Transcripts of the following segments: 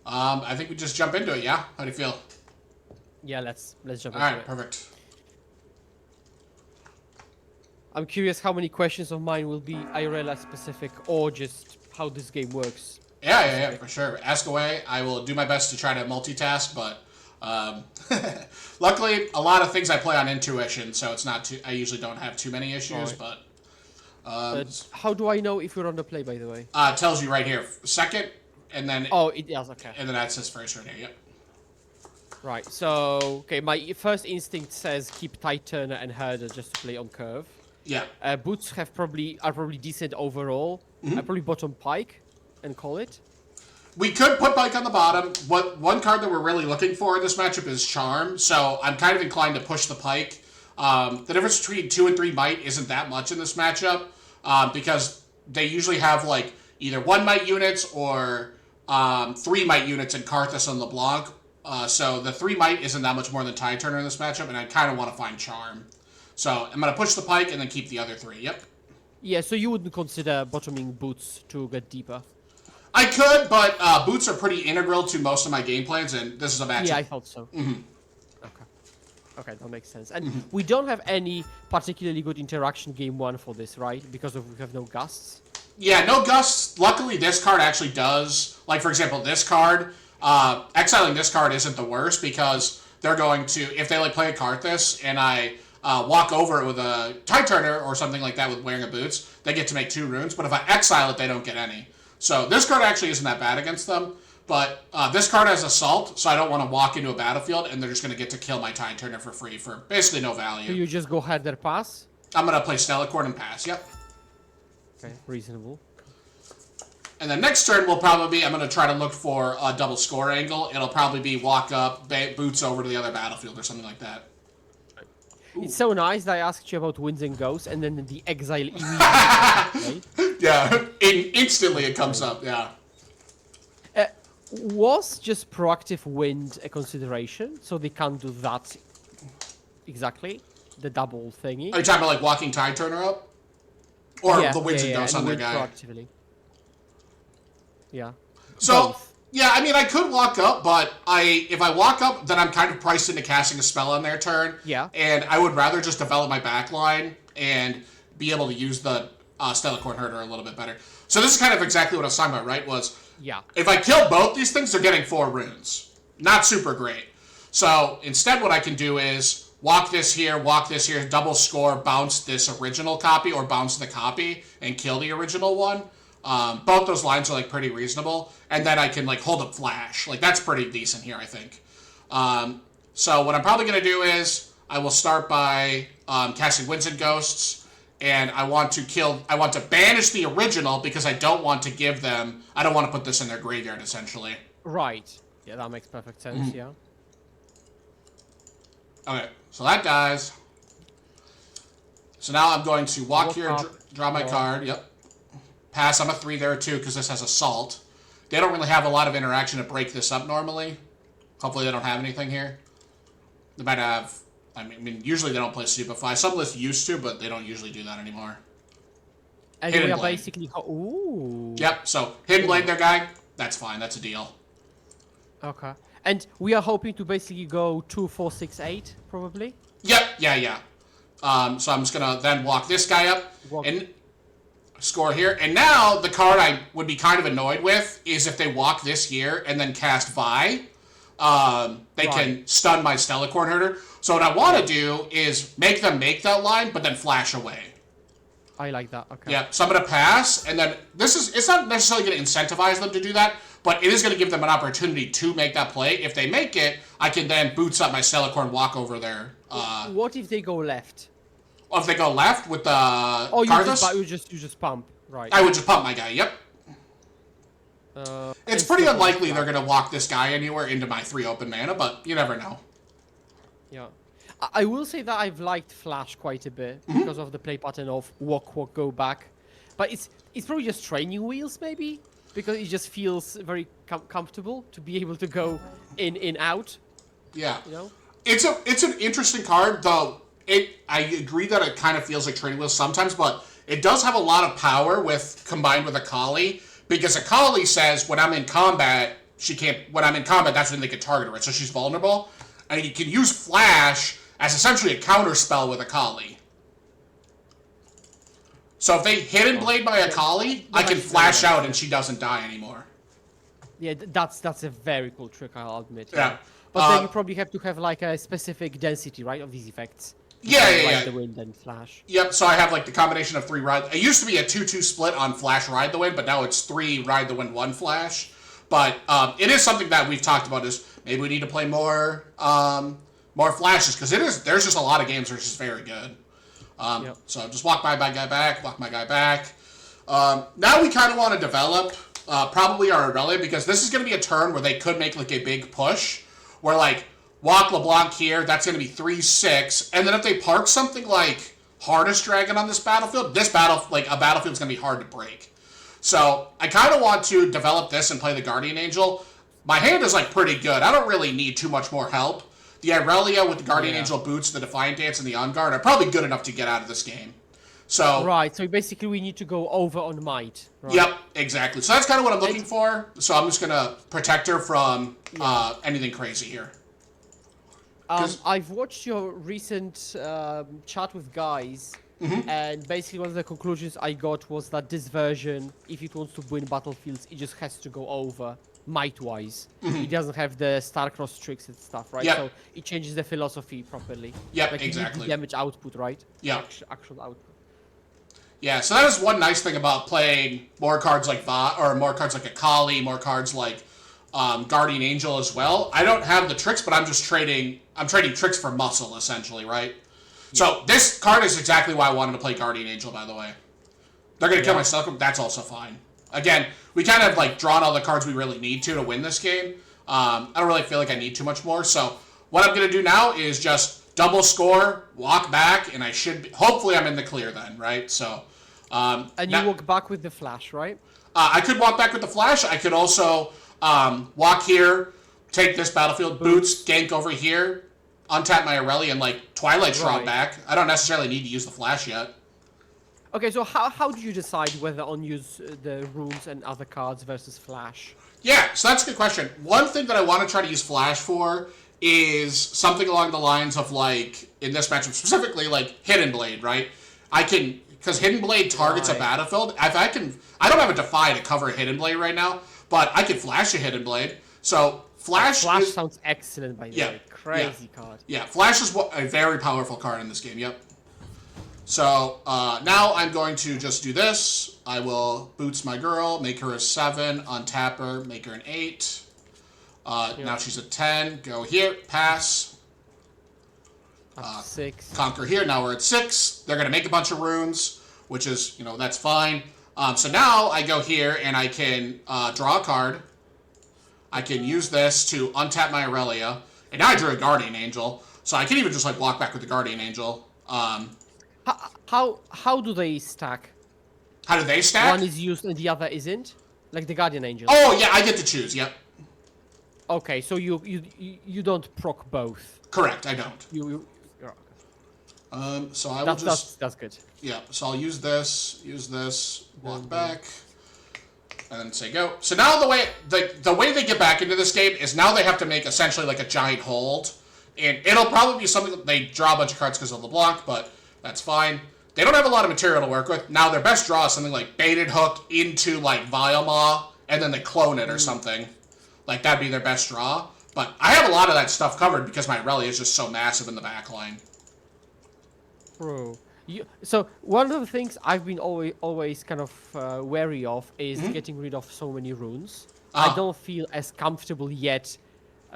I think we just jump into it, yeah? How do you feel? Yeah, let's jump into Alright, it. perfect. I'm curious how many questions of mine will be Irelia specific or just how this game works. Yeah, for sure. Ask away. I will do my best to try to multitask, but luckily, a lot of things I play on intuition, so it's not too. I usually don't have too many issues, Right. but How do I know if you're on the play, by the way? it tells you right here, second, and then Oh, it does. Okay. that says first right here. Yep. Right. So, okay, my first instinct says keep tight turner and herder just to play on curve. Yeah. Boots are probably decent overall. I probably bottom pike and call it. We could put Pike on the bottom. One card that we're really looking for in this matchup is Charm, so I'm kind of inclined to push the Pike. The difference between 2 and 3 Might isn't that much in this matchup, because they usually have like either 1 Might units or 3 Might units in Karthus and LeBlanc. So the 3 Might isn't that much more than Tide Turner in this matchup, and I kind of want to find Charm. So I'm going to push the Pike and then keep the other 3. Yep. Yeah, so you wouldn't consider bottoming boots to get deeper? I could, but boots are pretty integral to most of my game plans, and this is a matchup. Yeah, I thought so. Okay, that makes sense. And we don't have any particularly good interaction game 1 for this, right? Because we have no gusts. Yeah, no gusts. Luckily, this card actually does. Like, for example, this card, exiling this card isn't the worst because they're going to, if they like play a Karthus and I walk over it with a Tide Turner or something like that with wearing a boots, they get to make 2 runes. But if I exile it, they don't get any. So this card actually isn't that bad against them. But this card has Assault, so I don't want to walk into a battlefield and they're just going to get to kill my Tide Turner for free for basically no value. So you just go herder pass? I'm going to play Stellarcord and pass, yep. Okay, reasonable. And then next turn will probably be, I'm going to try to look for a double score angle. It'll probably be walk up, boots over to the other battlefield or something like that. It's so nice that I asked you about Winds and Ghosts, and then the exile immediately. Right? Yeah, instantly it comes up, yeah. Was just proactive wind a consideration? So they can't do that exactly? The double thingy? Are you talking about like walking Tide Turner up? Or the Winds and Ghosts on their guy? Proactively. Yeah. So, Both. yeah, I mean, I could walk up, but if I walk up, then I'm kind of priced into casting a spell on their turn. Yeah. And I would rather just develop my backline and be able to use the Stellarcord Herder a little bit better. So this is kind of exactly what I was talking about, right? Yeah. If I kill both these things, they're getting 4 runes. Not super great. So instead what I can do is walk this here, double score, bounce this original copy, or bounce the copy and kill the original one. Both those lines are like pretty reasonable. And then I can like hold up flash. Like that's pretty decent here, I think. So what I'm probably going to do is I will start by casting Winds and Ghosts. And I want to banish the original because I don't want to put this in their graveyard, essentially. Right. Yeah, that makes perfect sense, yeah. Okay, so that dies. So now I'm going to walk here and draw my card, yep. Pass, I'm a 3 there too, because this has Assault. They don't really have a lot of interaction to break this up normally. Hopefully they don't have anything here. They might have... I mean, usually they don't play Stupefy. Some lists used to, but they don't usually do that anymore. And Hidden we are Blade. basically... Ooh. Yep, so Hidden Blade their guy. That's fine, that's a deal. Okay. And we are hoping to basically go 2, 4, 6, 8, probably? Yep, yeah. So I'm just going to then walk this guy up and score here. And now the card I would be kind of annoyed with is if they walk this here and then cast Vi. They can stun my Stellarcord Herder. So what I want to do is make them make that line, but then flash away. I like that, okay. Yeah, so I'm going to pass, and then it's not necessarily going to incentivize them to do that, but it is going to give them an opportunity to make that play. If they make it, I can then boots up my Stellarcord and walk over there. What if they go left? Or if they go left with the Karthus? You just pump, right. I would just pump my guy, yep. It's pretty unlikely they're going to walk this guy anywhere into my 3 open mana, but you never know. Yeah. I will say that I've liked Flash quite a bit because of the play pattern of walk, go back. But it's probably just training wheels, maybe? Because it just feels very comfortable to be able to go in, out. Yeah. You know? It's an interesting card, though. I agree that it kind of feels like training wheels sometimes, but it does have a lot of power combined with a Kali. Because a Kali says, when I'm in combat, she can't. When I'm in combat, that's when they can target her. Right? So she's vulnerable, and you can use Flash as essentially a counter spell with Akali. So if they Hidden Blade my Akali, I can flash out and she doesn't die anymore. Yeah, that's a very cool trick, I'll admit. Yeah. But then you probably have to have like a specific density, right, of these effects. Yeah. Ride the Wind and Flash. Yep, so I have like the combination of 3 Ride... It used to be a 2-2 split on Flash Ride the Wind, but now it's 3 Ride the Wind, 1 Flash. But it is something that we've talked about is maybe we need to play more Flashes, because there's just a lot of games where it's just very good. So just walk my guy back, walk my guy back. Now we kind of want to develop probably our Irelia, because this is going to be a turn where they could make like a big push, where like walk LeBlanc here, that's going to be 3-6, and then if they park something like Harness Dragon on this battlefield, a battlefield's going to be hard to break. So I kind of want to develop this and play the Guardian Angel. My hand is like pretty good. I don't really need too much more help. The Irelia with the Guardian Angel boots, the Defiant Dance, and the On Guard are probably good enough to get out of this game. So right, so basically we need to go over on Might. Right? Yep, exactly. So that's kind of what I'm looking for. So I'm just going to protect her from anything crazy here. I've watched your recent chat with guys, and basically one of the conclusions I got was that this version, if it wants to win battlefields, it just has to go over might-wise. It doesn't have the Starcross tricks and stuff, right? Yep. So it changes the philosophy properly. Yep, like exactly. You need the damage output, right? Yeah. Actual output. Yeah, so that is one nice thing about playing more cards like more cards like Akali, more cards like Guardian Angel as well. I don't have the tricks, but I'm trading tricks for muscle, essentially, right? Yeah. So this card is exactly why I wanted to play Guardian Angel, by the way. They're going to kill my Stalker, that's also fine. Again, we kind of like drawn all the cards we really need to win this game. I don't really feel like I need too much more, so what I'm going to do now is just double score, walk back, and I should be, hopefully I'm in the clear then, right? So, and you walk back with the Flash, right? I could walk back with the Flash. I could also walk here, take this battlefield, boots, gank over here, untap my Irelia, and like Twilight Shroud back. I don't necessarily need to use the Flash yet. Okay, so how do you decide whether on use the runes and other cards versus Flash? Yeah, so that's a good question. One thing that I want to try to use Flash for is something along the lines of like, in this matchup specifically, like Hidden Blade, right? Because Hidden Blade targets a battlefield. I don't have a Defy to cover a Hidden Blade right now, but I could Flash a Hidden Blade. So Flash sounds excellent, by the way. Crazy card. Yeah, Flash is a very powerful card in this game, yep. So now I'm going to just do this. I will boots my girl, make her a 7, untap her, make her an 8. Now she's a 10. Go here, pass. 6. Conquer here. Now we're at 6. They're going to make a bunch of runes, which is, that's fine. So now I go here and I can draw a card. I can use this to untap my Irelia. And now I drew a Guardian Angel. So I can even just like walk back with the Guardian Angel. How do they stack? How do they stack? One is used and the other isn't? Like the Guardian Angel. Oh, yeah, I get to choose, yep. Okay, so you don't proc both. Correct, I don't. You're okay. So I will that's good. Yeah, so I'll use this, walk back, and then say go. So now the way they get back into this game is now they have to make essentially like a giant hold. And it'll probably be something that they draw a bunch of cards because of LeBlanc, but that's fine. They don't have a lot of material to work with. Now their best draw is something like Baited Hook into like Vialmaw, and then they clone it or something. Like that'd be their best draw. But I have a lot of that stuff covered because my Irelia is just so massive in the backline. Bro. So one of the things I've been always kind of wary of is getting rid of so many runes. I don't feel as comfortable yet.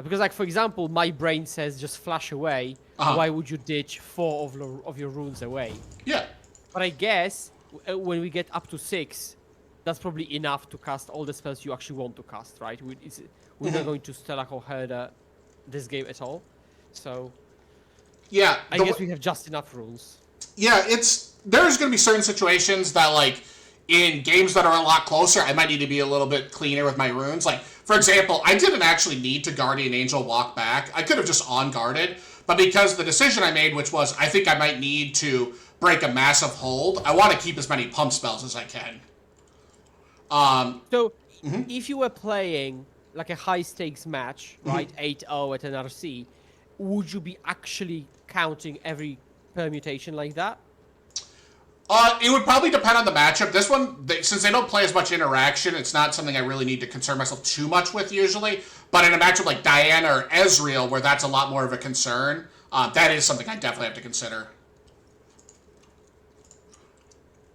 Because, like, for example, my brain says just flash away. Why would you ditch 4 of your runes away? Yeah. But I guess when we get up to 6, that's probably enough to cast all the spells you actually want to cast, right? We're not going to Stellak or Herda this game at all. So, yeah, I guess we have just enough runes. Yeah, there's going to be certain situations that, like, in games that are a lot closer, I might need to be a little bit cleaner with my runes. Like, for example, I didn't actually need to Guardian Angel walk back. I could have just on-guarded, but because the decision I made, which was I think I might need to break a massive hold, I want to keep as many pump spells as I can. So, if you were playing like a high stakes match, right? 8-0 at NRC, would you be actually counting every permutation like that? It would probably depend on the matchup. This one, since they don't play as much interaction, it's not something I really need to concern myself too much with usually. But in a matchup like Diana or Ezreal, where that's a lot more of a concern, that is something I definitely have to consider.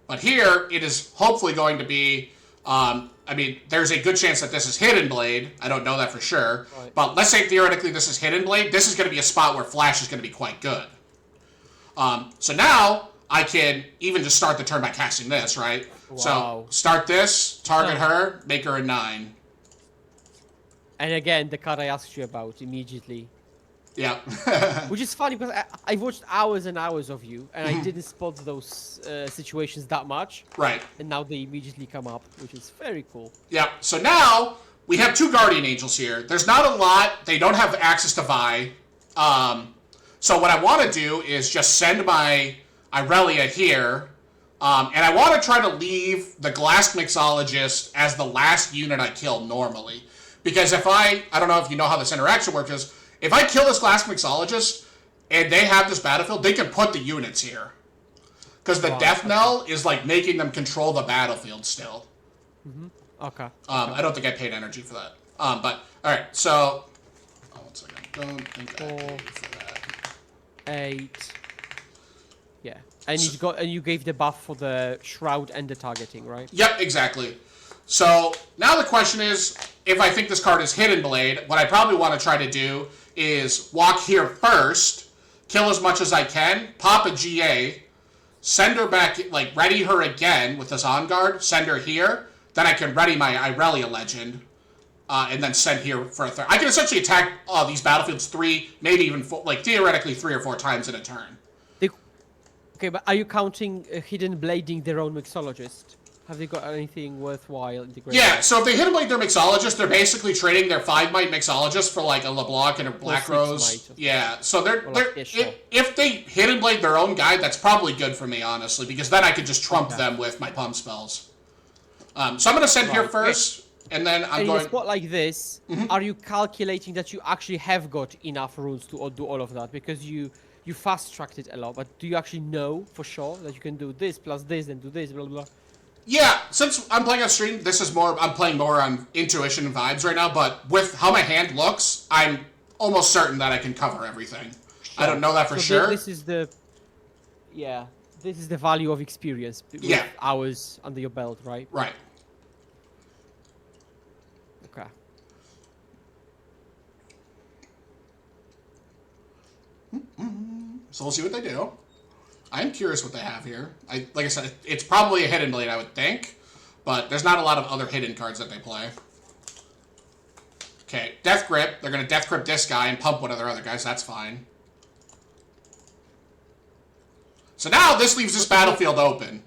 But here, it is hopefully going to be... I mean, there's a good chance that this is Hidden Blade. I don't know that for sure. Right. But let's say theoretically this is Hidden Blade. This is going to be a spot where Flash is going to be quite good. So now... I can even just start the turn by casting this, right? Wow. So, start this, target her, make her a 9. And again, the card I asked you about immediately. Yeah. Which is funny, because I've watched hours and hours of you, and I didn't spot those situations that much. Right. And now they immediately come up, which is very cool. Yeah, so now, we have 2 Guardian Angels here. There's not a lot. They don't have access to Vi. So what I want to do is just send my... Irelia here, and I want to try to leave the Glass Mixologist as the last unit I kill normally. Because if I don't know if you know how this interaction works, is if I kill this Glass Mixologist, and they have this battlefield, they can put the units here. Because the Death Knell is like making them control the battlefield still. Okay. I don't think I paid energy for that. But, alright, so... Oh, 1 second. Don't think I paid for that. 8... Yeah, and you gave the buff for the shroud and the targeting, right? Yep, exactly. So now the question is, if I think this card is Hidden Blade, what I probably want to try to do is walk here first, kill as much as I can, pop a GA, send her back, like ready her again with this On Guard, send her here, then I can ready my Irelia Legend, and then send here for a third. I can essentially attack these battlefields 3, maybe even 4, like theoretically 3 or 4 times in a turn. Okay, but are you counting Hidden Blading their own Mixologist? Have they got anything worthwhile integrated? Yeah, so if they Hidden Blade their Mixologist, they're basically trading their 5-might Mixologist for like a LeBlanc and a Black Rose. Yeah, so if they Hidden Blade their own guy, that's probably good for me, honestly, because then I could just trump them with my pump spells. So I'm going to send here first, and then I'm going... In a spot like this, are you calculating that you actually have got enough runes to do all of that? Because you fast-tracked it a lot, but do you actually know for sure that you can do this plus this and do this, blah, blah, blah? Yeah, since I'm playing on stream, I'm playing more on intuition and vibes right now, but with how my hand looks, I'm almost certain that I can cover everything. Sure. I don't know that for sure. This is the value of experience with hours under your belt, right? Right. Okay. So we'll see what they do. I'm curious what they have here. Like I said, it's probably a Hidden Blade, I would think. But there's not a lot of other hidden cards that they play. Okay, Death Grip. They're going to Death Grip this guy and pump one of their other guys. That's fine. So now this leaves this battlefield open.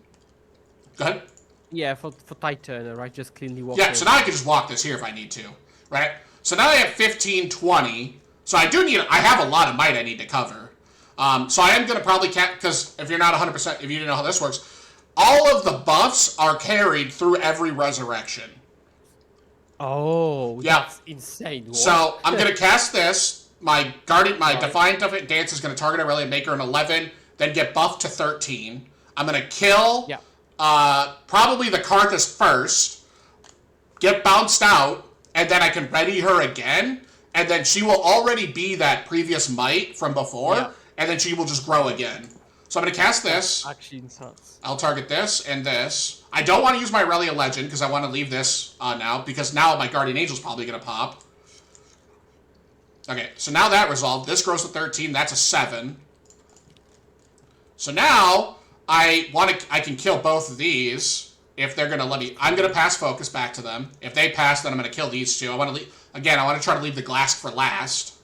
Go ahead. Yeah, for tight turner, right? Just cleanly walk. Yeah, so now I can just walk this here if I need to. Right? So now I have 15, 20. So I have a lot of might I need to cover. So I am going to probably because if you're not 100%, if you didn't know how this works, all of the buffs are carried through every resurrection. Oh, yeah. That's insane. What? So I'm going to cast this. My Defiant Dance is going to target Irelia, make her an 11, then get buffed to 13. I'm going to kill probably the Karthus first, get bounced out, and then I can ready her again, and then she will already be that previous might from before, and then she will just grow again. So I'm going to cast this. Actually, nuts. I'll target this and this. I don't want to use my Irelia Legend because I want to leave this now, because now my Guardian Angel's probably going to pop. Okay, so now that resolved. This grows to 13. That's a 7. So now I can kill both of these if they're going to let me. I'm going to pass focus back to them. If they pass, then I'm going to kill these two. I want to try to leave the Glask for last.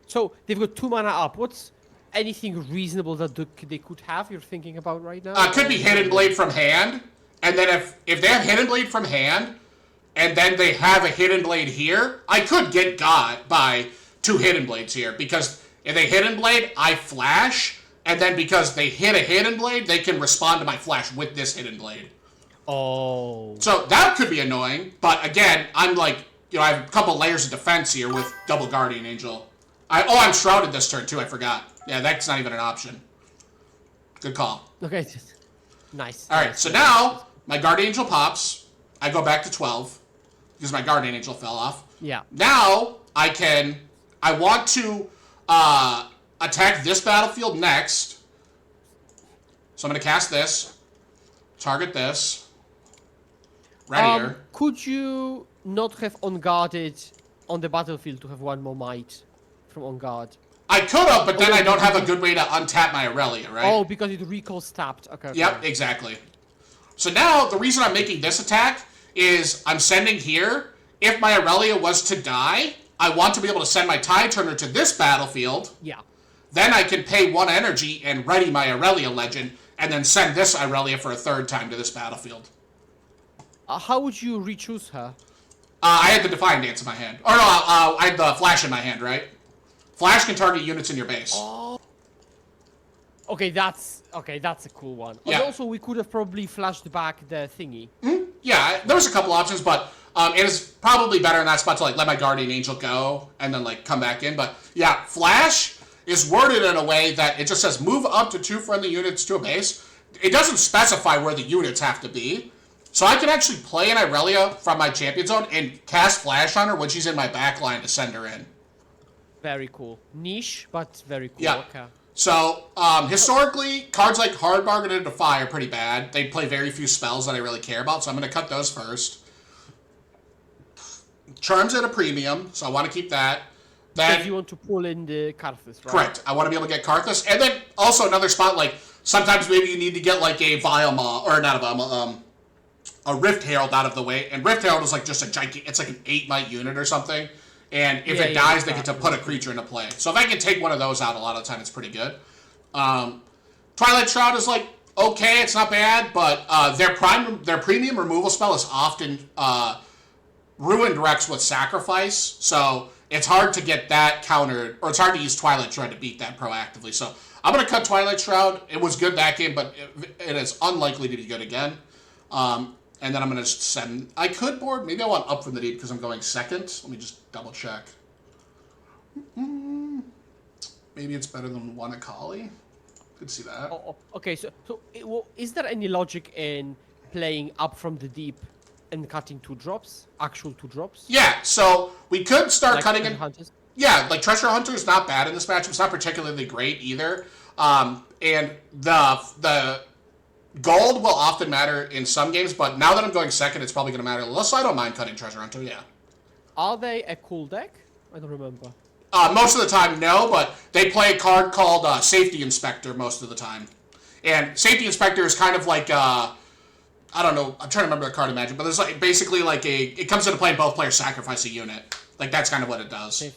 So they've got 2 mana up. What's anything reasonable that they could have? You're thinking about right now? Could be Hidden Blade from hand, and then if they have Hidden Blade from hand, and then they have a Hidden Blade here, I could get got by 2 Hidden Blades here, because if they Hidden Blade, I flash, and then because they hit a Hidden Blade, they can respond to my flash with this Hidden Blade. Oh. So that could be annoying, but again, I'm like, I have a couple layers of defense here with double Guardian Angel. I'm Shrouded this turn too, I forgot. Yeah, that's not even an option. Good call. Okay. Nice. Alright, nice, so nice. now, my Guardian Angel pops. I go back to 12, because my Guardian Angel fell off. Yeah. Now, I want to attack this battlefield next. So I'm going to cast this. Target this. Readier. Could you not have unguarded on the battlefield to have one more might from on guard? I could have, but then I don't have a good way to untap my Irelia, right? Oh, because it recalls tapped. Okay. Yep, exactly. So now, the reason I'm making this attack is I'm sending here. If my Irelia was to die, I want to be able to send my Tide Turner to this battlefield. Yeah. Then I can pay 1 energy and ready my Irelia Legend, and then send this Irelia for a 3rd time to this battlefield. How would you re-choose her? I had the Defiant Dance in my hand. Or no, I had the Flash in my hand, right? Flash can target units in your base. Oh. Okay, that's a cool one. Yeah. And also, we could have probably flashed back the thingy. Yeah, there was a couple options, but it is probably better in that spot to like let my Guardian Angel go and then like come back in. But yeah, Flash is worded in a way that it just says move up to 2 friendly units to a base. It doesn't specify where the units have to be. So I can actually play an Irelia from my champion zone and cast Flash on her when she's in my back line to send her in. Very cool. Niche, but very cool. Yeah. Okay. So, historically, cards like Hard Bargain and Defy are pretty bad. They play very few spells that I really care about, so I'm going to cut those first. Charm's at a premium, so I want to keep that. Then, Because you want to pull in the Karthus, right? correct. I want to be able to get Karthus. And then, also another spot, like, sometimes maybe you need to get, like, a Vile Maw, or not a Vile Maw, a Rift Herald out of the way. And Rift Herald is, like, just a gigantic, it's like an 8-might unit or something. And if it dies, they get to put a creature into play. So if I can take one of those out a lot of the time, it's pretty good. Twilight Shroud is like, okay, it's not bad, but their premium removal spell is often Ruined Rex with Sacrifice. So it's hard to get that countered, or it's hard to use Twilight Shroud to beat that proactively. So I'm going to cut Twilight Shroud. It was good that game, but it is unlikely to be good again. And then I'm going to send... I could board... Maybe I want up from the deed because I'm going second. Let me just double check. Maybe it's better than one Akali. Could see that. Okay, is there any logic in playing up from the deep and cutting 2 drops? Actual 2 drops? Yeah, so we could start Like cutting in... Hunters? Yeah, like Treasure Hunter is not bad in this matchup. It's not particularly great either. And the gold will often matter in some games, but now that I'm going second, it's probably going to matter less. So I don't mind cutting Treasure Hunter, yeah. Are they a cool deck? I don't remember. Most of the time, no, but they play a card called Safety Inspector most of the time. And Safety Inspector is kind of like, I don't know, I'm trying to remember the card in Magic, but there's like basically like it comes into play and both players sacrifice a unit. Like, that's kind of what it does.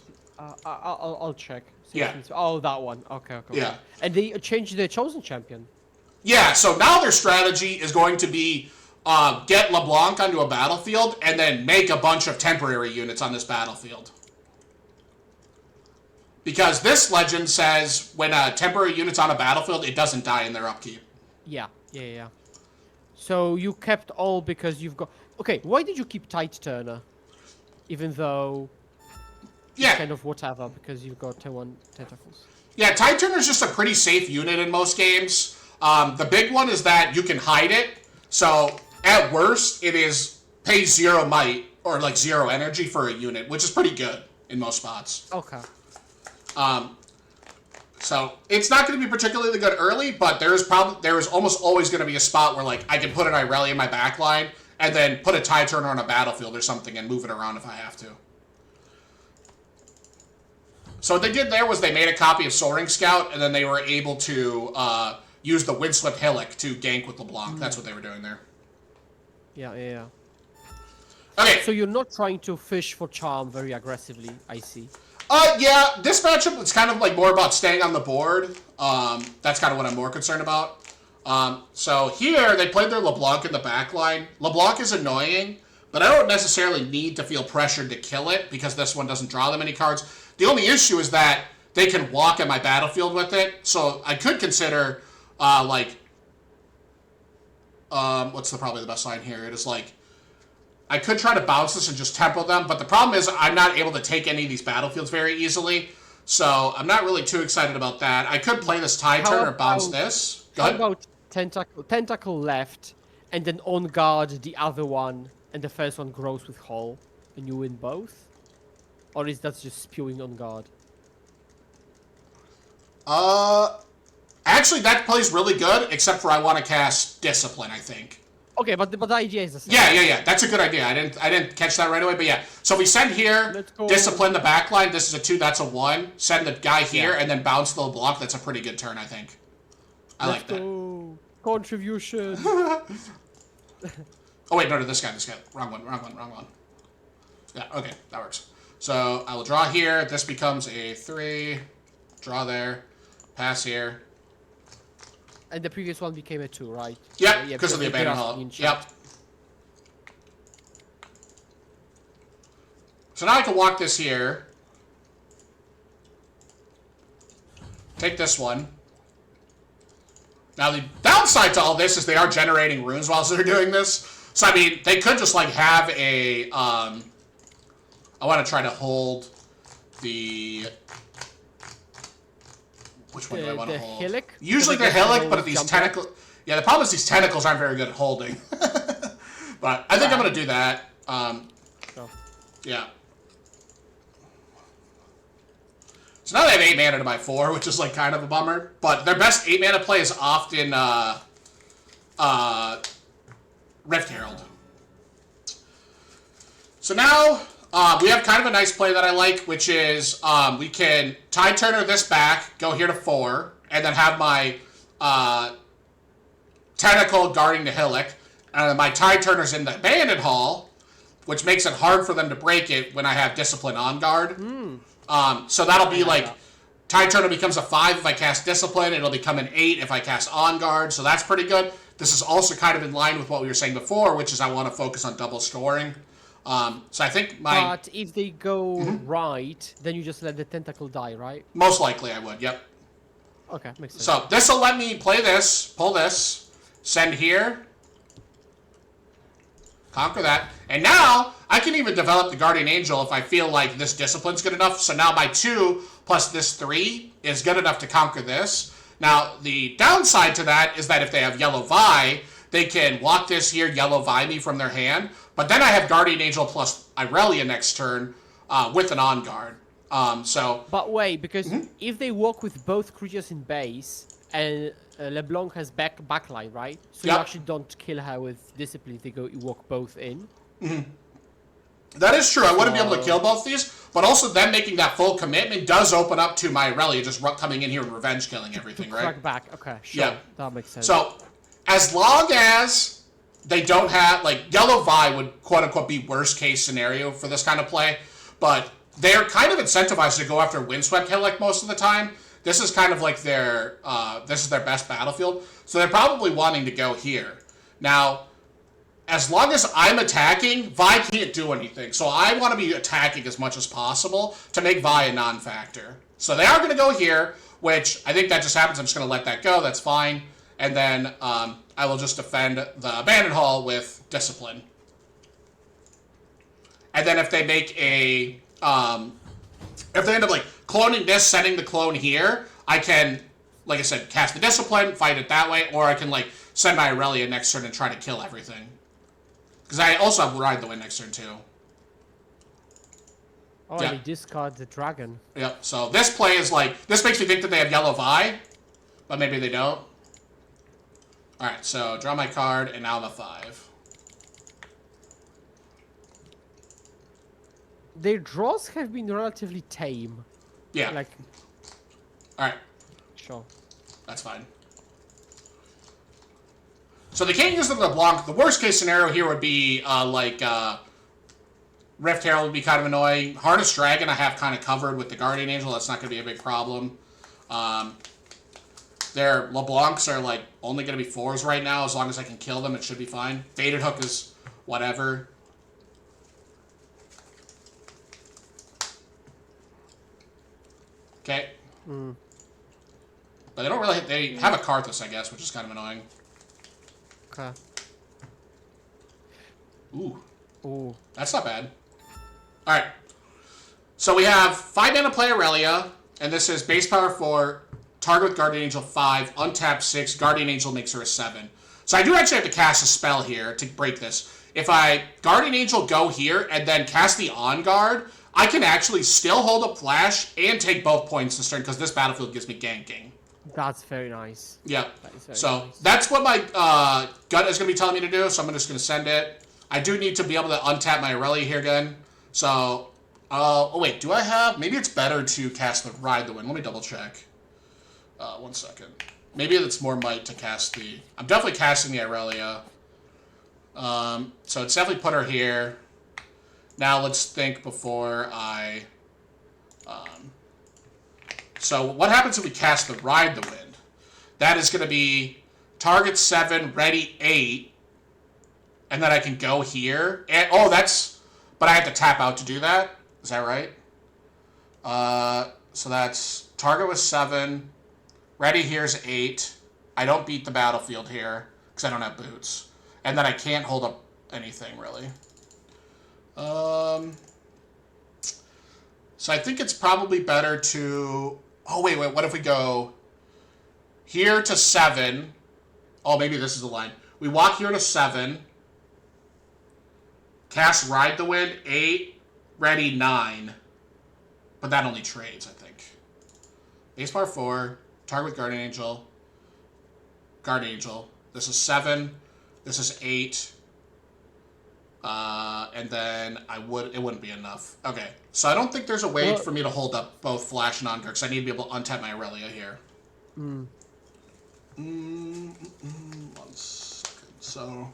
I'll check. Yeah. Oh, that one. Okay. Yeah. And they changed the chosen champion. Yeah, so now their strategy is going to be get LeBlanc onto a battlefield and then make a bunch of temporary units on this battlefield. Because this legend says when a temporary unit's on a battlefield, it doesn't die in their upkeep. Yeah. So you kept all because you've got... Okay, why did you keep Tide Turner? Even though... Yeah. Kind of whatever, because you've got 1 tentacles. Yeah, Tide Turner's just a pretty safe unit in most games. The big one is that you can hide it. So, at worst, it is pay 0 might, or like 0 energy for a unit, which is pretty good in most spots. Okay. So, it's not going to be particularly good early, but there is almost always going to be a spot where, like, I can put an Irelia in my back line, and then put a Tide Turner on a battlefield or something and move it around if I have to. So what they did there was they made a copy of Soaring Scout, and then they were able to use the Windswept Hillock to gank with LeBlanc. That's what they were doing there. Yeah. Okay. So you're not trying to fish for charm very aggressively, I see. Yeah, this matchup is kind of like more about staying on the board. That's kind of what I'm more concerned about. So here, they played their LeBlanc in the back line. LeBlanc is annoying, but I don't necessarily need to feel pressured to kill it because this one doesn't draw them any cards. The only issue is that they can walk at my battlefield with it, so I could consider, like, what's probably the best line here? It is like, I could try to bounce this and just tempo them, but the problem is I'm not able to take any of these battlefields very easily, so I'm not really too excited about that. I could play this tide turn or bounce this. Go How ahead. about tentacle left, and then on guard the other one, and the first one grows with hull, and you win both? Or is that just spewing on guard? Actually, that plays really good, except for I want to cast Discipline, I think. Okay, but the idea is the same. Yeah. That's a good idea. I didn't catch that right away, but yeah. So we send here, Let's go. Discipline the backline. This is a 2, that's a 1. Send the guy here, and then bounce the block. That's a pretty good turn, I think. I like that. Go. Contribution. Oh, wait, no, this guy. Wrong one. Yeah, okay, that works. So I will draw here. This becomes a 3. Draw there. Pass here. And the previous one became a 2, right? Yep, because of the abandoned grass hall. being Yep. checked. So now I can walk this here. Take this one. Now the downside to all this is they are generating runes whilst they're doing this. So I mean, they could just like have a. I want to try to hold the. Which one do I want to hold? Hillock? Usually the hillock, but these tentacles. Yeah, the problem is these tentacles aren't very good at holding. But I think I'm going to do that. Sure. Yeah. So now they have 8 mana to my 4, which is like kind of a bummer. But their best 8 mana play is often Rift Herald. So now we have kind of a nice play that I like, which is we can Tide Turner this back, go here to 4, and then have my Tentacle guarding the Hillock. And my Tide Turner's in the Abandoned Hall, which makes it hard for them to break it when I have Discipline on guard. So that'll be like, Tide Turner becomes a 5 if I cast Discipline. It'll become an 8 if I cast On Guard. So that's pretty good. This is also kind of in line with what we were saying before, which is I want to focus on double scoring. So I think my... But if they go right, then you just let the tentacle die, right? Most likely I would, yep. Okay, makes sense. So this will let me play this, pull this, send here, conquer that, and now I can even develop the Guardian Angel if I feel like this Discipline's good enough. So now my 2 plus this 3 is good enough to conquer this. Now, the downside to that is that if they have Yellow Vi, they can walk this here, Yellow Vi me from their hand, but then I have Guardian Angel plus Irelia next turn with an On Guard. But wait, because if they walk with both creatures in base, and LeBlanc has backline, right? So Yep. you actually don't kill her with Discipline if they walk both in. That is true. I wouldn't be able to kill both these, but also them making that full commitment does open up to my Irelia just coming in here and revenge killing everything, right? Crack back. Okay, sure. Yeah. That makes sense. So, as long as they don't have, like, Yellow Vi would quote-unquote be worst-case scenario for this kind of play, but they're kind of incentivized to go after Windswept Hillock most of the time. This is kind of like their, this is their best battlefield, so they're probably wanting to go here. Now, as long as I'm attacking, Vi can't do anything. So I want to be attacking as much as possible to make Vi a non-factor. So they are going to go here, which I think that just happens. I'm just going to let that go. That's fine. And then I will just defend the Abandoned Hall with Discipline. And then if they make a... if they end up like cloning this, sending the clone here, I can, like I said, cast the Discipline, fight it that way, or I can like send my Irelia next turn and try to kill everything. Because I also have Ride the Wind next turn, too. Oh, Yeah. and they discard the dragon. Yep, so this play is like... This makes me think that they have Yellow Vi, but maybe they don't. Alright, so draw my card, and now I'm a 5. Their draws have been relatively tame. Yeah, Like, alright, sure. that's fine. So the King uses the LeBlanc. The worst case scenario here would be Rift Herald would be kind of annoying. Harness Dragon I have kind of covered with the Guardian Angel. That's not going to be a big problem. Their LeBlancs are like only going to be 4s right now. As long as I can kill them, it should be fine. Fated Hook is whatever. Okay. But they don't really... They have a Karthus, I guess, which is kind of annoying. Okay. Ooh. Ooh. That's not bad. Alright. So we have 5 mana play Irelia, and this is base power 4, target with Guardian Angel 5, untap 6, Guardian Angel makes her a 7. So I do actually have to cast a spell here to break this. If I Guardian Angel go here and then cast the On Guard, I can actually still hold up Flash and take both points this turn because this battlefield gives me ganking. That's very nice. Yeah. So nice. That's what my gut is going to be telling me to do, so I'm just going to send it. I do need to be able to untap my Irelia here again. So, oh wait, do I have... Maybe it's better to cast the Ride the Wind. Let me double check. 1 second. Maybe it's more might to cast the... I'm definitely casting the Irelia. So it's definitely put her here. Now let's think before I... So what happens if we cast the Ride the Wind? That is going to be target 7, ready 8, and then I can go here. And, oh, that's... But I have to tap out to do that? Is that right? So that's target with 7, ready here's 8. I don't beat the battlefield here because I don't have boots. And then I can't hold up anything, really. So I think it's probably better to... Oh, wait, what if we go here to 7? Oh, maybe this is the line. We walk here to 7. Cast Ride the Wind, 8. Ready, 9. But that only trades, I think. Base power 4. Target with Guardian Angel. Guardian Angel. This is 7. This is 8. And then it wouldn't be enough. Okay, so I don't think there's a way for me to hold up both Flash and On-Guard, because I need to be able to untap my Irelia here. 1 second. So,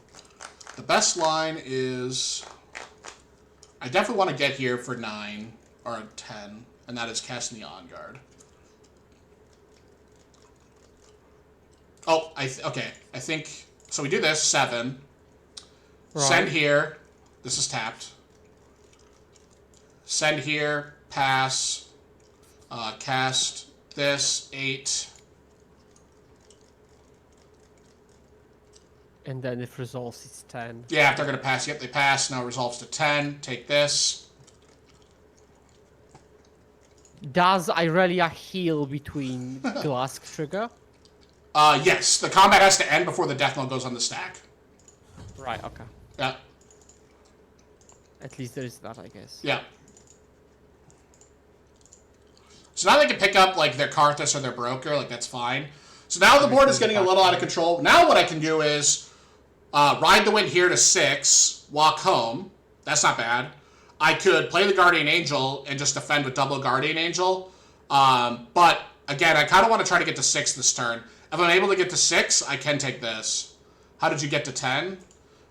the best line is... I definitely want to get here for 9, or 10, and that is casting the On-Guard. Oh, okay, I think... So we do this, 7. Right. Send here. This is tapped. Send here. Pass. Cast this. 8. And then if resolves, it's 10. Yeah, if they're going to pass. Yep, they pass. Now it resolves to 10. Take this. Does Irelia heal between Glass Trigger? Yes. The combat has to end before the Death Knell goes on the stack. Right, okay. Yeah. At least there is that, I guess. Yeah. So now they can pick up, like, their Karthus or their Broker. Like, that's fine. So now the board is getting a little out of control. Now what I can do is Ride the Wind here to 6, walk home. That's not bad. I could play the Guardian Angel and just defend with double Guardian Angel. But, again, I kind of want to try to get to 6 this turn. If I'm able to get to 6, I can take this. How did you get to 10?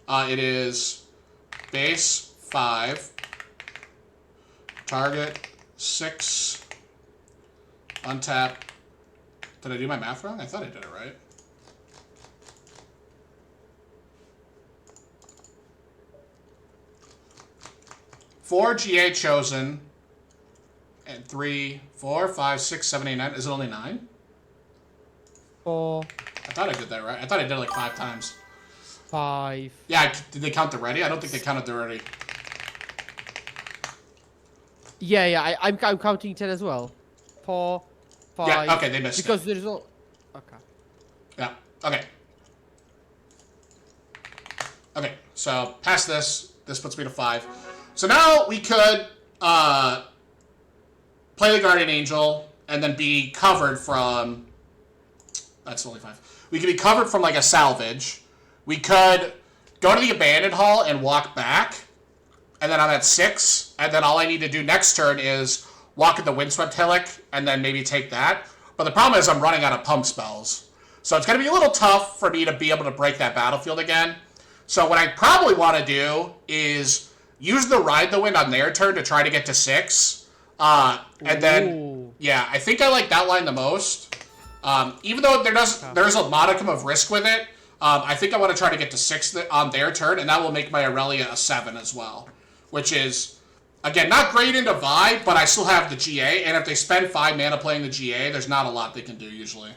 It is base 5, target 6, untap. Did I do my math wrong? I thought I did it right. Four GA chosen, and 3, 4, 5, 6, 7, 8, 9. Is it only 9? 4. I thought I did that right. I thought I did it like 5 times. 5. Yeah, did they count the ready? I don't think they counted the ready. Yeah, I'm counting 10 as well. 4, 5. Yeah, okay, they missed because it. There's no... Okay. Yeah, okay. Okay, so past this. This puts me to 5. So now we could play the Guardian Angel and then be covered from... That's only 5. We could be covered from like a salvage. We could go to the Abandoned Hall and walk back. And then I'm at 6. And then all I need to do next turn is walk at the Windswept Hillock and then maybe take that. But the problem is I'm running out of pump spells. So it's going to be a little tough for me to be able to break that battlefield again. So what I probably want to do is use the Ride the Wind on their turn to try to get to 6. And then, yeah, I think I like that line the most. Even though there's a modicum of risk with it, I think I want to try to get to 6 on their turn, and that will make my Irelia a 7 as well. Which is, again, not great into Vibe, but I still have the GA, and if they spend 5 mana playing the GA, there's not a lot they can do usually.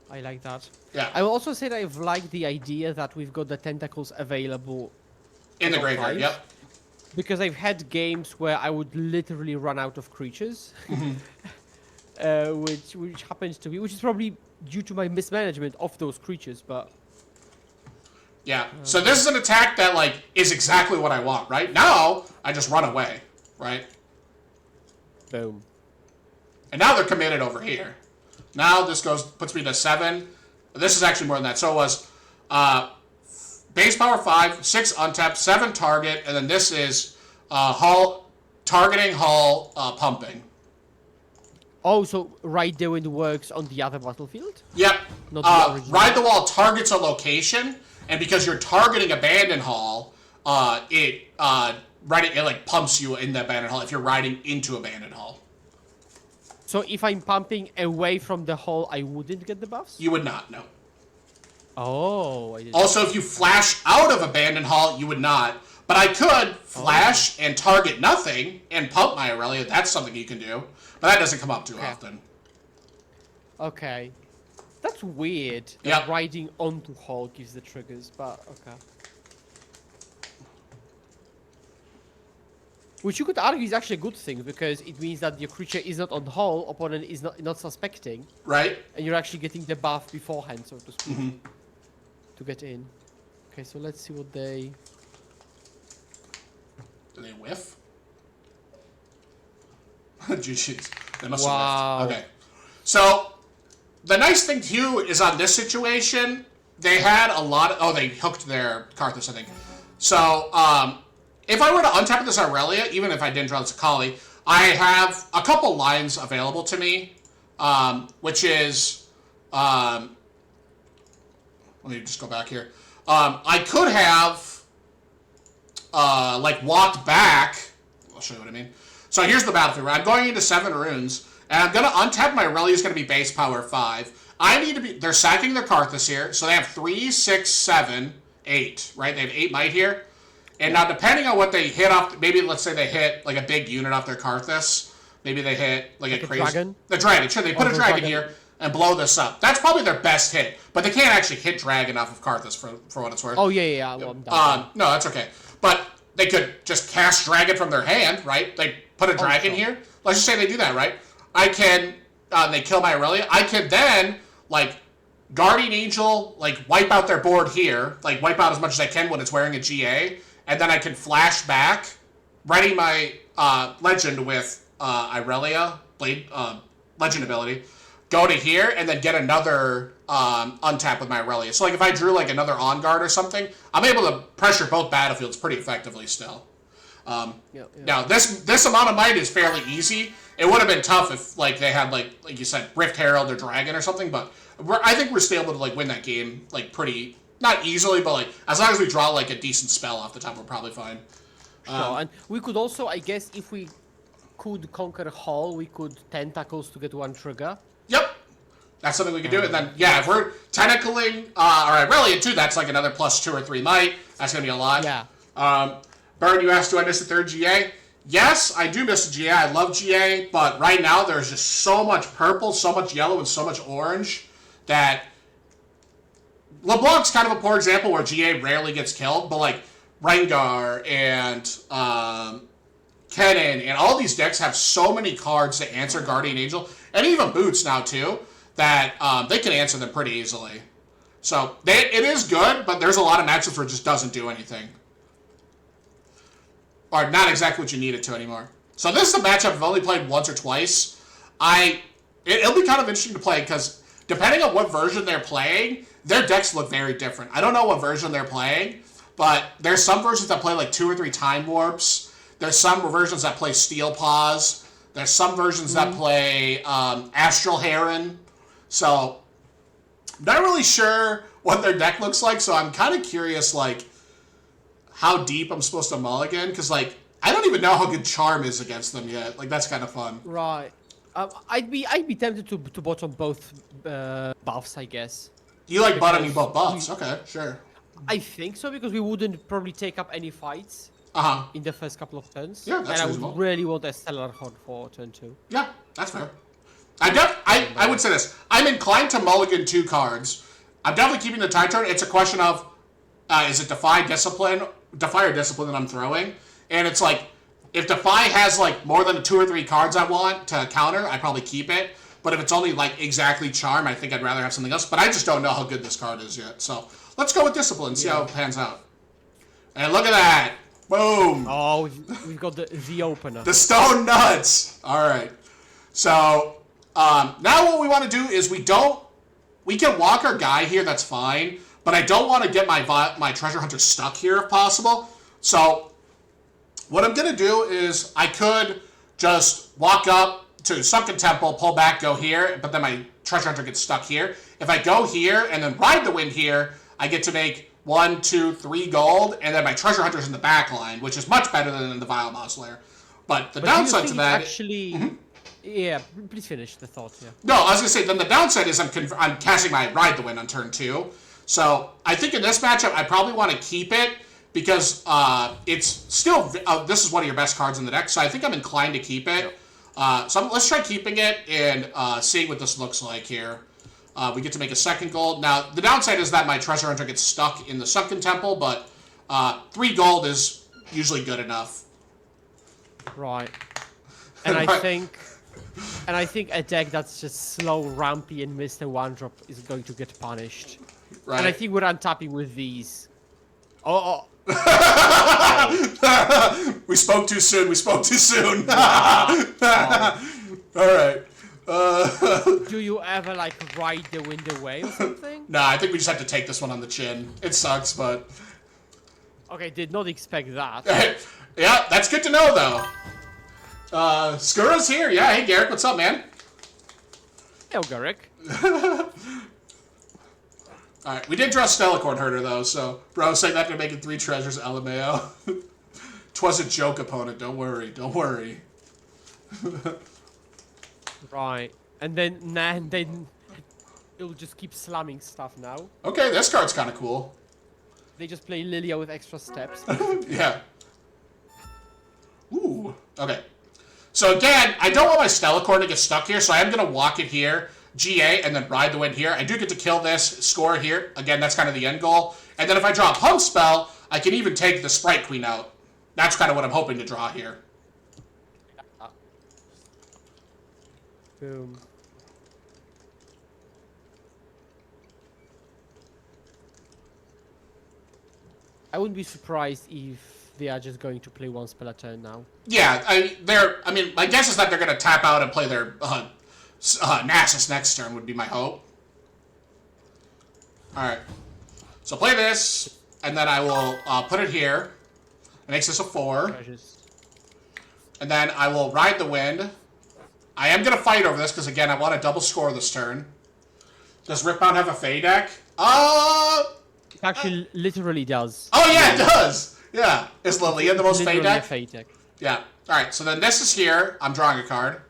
I like that. Yeah. I will also say that I've liked the idea that we've got the tentacles available In the on graveyard, five, yep. because I've had games where I would literally run out of creatures, which happens to me, which is probably due to my mismanagement of those creatures. But Yeah. So this is an attack that, like, is exactly what I want, right? Now, I just run away, right? boom. And now they're committed over here. Now this puts me to 7. This is actually more than that. So it was base power 5, 6 untapped, 7 target, and then this is hull targeting, hull pumping. Oh, so Ride the Wind works on the other battlefield? Yep. Not the original. Ride the Wall targets a location, and because you're targeting abandoned hall, it like pumps you in the abandoned hall if you're riding into abandoned hall. So if I'm pumping away from the hole, I wouldn't get the buffs? You would not, no. Oh, I didn't. Also, if you flash out of abandoned hall, you would not. But I could flash and target nothing and pump my Irelia. That's something you can do. But that doesn't come up too often. Okay. That's weird. that Yep. Riding onto hole gives the triggers, but okay. Which you could argue is actually a good thing, because it means that your creature is not on hole, opponent is not suspecting, Right? and you're actually getting the buff beforehand, so to speak, to get in. Okay, so let's see what they... Do they whiff? Jeez, they must Wow. have whiffed. Okay. So, the nice thing too is on this situation, they had a lot of... Oh, they hooked their Karthus, I think. So, if I were to untap this Irelia, even if I didn't draw this Akali, I have a couple lines available to me, which is... let me just go back here. I could have, like, walked back. I'll show you what I mean. So here's the battlefield. I'm going into 7 runes, and I'm going to untap my Irelia is going to be base power 5. I need to be... They're sacking their Karthus here, so they have 3, 6, 7, 8, right? They have 8 might here. And now, depending on what they hit off, maybe let's say they hit like a big unit off their Karthus. Maybe they hit like a crazy dragon? The dragon. Sure, they put a dragon here and blow this up. That's probably their best hit, but they can't actually hit dragon off of Karthus for what it's worth. Oh, yeah. Well, I'm done. No, that's okay. But they could just cast dragon from their hand, right? They put a dragon here. Let's just say they do that, right? I can. They kill my Irelia. I can then like Guardian Angel, like wipe out their board here, like wipe out as much as I can when it's wearing a GA. And then I can flash back, ready my legend with Irelia, Blade, legend ability, go to here, and then get another untap with my Irelia. So like if I drew like another On Guard or something, I'm able to pressure both battlefields pretty effectively still. Now this amount of might is fairly easy. It would have been tough if like they had like you said, Rift Herald or Dragon or something, but I think we're still able to like win that game like pretty... Not easily, but like as long as we draw like a decent spell off the top, we're probably fine. Sure, and we could also, I guess, if we could conquer Hall, we could Tentacles to get 1 trigger. Yep, that's something we could do. And then yeah, if we're tentacling, all right, really too, that's like another +2 or 3 might. That's gonna be a lot. Yeah. Burn, you asked, do I miss the 3rd GA? Yes, I do miss the GA. I love GA, but right now there's just so much purple, so much yellow, and so much orange that. LeBlanc's kind of a poor example where GA rarely gets killed, but like Rengar and Kennen and all these decks have so many cards that answer Guardian Angel, and even Boots now too, that they can answer them pretty easily. So it is good, but there's a lot of matchups where it just doesn't do anything. Or not exactly what you need it to anymore. So this is a matchup I've only played once or twice. It'll be kind of interesting to play because depending on what version they're playing, their decks look very different. I don't know what version they're playing, but there's some versions that play like 2 or 3 Time Warps. There's some versions that play Steel Paws. There's some versions that play Astral Heron. So, not really sure what their deck looks like, so I'm kind of curious, like, how deep I'm supposed to mulligan, because, like, I don't even know how good Charm is against them yet. Like, that's kind of fun. Right. I'd be tempted to bottom both buffs, I guess. You like bottoming both buffs? Okay, sure. I think so, because we wouldn't probably take up any fights in the first couple of turns. Yeah, that's and reasonable. I would really want a Stellar Horde for turn 2. Yeah, that's fair. I would say this. I'm inclined to mulligan 2 cards. I'm definitely keeping the Tide Turn. It's a question of, is it Defy or Discipline that I'm throwing? And it's like, if Defy has like more than 2 or 3 cards I want to counter, I probably keep it. But if it's only like exactly Charm, I think I'd rather have something else. But I just don't know how good this card is yet. So let's go with Discipline, see how it pans out. And look at that. Boom. Oh, we've got the opener. The Stone Nuts. All right. So now what we want to do is we can walk our guy here, that's fine. But I don't want to get my Treasure Hunter stuck here if possible. So what I'm going to do is I could just walk up to Sunken Temple, pull back, go here, but then my Treasure Hunter gets stuck here. If I go here and then ride the wind here, I get to make 1, 2, 3 gold, and then my Treasure Hunter's in the back line, which is much better than in the Vile Moslayer. But the downside to that... Actually... Yeah, please finish the thought, yeah. No, I was going to say, then the downside is I'm casting my Ride the Wind on turn 2. So I think in this matchup, I probably want to keep it, because it's still... this is one of your best cards in the deck, so I think I'm inclined to keep it. So let's try keeping it and seeing what this looks like here. We get to make a 2nd gold. Now, the downside is that my Treasure Hunter gets stuck in the Sunken Temple, but 3 gold is usually good enough. Right. And I think a deck that's just slow, rampy, and Mr. 1-drop is going to get punished. Right. And I think we're untapping with these. Oh. We spoke too soon. All right. Do you ever, like, ride the wind away or something? Nah, I think we just have to take this one on the chin. It sucks, but... Okay, did not expect that. Yeah, that's good to know, though. Skura's here. Yeah, hey, Garrick, what's up, man? Hello, Garrick. Alright, we did draw Stellacorn Herder, though, so... Bro, saying that to make it 3 treasures, LMAO. 'Twas a joke, opponent. Don't worry. Right. And then it'll just keep slamming stuff now. Okay, this card's kind of cool. They just play Lilia with extra steps. Yeah. Ooh. Okay. So again, I don't want my Stellacorn to get stuck here, so I am going to walk it here, GA, and then ride the wind here. I do get to kill this, score here. Again, that's kind of the end goal. And then if I draw a Pump Spell, I can even take the Sprite Queen out. That's kind of what I'm hoping to draw here. Boom. I wouldn't be surprised if they are just going to play 1 spell a turn now. Yeah, I mean, my guess is that they're going to tap out and play their Nasus next turn would be my hope. Alright. So play this, and then I will put it here. It makes this a 4. Treasures. And then I will ride the wind. I am going to fight over this, because again, I want to double score this turn. Does Ripbound have a Fey deck? It actually literally does. Oh yeah, it does! Yeah. Is Lilia the most Fey deck? A Fey deck. Yeah. Alright, so then this is here. I'm drawing a card.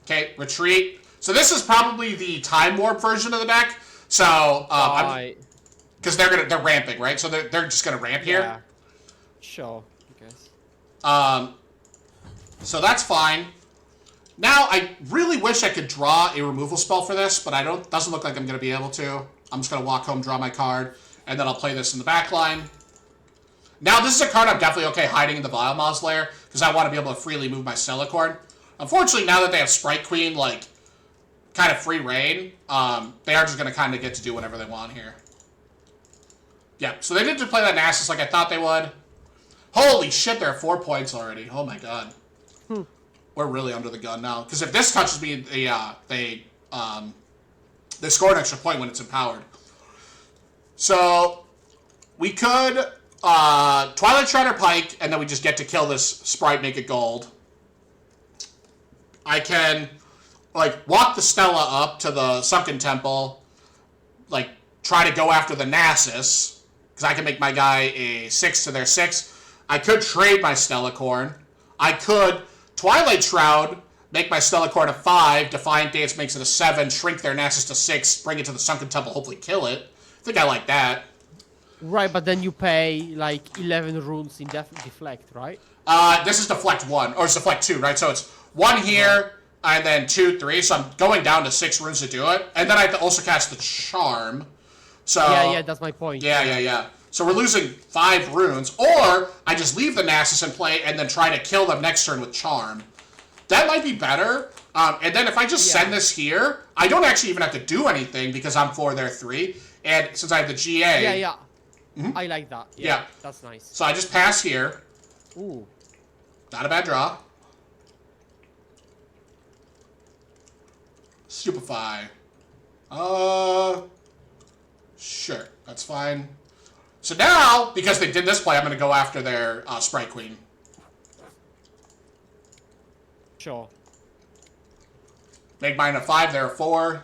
Okay, retreat. So this is probably the Time Warp version of the deck. So, because they're ramping, right? So they're just gonna ramp here. Yeah. Sure, I guess. So that's fine. Now, I really wish I could draw a removal spell for this, but doesn't look like I'm gonna be able to. I'm just gonna walk home, draw my card, and then I'll play this in the back line. Now, this is a card I'm definitely okay hiding in the Vile Moslayer, because I want to be able to freely move my Stellacorn. Unfortunately, now that they have Sprite Queen, like, kind of free reign, they are just going to kind of get to do whatever they want here. Yeah, so they did just play that Nasus like I thought they would. Holy shit, they're at 4 points already. Oh my god. We're really under the gun now. Because if this touches me, they score an extra point when it's empowered. So, we could Twilight Strider Pike, and then we just get to kill this Sprite, make it gold. I can, like, walk the Stella up to the Sunken Temple, like, try to go after the Nasus, because I can make my guy a 6 to their 6. I could trade my Stellacorn. I could Twilight Shroud, make my Stellacorn a 5, Defiant Dance makes it a 7, shrink their Nasus to 6, bring it to the Sunken Temple, hopefully kill it. I think I like that. Right, but then you pay, like, 11 runes in Deflect, right? This is Deflect 1, or it's Deflect 2, right? So it's 1 here, and then 2, 3. So I'm going down to 6 runes to do it. And then I have to also cast the Charm. So Yeah, that's my point. Yeah. So we're losing 5 runes. Or I just leave the Nasus in play and then try to kill them next turn with Charm. That might be better. And then if I just send this here, I don't actually even have to do anything because I'm 4, they're 3. And since I have the GA... Yeah. I like that. Yeah. That's nice. So I just pass here. Ooh. Not a bad draw. Stupefy. Sure. That's fine. So now, because they did this play, I'm going to go after their Sprite Queen. Sure. Make mine a 5, they're a 4.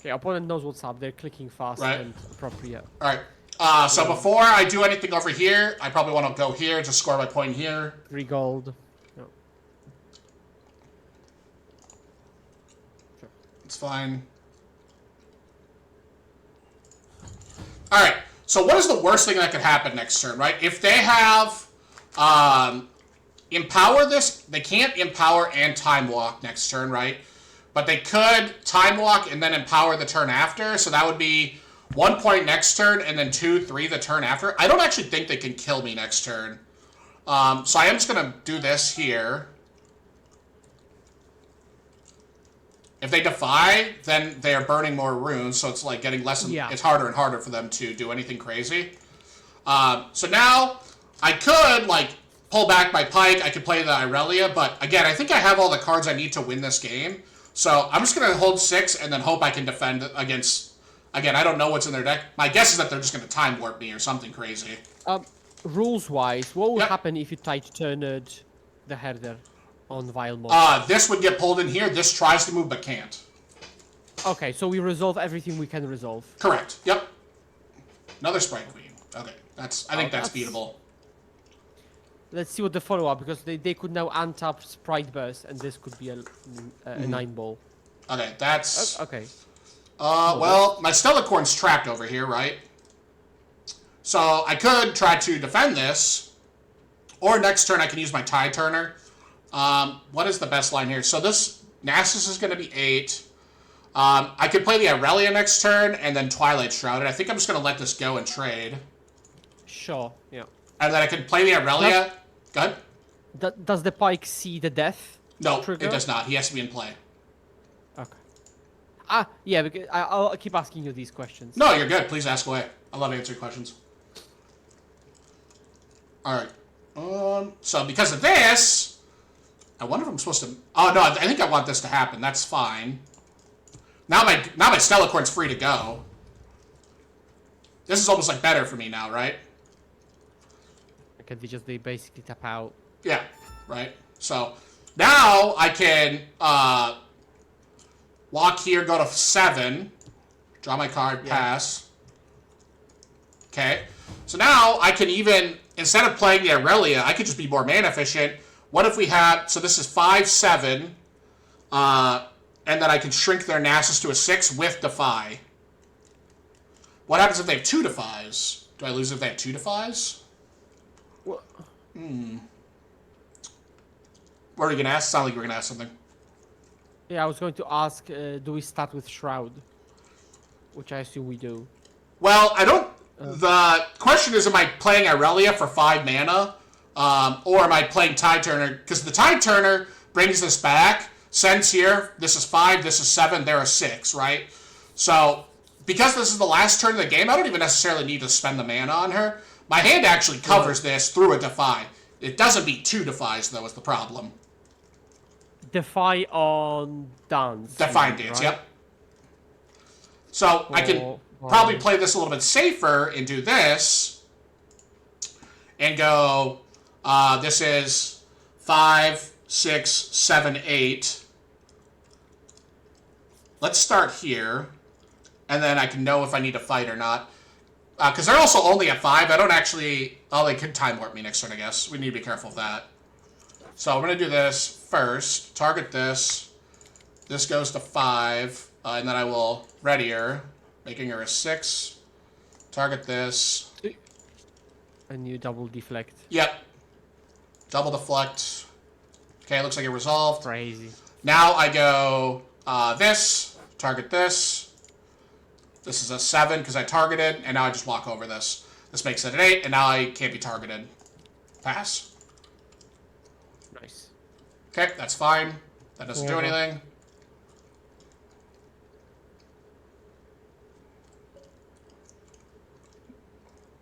Okay, opponent knows what's up. They're clicking fast and appropriate. Alright. So before I do anything over here, I probably want to go here to score my point here. 3 gold. No. Sure. It's fine. Alright. So what is the worst thing that could happen next turn, right? If they have Empower this, they can't Empower and Time Walk next turn, right? But they could Time Walk and then Empower the turn after, so that would be 1 point next turn and then 2, 3 the turn after. I don't actually think they can kill me next turn. So I am just going to do this here. If they defy, then they are burning more runes, so it's like getting less. It's harder and harder for them to do anything crazy. So now I could like pull back my Pike. I could play the Irelia, but again, I think I have all the cards I need to win this game. So I'm just gonna hold 6 and then hope I can defend against. Again, I don't know what's in their deck. My guess is that they're just gonna time warp me or something crazy. Rules-wise, what would happen if you turned the herder on Vile mode? This would get pulled in here. This tries to move but can't. Okay, so we resolve everything we can resolve. Correct. Yep. Another Sprite Queen. Okay, I think that's beatable. Let's see what the follow-up, because they could now untap Sprite Burst, and this could be a 9-ball. Okay, that's... Okay. Well, my Stellacorn's trapped over here, right? So I could try to defend this, or next turn I can use my Tide Turner. What is the best line here? So this Nasus is going to be 8. I could play the Irelia next turn, and then Twilight Shrouded. I think I'm just going to let this go and trade. Sure, yeah. And then I can play the Irelia. Go ahead. Does the Pike see the death? No, trigger? It does not. He has to be in play. Okay. Yeah, because I'll keep asking you these questions. No, you're good. Please ask away. I love answering questions. Alright. So because of this, I wonder if I'm supposed to... Oh, no, I think I want this to happen. That's fine. Now my Stellacorn's free to go. This is almost like better for me now, right? Okay, they basically tap out. Yeah, right. So now I can walk here, go to 7, draw my card, pass. Okay. So now I can even, instead of playing the Irelia, I could just be more mana efficient. What if we had, so this is 5, 7, and then I can shrink their Nasus to a 6 with Defy. What happens if they have 2 Defies? Do I lose if they have 2 Defies? What? What are you going to ask? Sound like you were going to ask something. Yeah, I was going to ask, do we start with Shroud? Which I assume we do. Well, I don't... The question is, am I playing Irelia for 5 mana? Or am I playing Tide Turner? Because the Tide Turner brings this back. Sends here, this is 5, this is 7, there are 6, right? So, because this is the last turn of the game, I don't even necessarily need to spend the mana on her. My hand actually covers this through a Defy. It doesn't beat 2 Defies, though, is the problem. Defy on Dance. Defy Dance, right? Yep. So, I can probably play this a little bit safer and do this. And go, this is 5, 6, 7, 8. Let's start here. And then I can know if I need to fight or not. Because they're also only at 5. I don't actually... Oh, they could time warp me next turn, I guess. We need to be careful of that. So I'm going to do this first. Target this. This goes to 5. And then I will ready her, making her a 6. Target this. And you double deflect. Yep. Double deflect. Okay, looks like it resolved. Crazy. Now I go this, target this. This is a 7 because I targeted, and now I just walk over this. This makes it an 8, and now I can't be targeted. Pass. Nice. Okay, that's fine. That doesn't do anything.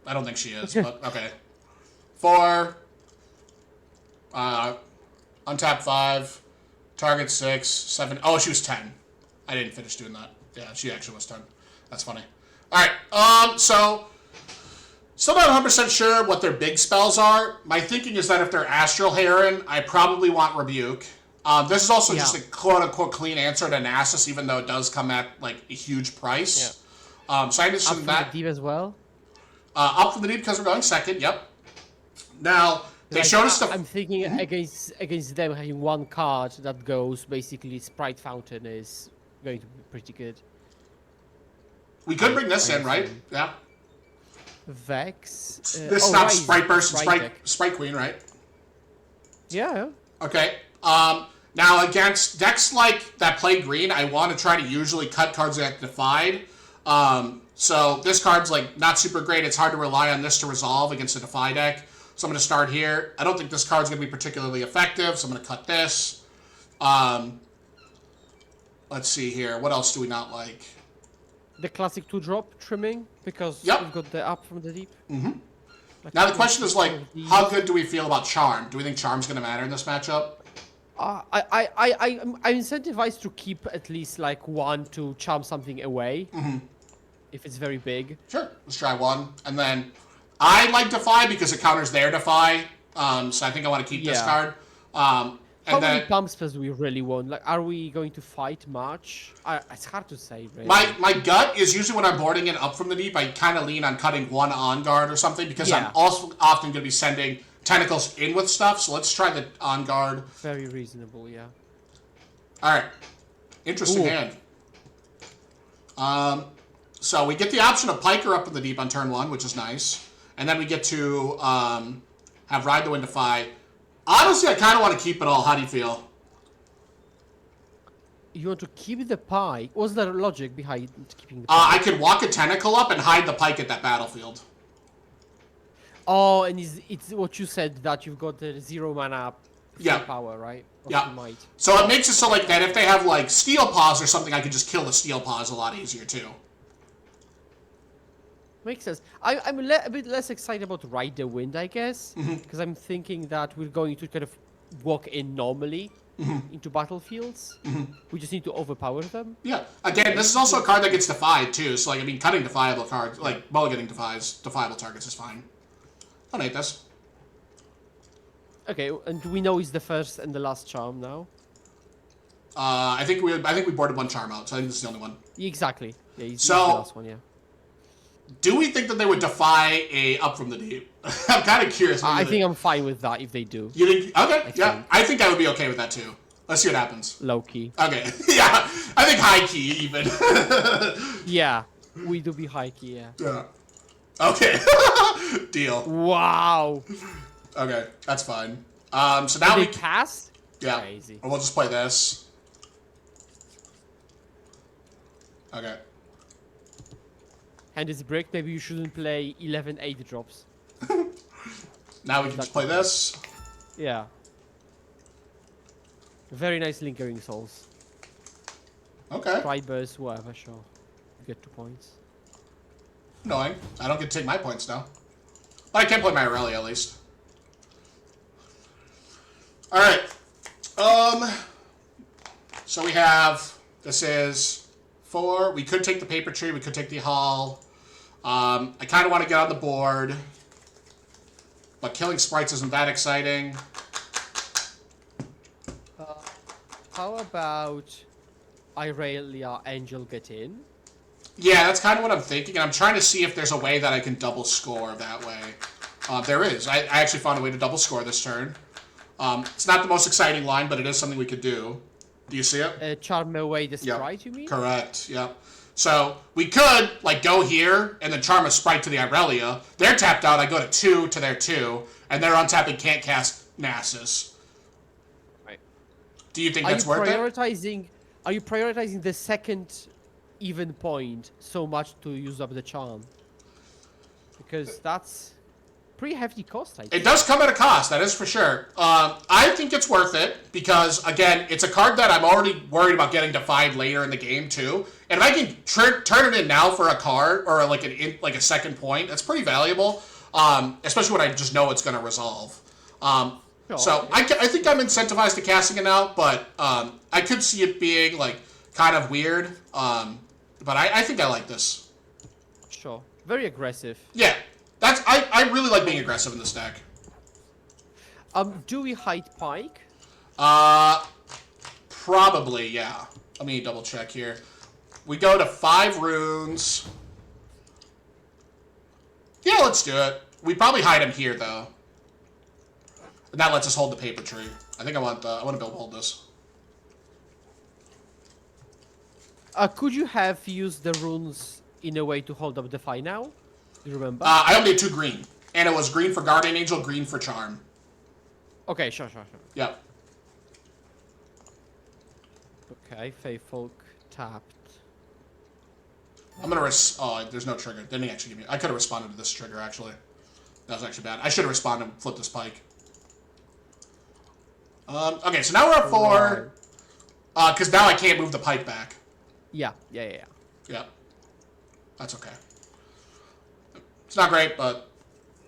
I don't think she is, but okay. 4. Untap 5. Target 6. 7. Oh, she was 10. I didn't finish doing that. Yeah, she actually was 10. That's funny. Alright, so... Still not 100% sure what their big spells are. My thinking is that if they're Astral Heron, I probably want Rebuke. This is also just a quote-unquote clean answer to Nasus, even though it does come at, like, a huge price. Yeah. So I understand that. Up from the deep as well? Up from the deep because we're going second, yep. Now, they showed us the... I'm thinking against them having one card that goes, basically, Sprite Fountain is going to be pretty good. We could bring this in, right? Yeah. Vex. This is not Sprite Burst and Sprite Queen, right? Yeah. Okay. Now against decks like that play green, I want to try to usually cut cards that Defied. So this card's like not super great. It's hard to rely on this to resolve against a Defy deck. So I'm going to start here. I don't think this card's going to be particularly effective, so I'm going to cut this. Let's see here. What else do we not like? The classic 2-drop trimming, because we've got the up from the deep. Mm-hmm. Like now the question is, like, how good do we feel about Charm? Do we think Charm's going to matter in this matchup? I'm incentivized to keep at least, like, 1 to charm something away. Mm-hmm. If it's very big. Sure, let's try 1. And then I like Defy because it counters their Defy. So I think I want to keep this card. How many pump spells do we really want? Like, are we going to fight much? It's hard to say, really. My gut is usually when I'm boarding it up from the deep, I kind of lean on cutting 1 on guard or something because I'm also often going to be sending tentacles in with stuff. So let's try the on guard. Very reasonable, yeah. All right, interesting hand. So we get the option of Piker up in the deep on turn 1, which is nice, and then we get to have Ride the Wind Defy. Honestly, I kind of want to keep it all. How do you feel? You want to keep the pike? What's the logic behind keeping the pike? I could walk a tentacle up and hide the pike at that battlefield. Oh, and it's what you said, that you've got the 0 mana power, right? Yeah. So it makes it so like that if they have like Steel Paws or something, I could just kill the Steel Paws a lot easier too. Makes sense. I'm a bit less excited about Ride the Wind, I guess, because I'm thinking that we're going to kind of walk in normally into battlefields. We just need to overpower them. Yeah. Again, this is also a card that gets defied too. So like, I mean, cutting defiable cards, like mulliganing defiable targets is fine. I'll hate this. Okay, and we know it's the first and the last charm now. I think we boarded 1 charm out, so I think this is the only one. Exactly. Yeah, it's the last one. Yeah. Do we think that they would defy a up from the deep? I'm kind of curious. I think I'm fine with that if they do. You think? Okay, I think I would be okay with that too. Let's see what happens. Low key. Okay, yeah, I think high key even. Yeah, we do be high key, Yeah. Okay, deal. Wow. Okay, that's fine. So now we cast. Yeah. Crazy. We'll just play this. Okay. Hand is brick. Maybe you shouldn't play 11 8-drops. Now we can just play this. Yeah. Very nice Lingering Souls. Okay. Try burst, whatever, sure. You get 2 points. Annoying. I don't get to take my points now. But I can play my Irelia at least. Alright. So we have, this is 4. We could take the Paper Tree, we could take the Hall. I kind of want to get on the board. But killing sprites isn't that exciting. How about Irelia Angel get in? Yeah, that's kind of what I'm thinking. And I'm trying to see if there's a way that I can double score that way. There is. I actually found a way to double score this turn. It's not the most exciting line, but it is something we could do. Do you see it? Charm away the sprite, you mean? Correct, yep. So we could like go here and then charm a sprite to the Irelia. They're tapped out. I go to 2 to their 2, and they're untapping can't cast Nasus. Right. Do you think that's worth it? Are you prioritizing the second even point so much to use up the charm? Because that's pretty hefty cost, I think. It does come at a cost, that is for sure. I think it's worth it because, again, it's a card that I'm already worried about getting defied later in the game too. And if I can turn it in now for a card or like a second point, that's pretty valuable. Especially when I just know it's going to resolve. So I think I'm incentivized to casting it now, but I could see it being like kind of weird. But I think I like this. Sure. Very aggressive. Yeah. I really like being aggressive in this deck. Do we hide Pike? Probably, yeah. Let me double check here. We go to 5 runes. Yeah, let's do it. We probably hide him here though. And that lets us hold the paper tree. I think I want to be able to hold this. Could you have used the runes in a way to hold up Defy now? Do you remember? I only had 2 green. And it was green for Guardian Angel, green for Charm. Okay, sure. Yep. Okay, Faefolk tapped. I'm gonna there's no trigger. They didn't actually give me. I could have responded to this trigger actually. That was actually bad. I should have responded and flipped this Pike. Okay, so now we're at 4. Because now I can't move the Pike back. Yeah. Yeah. That's okay. It's not great, but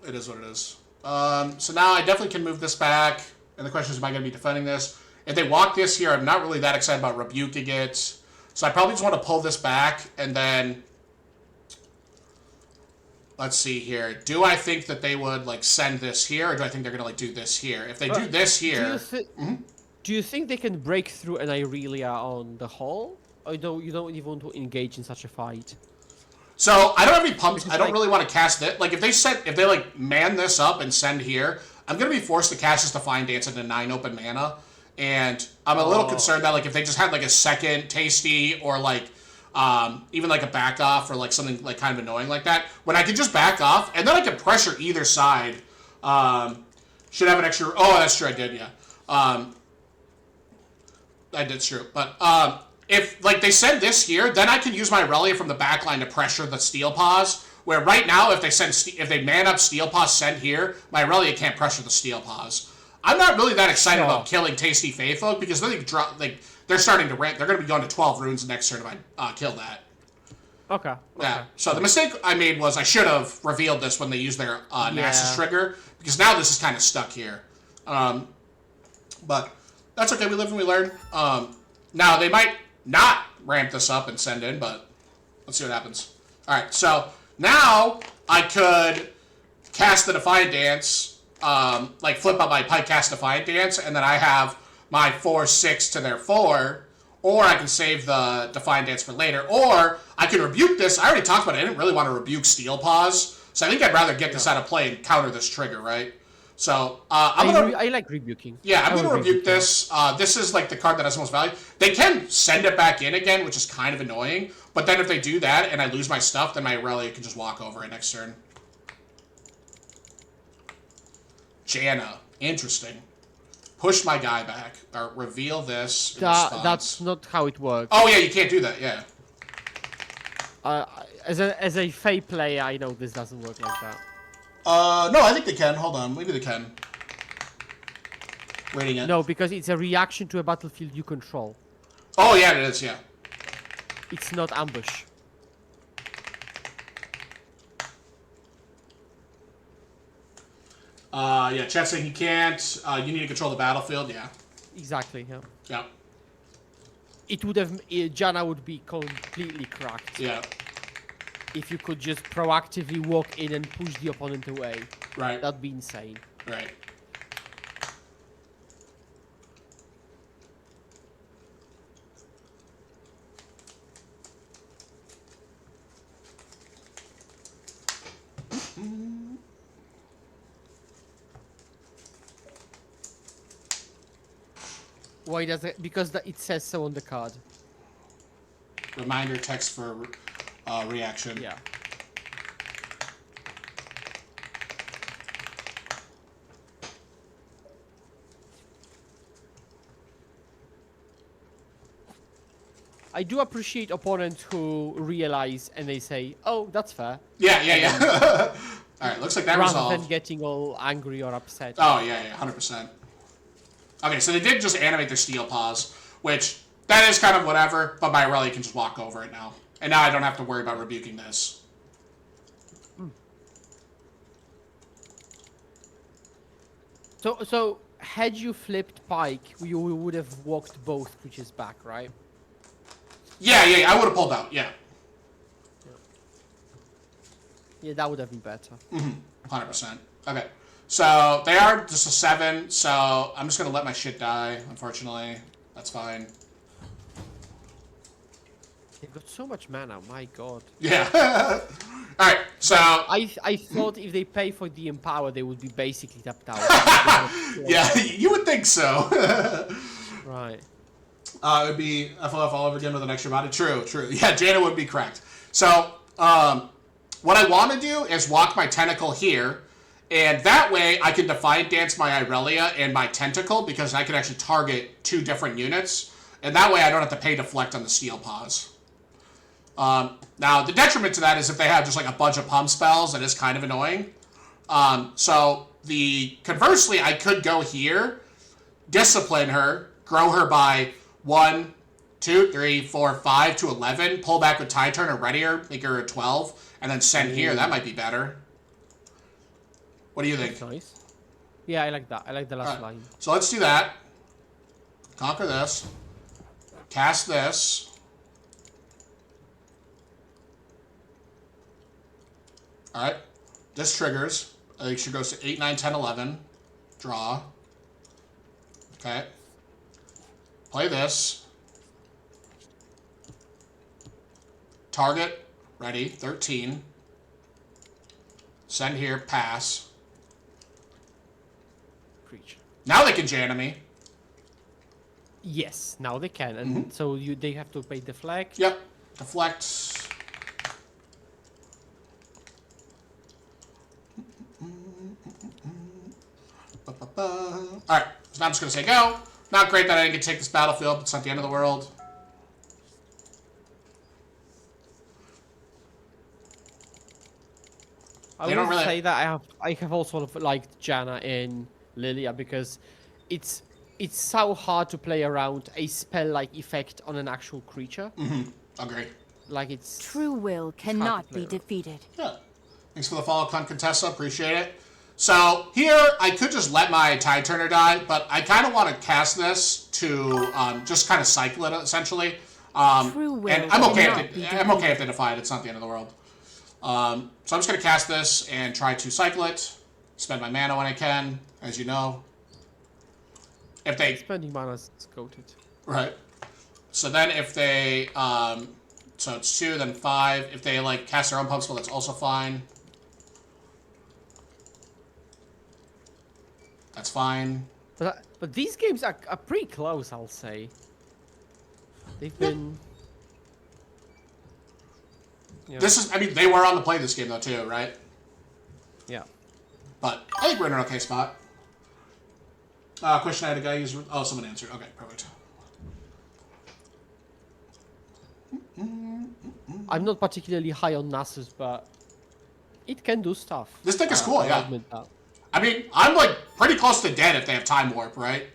it is what it is. So now I definitely can move this back. And the question is, am I going to be defending this? If they walk this here, I'm not really that excited about rebuking it. So I probably just want to pull this back and then... Let's see here. Do I think that they would like send this here, or do I think they're going to like do this here? If they do this here... Do you think they can break through an Irelia on the hull? Or you don't even want to engage in such a fight? So I don't have any pumps. I don't really want to cast it. Like if they like man this up and send here, I'm gonna be forced to cast this Defiant Dance into 9 open mana, and I'm a little concerned that like if they just had like a second tasty or like even like a back off or like something like kind of annoying like that, when I can just back off and then I can pressure either side. Should have an extra. Oh, that's true. I did. Yeah. I did true, but if like they send this here, then I can use my Irelia from the back line to pressure the Steel Paws. Where right now, if they man up Steel Paws send here, my Irelia can't pressure the Steel Paws. I'm not really that excited about killing Tasty Faefolk because then they're starting to ramp. They're going to be going to 12 runes next turn if I kill that. Okay. Yeah. So the mistake I made was I should have revealed this when they used their Nasus trigger because now this is kind of stuck here. But that's okay. We live and we learn. Now they might not ramp this up and send in, but let's see what happens. All right, so now I could cast the Defiant Dance, like flip out my Pike, cast Defiant Dance, and then I have my 4/6 to their 4, or I can save the Defiant Dance for later, or I can rebuke this. I already talked about it. I didn't really want to rebuke Steel Paws, so I think I'd rather get this out of play and counter this trigger, right? So I like rebuking. Yeah, I'm gonna rebuke this. This is like the card that has the most value. They can send it back in again, which is kind of annoying. But then if they do that and I lose my stuff, then my Irelia can just walk over it next turn. Janna, interesting. Push my guy back or reveal this. That's not how it works. Oh yeah, you can't do that. Yeah. As a Fae player, I know this doesn't work like that. No, I think they can. Hold on. Maybe they can. Waiting it. No, because it's a reaction to a battlefield you control. Oh, yeah, it is, yeah. It's not ambush. Yeah, chat's saying he can't. You need to control the battlefield, yeah. Exactly, yeah. Yeah. It would have... Janna would be completely cracked. Yeah. If you could just proactively walk in and push the opponent away. Right. That'd be insane. Right. Why does it? Because it says so on the card. reminder text for reaction. Yeah. I do appreciate opponents who realize and they say, "Oh, that's fair," Yeah. All right, looks like that rather resolved. than getting all angry or upset. Oh, yeah, 100%. Okay, so they did just animate their steel paws, which, that is kind of whatever, but my Irelia can just walk over it now. And now I don't have to worry about rebuking this. So had you flipped Pike, you would have walked both creatures back, right? Yeah, I would have pulled out, yeah. Yeah, that would have been better. 100%. Okay, so they are just a 7, so I'm just going to let my shit die, unfortunately. That's fine. They've got so much mana, my god. Yeah. Alright, so... I thought if they pay for the Empower, they would be basically tapped out. Yeah, you would think so. Right. It would be FOF all over again with an extra body. True. Yeah, Jaina would be correct. So, what I want to do is walk my tentacle here, and that way I can Defiant Dance my Irelia and my tentacle, because I can actually target 2 different units, and that way I don't have to pay Deflect on the Steel Paws. Now, the detriment to that is if they have just like a bunch of pump spells, that is kind of annoying. Conversely, I could go here, discipline her, grow her by 1, 2, 3, 4, 5 to 11, pull back with Tide Turn or Ready Her, make her a 12, and then send here. That might be better. What do you think? That's nice. Yeah, I like that. I like the last line. So let's do that. Conquer this. Cast this. Alright. This triggers. I think she goes to 8, 9, 10, 11. Draw. Okay. Play this. Target. Ready. 13. Send here. Pass. Creature. Now they can Jana me. Yes, now they can, and so they have to pay Deflect. Yep. Deflect. Alright, so now I'm just going to say go. Not great that I didn't get to take this battlefield, but it's not the end of the world. I They don't would really- say that I have also liked Janna in Lilia because it's so hard to play around a spell-like effect on an actual creature. Agree. Like it's True will cannot be defeated. Yeah. Thanks for the follow, Contessa. Appreciate it. So here, I could just let my Tide Turner die, but I kind of want to cast this to just kind of cycle it, essentially. True will and I'm okay cannot if be I'm okay if they defy it. It's not the end of the world. So I'm just going to cast this and try to cycle it. Spend my mana when I can, as you know. If they... spending mana is goated. Right. So then if they... so it's 2, then 5. If they, like, cast their own pump spell, that's also fine. That's fine. But these games are pretty close, I'll say. They've been... Yeah. This is... I mean, they were on the play this game, though, too, right? Yeah. But I think we're in an okay spot. Question I had a guy use... Oh, someone answered. Okay, perfect. I'm not particularly high on Nasus, but it can do stuff. This deck is cool, I'll yeah. admit that. I mean, I'm, like, pretty close to dead if they have Time Warp, right?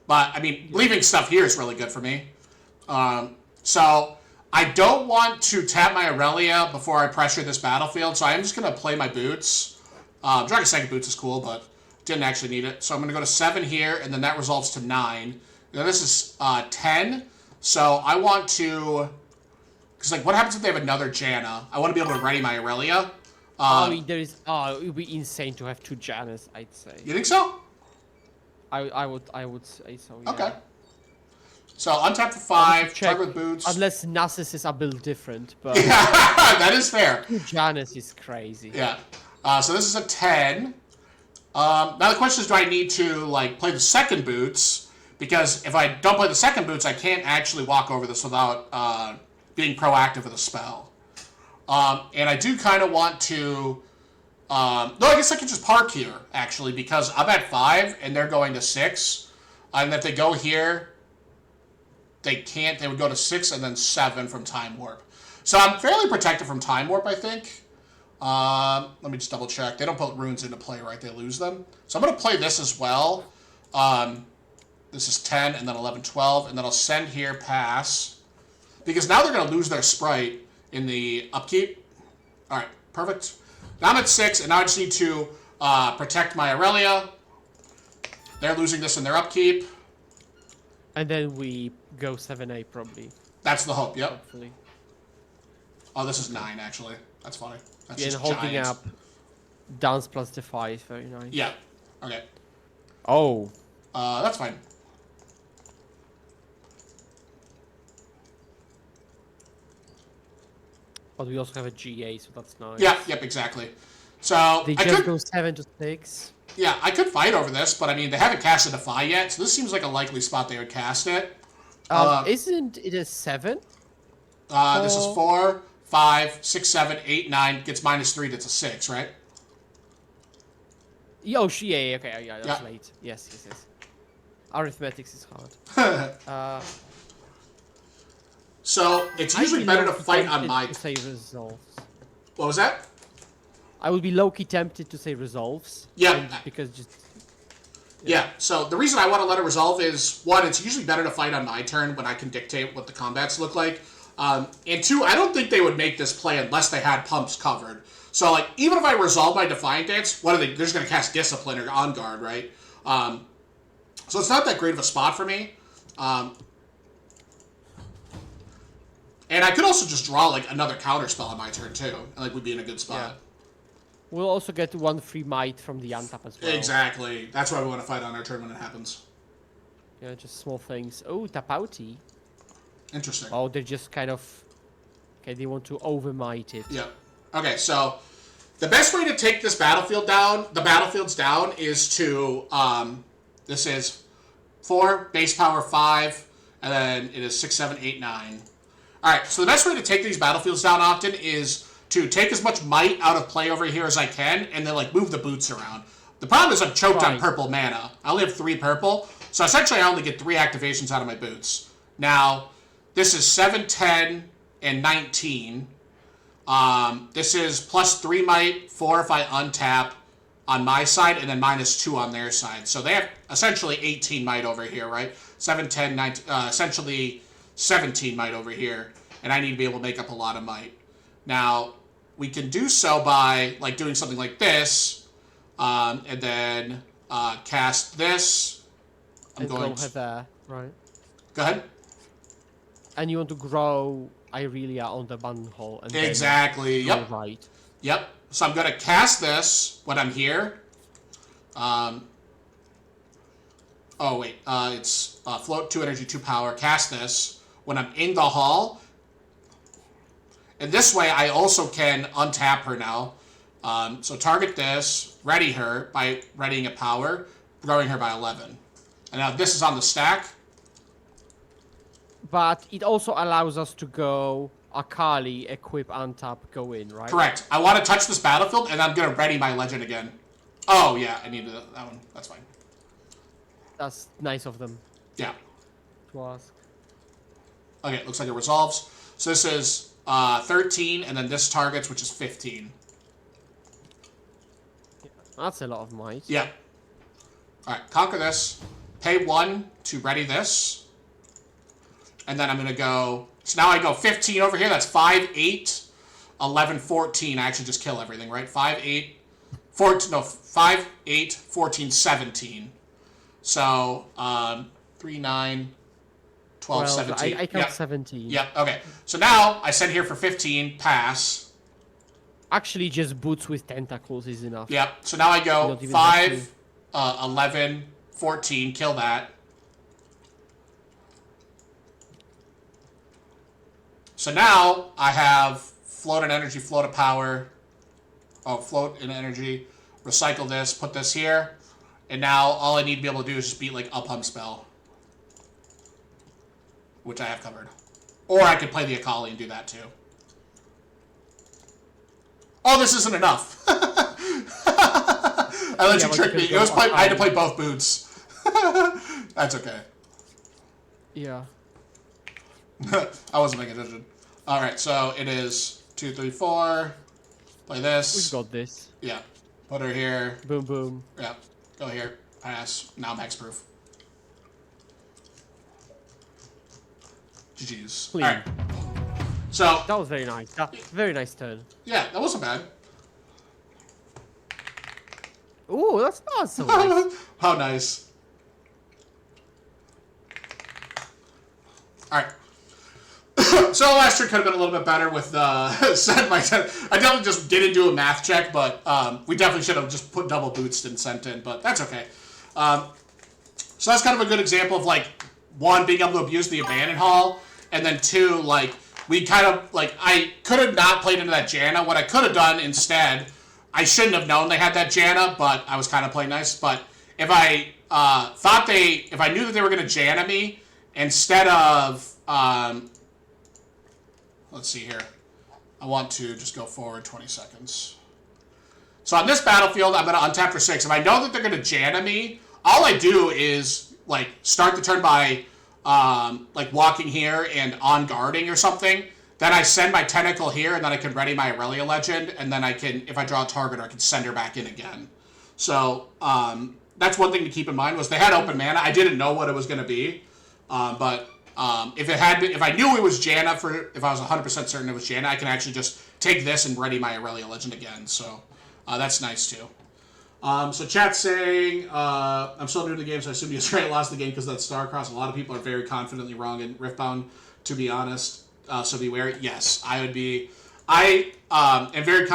But, I mean, leaving stuff here is really good for me. So, I don't want to tap my Irelia before I pressure this battlefield, so I'm just going to play my boots. Dragon Second Boots is cool, but didn't actually need it. So I'm going to go to 7 here, and then that resolves to 9. Now this is 10, so I want to... Because, like, what happens if they have another Janna? I want to be able to ready my Irelia. It would be insane to have 2 Jannas, I'd say. You think so? I would say so, yeah. Okay. So, untap for 5, target with boots. Unless Nasus is a build different, but Yeah, that is fair. 2 Jannas is crazy. Yeah. So this is a 10. Now the question is, do I need to, like, play the second boots? Because if I don't play the second boots, I can't actually walk over this without being proactive with a spell. And I do kind of want to... no, I guess I could just park here, actually, because I'm at 5, and they're going to 6. And if they go here, they can't. They would go to 6 and then 7 from Time Warp. So I'm fairly protected from Time Warp, I think. Let me just double check. They don't put runes into play, right? They lose them. So I'm going to play this as well. This is 10, and then 11, 12. And then I'll send here, pass. Because now they're going to lose their sprite in the upkeep. All right, perfect. Now I'm at 6, and now I just need to protect my Irelia. They're losing this in their upkeep. And then we go 7-8 probably. That's the hope, yep. Hopefully. Oh, this is 9, actually. That's funny. That's Yeah, just and holding giant. up dance plus defy is very nice. Yeah. Okay. Oh. That's fine. But we also have a GA, so that's nice. Yeah, yep, exactly. So, They I just could... go 7 to 6. Yeah, I could fight over this, but I mean, they haven't casted Defy yet, so this seems like a likely spot they would cast it. Isn't it a 7? This is 4, 5, 6, 7, 8, 9. Gets -3, that's a 6, right? Oh, yeah, okay, yeah, that's Yeah. late. Yes. Arithmetics is hard. So, it's usually I'd be better to low-key fight on tempted my... to say resolves. What was that? I would be low-key tempted to say resolves. Yeah. Because just... Yeah, so the reason I want to let it resolve is, 1, it's usually better to fight on my turn when I can dictate what the combats look like. And 2, I don't think they would make this play unless they had pumps covered. So, like, even if I resolve my Defiant Dance, what are they? They're just going to cast Discipline or On Guard, right? So it's not that great of a spot for me. And I could also just draw, like, another counterspell on my turn, too. And, like, we'd be in a good spot. Yeah. We'll also get 1 free might from the untap as well. Exactly. That's why we want to fight on our turn when it happens. Yeah, just small things. Oh, Tapauti. Interesting. Oh, they're just kind of... Okay, they want to overmight it. Yeah. Okay, so the best way to take this battlefield down, the battlefields down, is to, this is 4, base power 5, and then it is 6, 7, 8, 9. Alright, so the best way to take these battlefields down often is to take as much might out of play over here as I can, and then, like, move the boots around. The problem is I'm choked on purple mana. I only have 3 purple, so essentially I only get 3 activations out of my boots. Now, this is 7, 10, and 19. This is plus 3 might, 4 if I untap on my side, and then -2 on their side. So they have essentially 18 might over here, right? 7, 10, 19, essentially 17 might over here. And I need to be able to make up a lot of might. Now, we can do so by, like, doing something like this, and then cast this. I'm going to... there, right. Go ahead. And you want to grow Irelia on the buttonhole. And exactly, then yep. Right. Yep. So I'm going to cast this when I'm here. Oh, wait. It's float, 2 energy, 2 power. Cast this when I'm in the hall. And this way, I also can untap her now. So target this, ready her by readying a power, growing her by 11. And now this is on the stack. But it also allows us to go Akali, equip, untap, go in, right? Correct. I want to touch this battlefield, and I'm going to ready my legend again. Oh, yeah, I needed that one. That's fine. That's nice of them. Yeah. To ask. Okay, it looks like it resolves. So this is 13, and then this targets, which is 15. Yeah, that's a lot of might. Yeah. Alright, conquer this. Pay 1 to ready this. And then I'm going to go... So now I go 15 over here. That's 5, 8, 11, 14. I actually just kill everything, right? 5, 8, 14... No, 5, 8, 14, 17. So, 3, 9, 12, 17. I count 17. Yep, okay. So now, I send here for 15, pass. Actually, just boots with tentacles is enough. Yep, so now I go You don't even have 5, 11, 14, kill that. So now, I have float and energy, float a power. Oh, float and energy. Recycle this, put this here. And now, all I need to be able to do is just beat, like, a pump spell. Which I have covered. Or I could play the Akali and do that too. Oh, this isn't enough. I let you trick me. I had to play both boots. That's okay. Yeah. I wasn't paying attention. Alright, so it is 2, 3, 4. Play this. We've got this. Yeah. Put her here. Boom, boom. Yeah. Go here. Pass. Now I'm hexproof. GG's. Clean. Alright. So. That was very nice. Very nice turn. Yeah, that wasn't bad. Ooh, that's not so nice. How nice. Alright. So last trick could have been a little bit better with sent my. I definitely just didn't do a math check, but we definitely should have just put double boots and sent in, but that's okay. So that's kind of a good example of like, one, being able to abuse the abandoned hall, and then two, like, we kind of, like, I could have not played into that Janna. What I could have done instead, I shouldn't have known they had that Janna, but I was kind of playing nice. But if I if I knew that they were going to Janna me, instead of, let's see here. I want to just go forward 20 seconds. So on this battlefield, I'm going to untap for 6. If I know that they're going to Janna me, all I do is, like, start the turn by, like, walking here and on guarding or something. Then I send my Tentacle here, and then I can ready my Irelia Legend, and then I can, if I draw a target, I can send her back in again. So, that's one thing to keep in mind, was they had open mana. I didn't know what it was going to be, but if I knew it was Janna, if I was 100% certain it was Janna, I can actually just take this and ready my Irelia Legend again. So, that's nice too. So chat's saying, I'm still new to the game, so I assume you straight lost the game because of that Starcross. A lot of people are very confidently wrong in Riftbound, to be honest. So be wary. Yes, I would be. I am very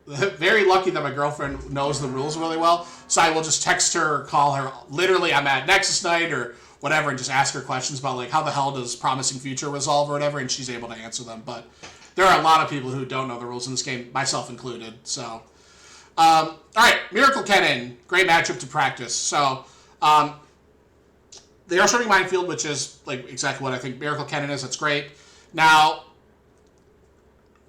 very lucky that my girlfriend knows the rules really well. So I will just text her or call her. Literally, I'm at Nexus Night or whatever, and just ask her questions about, like, how the hell does Promising Future resolve or whatever, and she's able to answer them. But there are a lot of people who don't know the rules in this game, myself included. So, all right, Miracle Cannon, great matchup to practice. So, they are starting Minefield, which is, like, exactly what I think Miracle Cannon is. That's great. Now,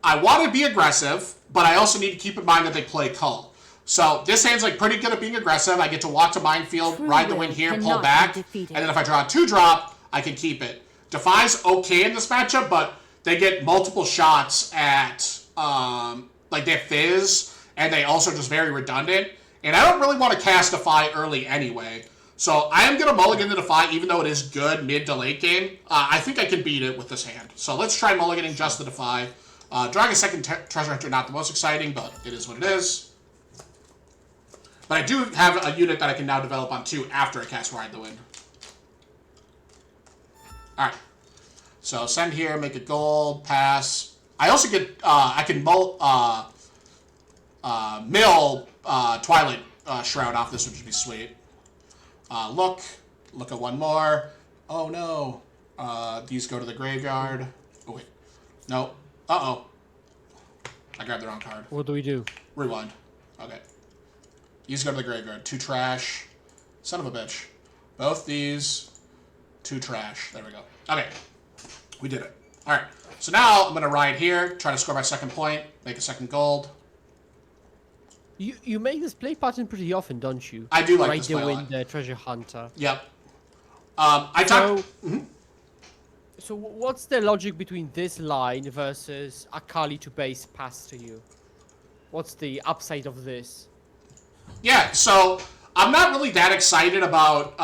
I want to be aggressive, but I also need to keep in mind that they play Cull. So this hand's, like, pretty good at being aggressive. I get to walk to Minefield, ride the wind here, pull back, and then if I draw a 2-drop, I can keep it. Defy's okay in this matchup, but they get multiple shots at, like, they have Fizz, and they also just very redundant. And I don't really want to cast Defy early anyway. So I am going to mulligan the Defy, even though it is good mid to late game. I think I can beat it with this hand. So let's try mulliganing just the Defy. Drawing a second Treasure Hunter, not the most exciting, but it is what it is. But I do have a unit that I can now develop on 2 after I cast Ride the Wind. Alright. So send here, make it gold, pass. I also get, I can mill Twilight Shroud off this, which would be sweet. Look at one more. Oh no. These go to the graveyard. Oh wait. No. Uh-oh. I grabbed the wrong card. What do we do? Rewind. Okay. These go to the graveyard. 2 trash. Son of a bitch. Both these. 2 trash. There we go. Okay. We did it. Alright. So now I'm going to ride here, try to score my second point, make a second gold. You make this play pattern pretty often, don't you? I do like this play a lot. Ride the Wind, Treasure Hunter. Yep. So what's the logic between this line versus Akali to base pass to you? What's the upside of this? Yeah, so I'm not really that excited about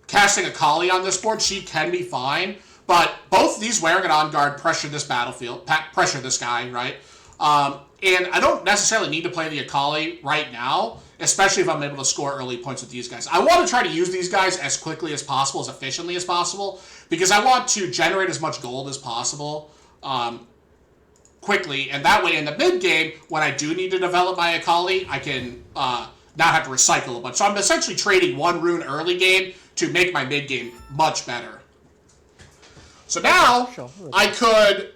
casting Akali on this board. She can be fine, but both these wearing it on guard pressure this battlefield, pressure this guy, right? And I don't necessarily need to play the Akali right now, especially if I'm able to score early points with these guys. I want to try to use these guys as quickly as possible, as efficiently as possible, because I want to generate as much gold as possible quickly, and that way in the mid-game, when I do need to develop my Akali, I can not have to recycle a bunch. So I'm essentially trading 1 rune early game to make my mid-game much better. So now, I could,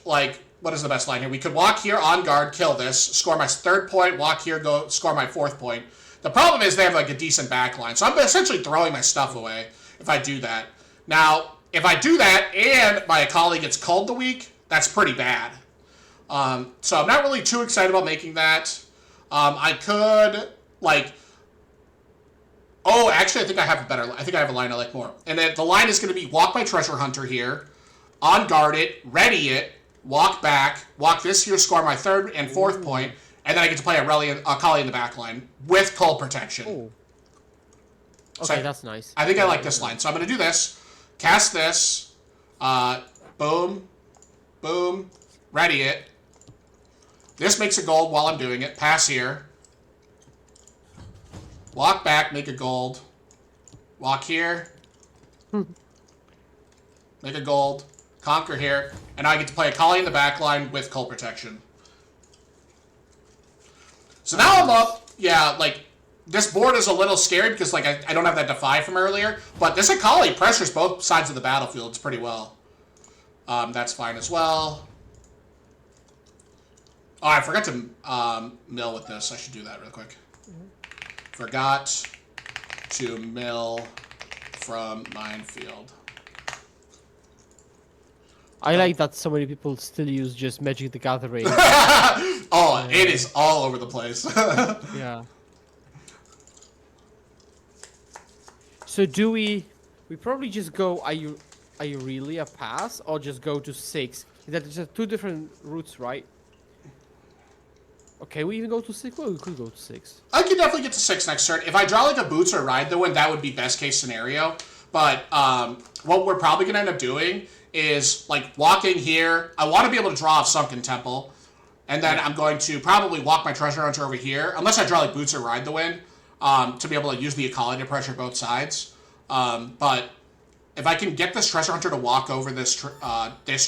like, what is the best line here? We could walk here on guard, kill this, score my 3rd point, walk here, go score my 4th point. The problem is they have, like, a decent back line, so I'm essentially throwing my stuff away. if I do that. Now, if I do that and my Akali gets culled the week, that's pretty bad. So I'm not really too excited about making that. I could, like... Oh, actually, I think I have a line I like more. And then the line is going to be walk my treasure hunter here, on guard it, ready it, walk back, walk this here, score my third and fourth point, and then I get to play Akali in the back line with cull protection. Ooh. Okay, So that's nice. I think I like this line. So I'm going to do this, cast this, boom, boom, ready it. This makes a gold while I'm doing it. Pass here. Walk back, make a gold. Walk here. Make a gold. Conquer here. And now I get to play Akali in the back line with cull protection. So now I'm up. Yeah, like, this board is a little scary because, like, I don't have that Defy from earlier. But this Akali pressures both sides of the battlefield pretty well. That's fine as well. Oh, I forgot to mill with this. I should do that real quick. Forgot to mill from minefield. I like that so many people still use just Magic the Gathering. Oh, it is all over the place. Yeah. So do we probably just go Irelia pass or just go to 6? That's just two different routes, right? Okay, we even go to 6? Well, we could go to 6. I could definitely get to 6 next turn. If I draw like a Boots or Ride the Wind, that would be best case scenario. But what we're probably going to end up doing is like walking here. I want to be able to draw off Sunken Temple. And then I'm going to probably walk my Treasure Hunter over here. Unless I draw like Boots or Ride the Wind. To be able to use the Akali to pressure both sides. But if I can get this Treasure Hunter to walk over this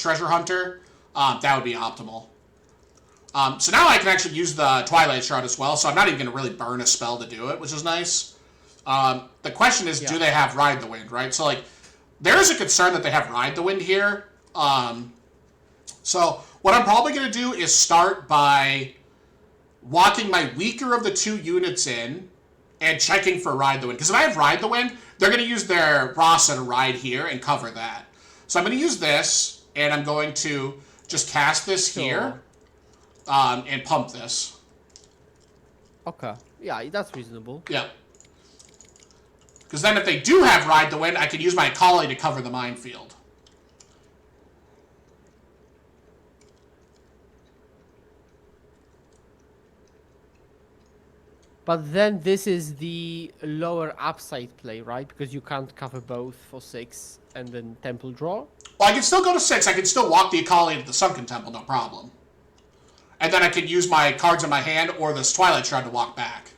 Treasure Hunter, that would be optimal. So now I can actually use the Twilight Shroud as well, so I'm not even going to really burn a spell to do it, which is nice. The question is, do they have Ride the Wind, right? So, like, there is a concern that they have Ride the Wind here. So what I'm probably going to do is start by walking my weaker of the two units in and checking for Ride the Wind. Because if I have Ride the Wind, they're going to use their Rasa to ride here and cover that. So I'm going to use this, and I'm going to just cast this here. And pump this. Okay. Yeah, that's reasonable. Yeah. Because then if they do have Ride the Wind, I can use my Akali to cover the minefield. But then this is the lower upside play, right? Because you can't cover both for 6 and then Temple draw. Well, I can still go to 6. I can still walk the Akali into the Sunken Temple, no problem. And then I can use my cards in my hand or this Twilight Shroud to walk back.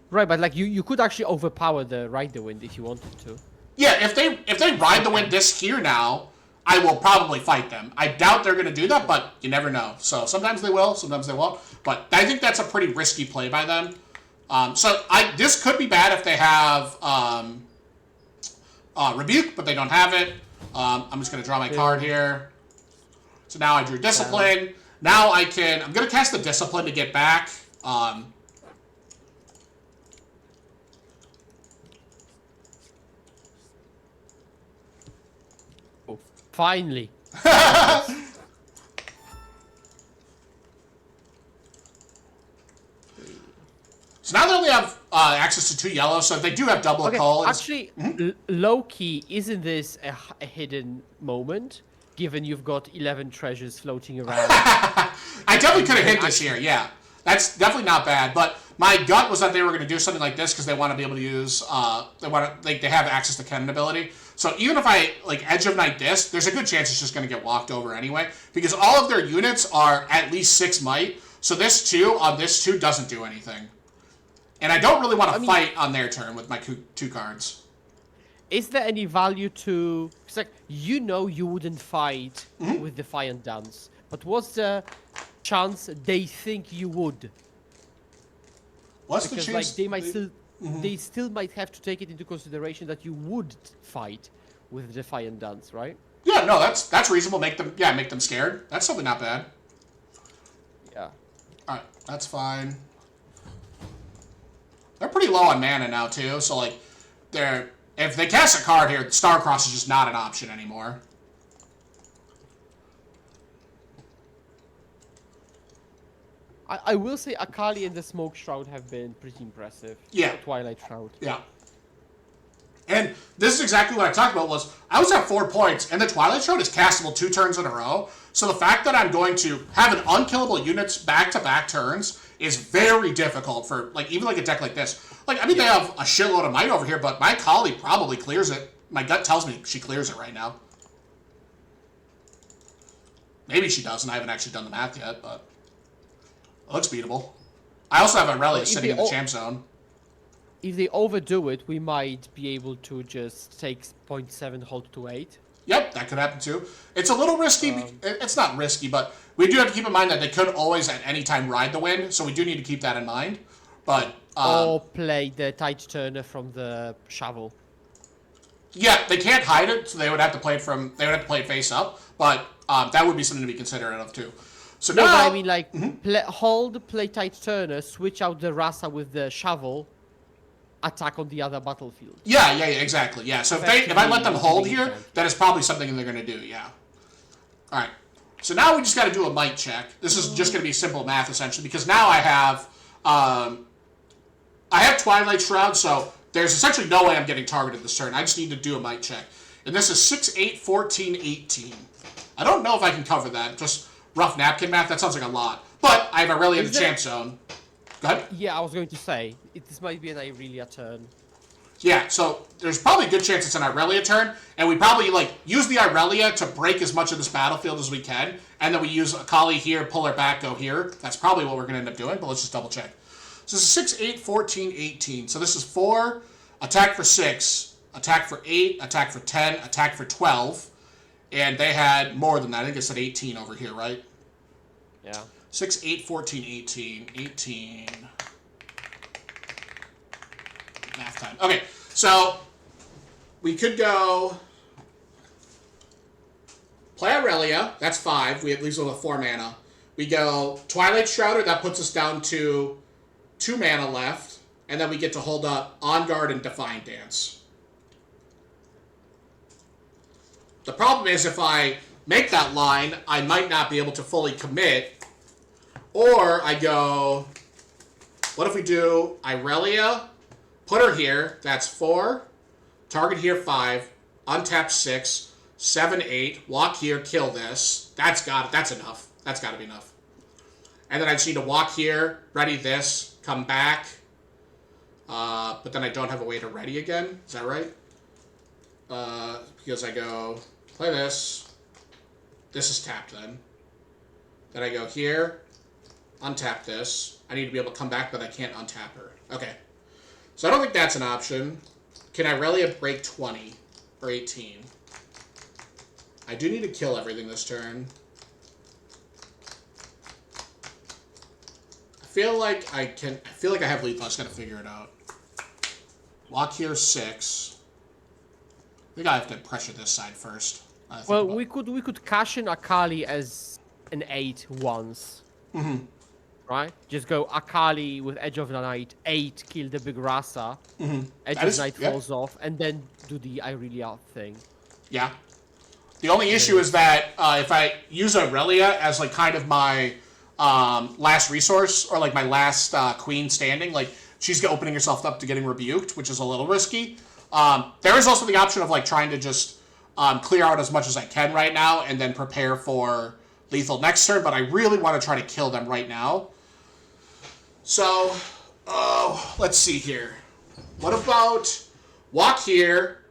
Right, but like you could actually overpower the Ride the Wind if you wanted to. Yeah, if they Ride the Wind this here now, I will probably fight them. I doubt they're going to do that, but you never know. So sometimes they will, sometimes they won't. But I think that's a pretty risky play by them. This could be bad if they have Rebuke, but they don't have it. I'm just going to draw my card here. So now I drew Discipline. Now I'm going to cast the Discipline to get back. Finally. So now they only have access to 2 yellow, so if they do have double Akali... Actually, low-key, isn't this a hidden moment? Given you've got 11 treasures floating around. I definitely could have hit this here, yeah. That's definitely not bad, but my gut was that they were going to do something like this because they want to be able to use... they have access to cannon ability. So even if I, Edge of Night this, there's a good chance it's just going to get walked over anyway, because all of their units are at least 6 might, so this 2 on this 2 doesn't do anything. And I don't really want to fight on their turn with my 2 cards. Is there any value to... It's like, you wouldn't fight with Defiant Dance, but what's the chance they think you would? What's because, the chance? Like, they might still... They still might have to take it into consideration that you would fight with Defiant Dance, right? Yeah, no, that's reasonable. Make them scared. That's something not bad. Yeah. Alright, that's fine. They're pretty pretty low on mana now, too. So, like, if they cast a card here, Starcross is just not an option anymore. I will say Akali and the Smoke Shroud have been pretty impressive. Yeah. Twilight Shroud. Yeah. And this is exactly what I talked about was, I was at 4 points, and the Twilight Shroud is castable 2 turns in a row. So the fact that I'm going to have an unkillable units back-to-back turns is very difficult for, like, even like a deck like this. Like, I mean, they have a shitload of might over here, but my Kali probably clears it. My gut tells me she clears it right now. Maybe she doesn't. I haven't actually done the math yet, but it looks beatable. I also have Irelia sitting in the champ zone. If they overdo it, we might be able to just take 0.7 hold to 8. Yep, that could happen too. It's a little risky. It's not risky, but we do have to keep in mind that they could always at any time ride the wind, so we do need to keep that in mind. But or play the Tide Turner from the shovel. Yeah, they can't hide it, so they would have to play it face up. But that would be something to be considerate of too. So no, now, but I mean, like, play Tide Turner, switch out the Rasa with the shovel, attack on the other battlefield. Yeah, exactly. Yeah, so if I let them hold here, that is probably something they're going to do, yeah. All right, so now we just got to do a might check. This is just going to be simple math, essentially, because now I have Twilight Shroud, so there's essentially no way I'm getting targeted this turn. I just need to do a might check. And this is 6, 8, 14, 18. I don't know if I can cover that, just rough napkin math. That sounds like a lot. But I have Irelia in the champ zone. Go ahead. Yeah, I was going to say, this might be an Irelia turn. Yeah, so there's probably a good chance it's an Irelia turn, and we probably, like, use the Irelia to break as much of this battlefield as we can, and then we use Akali here, pull her back, go here. That's probably what we're going to end up doing, but let's just double check. So this is 6, 8, 14, 18. So this is 4, attack for 6, attack for 8, attack for 10, attack for 12, and they had more than that. I think it said 18 over here, right? Yeah. 6, 8, 14, 18. 18. Math time. Okay, so we could go play Irelia. That's 5. We at least have 4 mana. We go Twilight Shrouder. That puts us down to 2 mana left. And then we get to hold up On Guard and Defiant Dance. The problem is if I make that line, I might not be able to fully commit. Or I go, what if we do Irelia, put her here, that's 4, target here 5, untap 6, 7, 8, walk here, kill this. That's enough. That's got to be enough. And then I just need to walk here, ready this, come back. But then I don't have a way to ready again. Is that right? Because I go, play this. This is tapped then. Then I go here, untap this. I need to be able to come back, but I can't untap her. Okay. So I don't think that's an option. Can Irelia break 20 or 18? I do need to kill everything this turn. I feel like I have lethal. I just gotta figure it out. Walk here 6. I think I have to pressure this side first. Well, we could cash in Akali as an 8 once. Mm-hmm. Right? Just go Akali with Edge of the Night, 8, kill the big Rasa. Mm-hmm. Edge of the Night falls off, and then do the Irelia thing. Yeah. The only issue is that if I use Irelia as like kind of my last resource, or like my last queen standing, like she's opening herself up to getting rebuked, which is a little risky. There is also the option of like trying to just clear out as much as I can right now and then prepare for lethal next turn, but I really want to try to kill them right now. So, let's see here. What about walk here?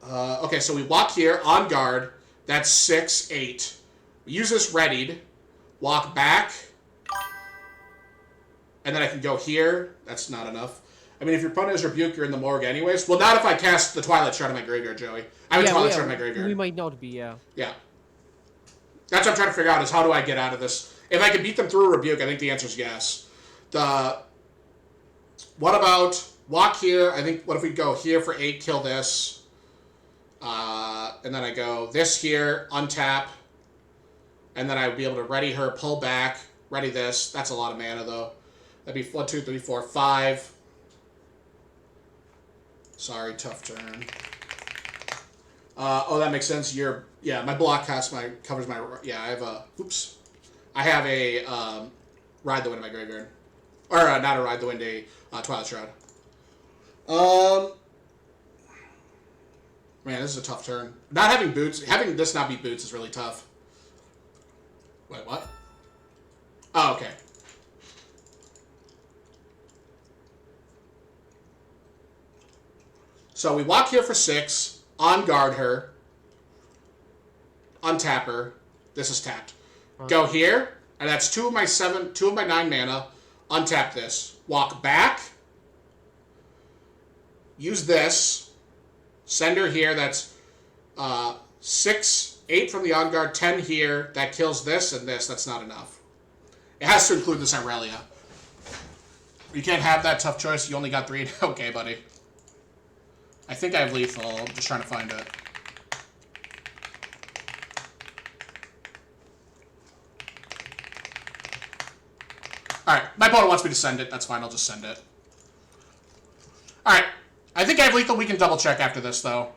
Okay, so we walk here, on guard. That's 6, 8. We use this readied. Walk back. And then I can go here. That's not enough. I mean, if your opponent is Rebuke, you're in the morgue anyways. Well, not if I cast the Twilight Shroud in my graveyard, Joey. I have a Twilight Shroud in my graveyard. We might not be, yeah. Yeah. That's what I'm trying to figure out, is how do I get out of this? If I can beat them through a Rebuke, I think the answer is yes. What about walk here? I think, what if we go here for 8, kill this. And then I go this here, untap. And then I would be able to ready her, pull back, ready this. That's a lot of mana, though. That'd be 1, 2, 3, 4, 5. Sorry, tough turn. Oh, that makes sense. Yeah, my block covers my, yeah, I have a, oops. I have a, Ride the Wind in my graveyard. Or, not a Ride the Wind, a Twilight Shroud. Man, this is a tough turn. Not having boots, having this not be boots is really tough. Wait, what? Oh, okay. So we walk here for 6, on guard her, untap her. This is tapped. Go here, and that's 2 of my 9 mana. Untap this. Walk back. Use this. Send her here. That's 6, 8 from the on guard, 10 here. That kills this and this. That's not enough. It has to include this Irelia. You can't have that tough choice. You only got 3. Okay, buddy. I think I have lethal. I'm just trying to find it. Alright, my opponent wants me to send it. That's fine, I'll just send it. Alright, I think I have lethal. We can double check after this, though.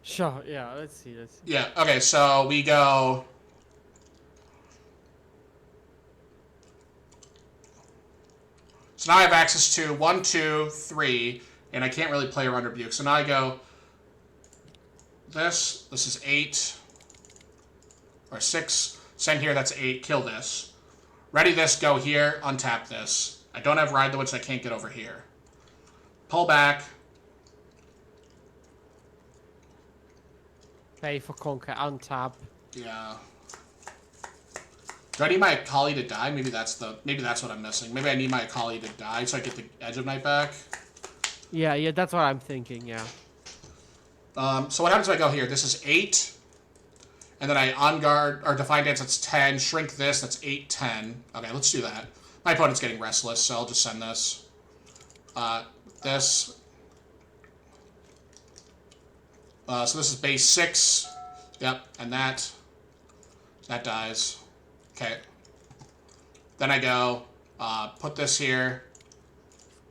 Sure, yeah, let's see. Yeah, okay, so we go... So now I have access to 1, 2, 3, and I can't really play around Rebuke. So now I go... This is 8, or 6. Send here, that's 8. Kill this. Ready this, go here, untap this. I don't have Ride the Wind, so I can't get over here. Pull back. Pay for Conquer, untap. Yeah. Do I need my Akali to die? Maybe that's what I'm missing. Maybe I need my Akali to die so I get the Edge of Night back. Yeah, that's what I'm thinking, yeah. So what happens if I go here? This is 8. And then I on guard, or Define Dance, that's 10. Shrink this, that's 8, 10. Okay, let's do that. My opponent's getting restless, so I'll just send this. This. So this is base 6. Yep, and that. That dies. Okay. Then I go, put this here.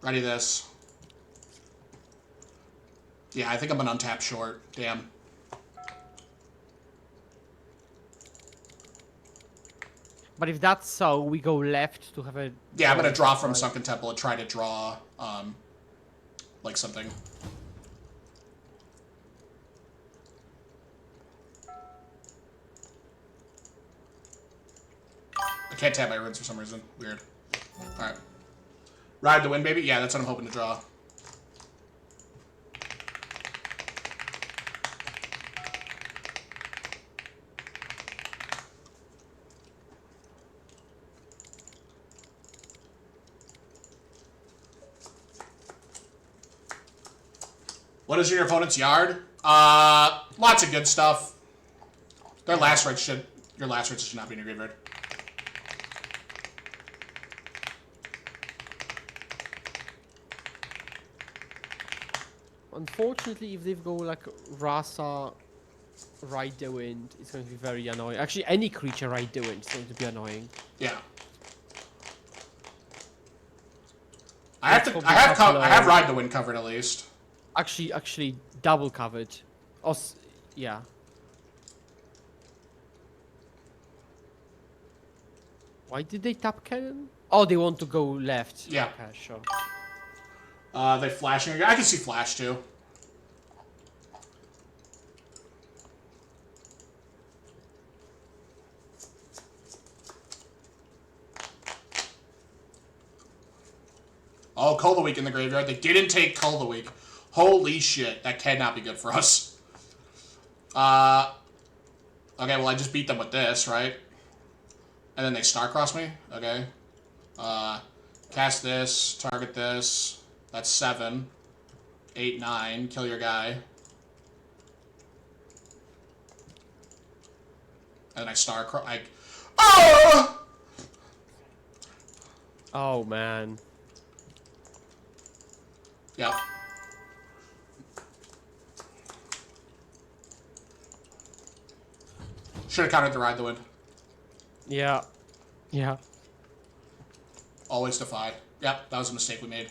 Ready this. Yeah, I think I'm an untap short. Damn. But if that's so, we go left to have a... Yeah, I'm going to draw from Sunken Temple and try to draw, like something. I can't tap my runes for some reason. Weird. Alright. Ride the Wind, baby? Yeah, that's what I'm hoping to draw. What is in your opponent's yard? Lots of good stuff. Your last rites should not be in your graveyard. Unfortunately, if they go like Rasa, Ride the Wind, it's going to be very annoying. Actually, any creature Ride the Wind is going to be annoying. Yeah. I have Ride the Wind covered at least. Actually, double covered. Yeah. Why did they tap cannon? Oh, they want to go left. Yeah. Okay, sure. They flashing again. I can see flash too. Oh, Cull the Week in the graveyard. They didn't take Cull the Week. Holy shit, that cannot be good for us. Okay, well I just beat them with this, right? And then they Starcross me? Okay. Cast this, target this. That's 7. 8, 9. Kill your guy. And then I Starcross... Oh! Oh, man. Yep. Should have countered the Ride the Wind. Yeah. Yeah. Always Defy. Yep, that was a mistake we made.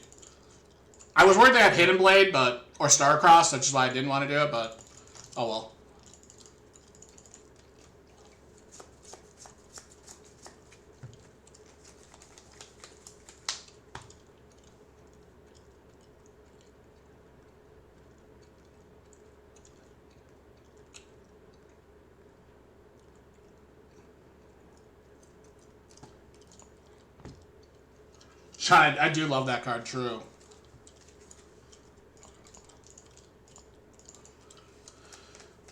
I was worried they had Hidden Blade, or Starcross, that's just why I didn't want to do it, but oh well. I do love that card, true.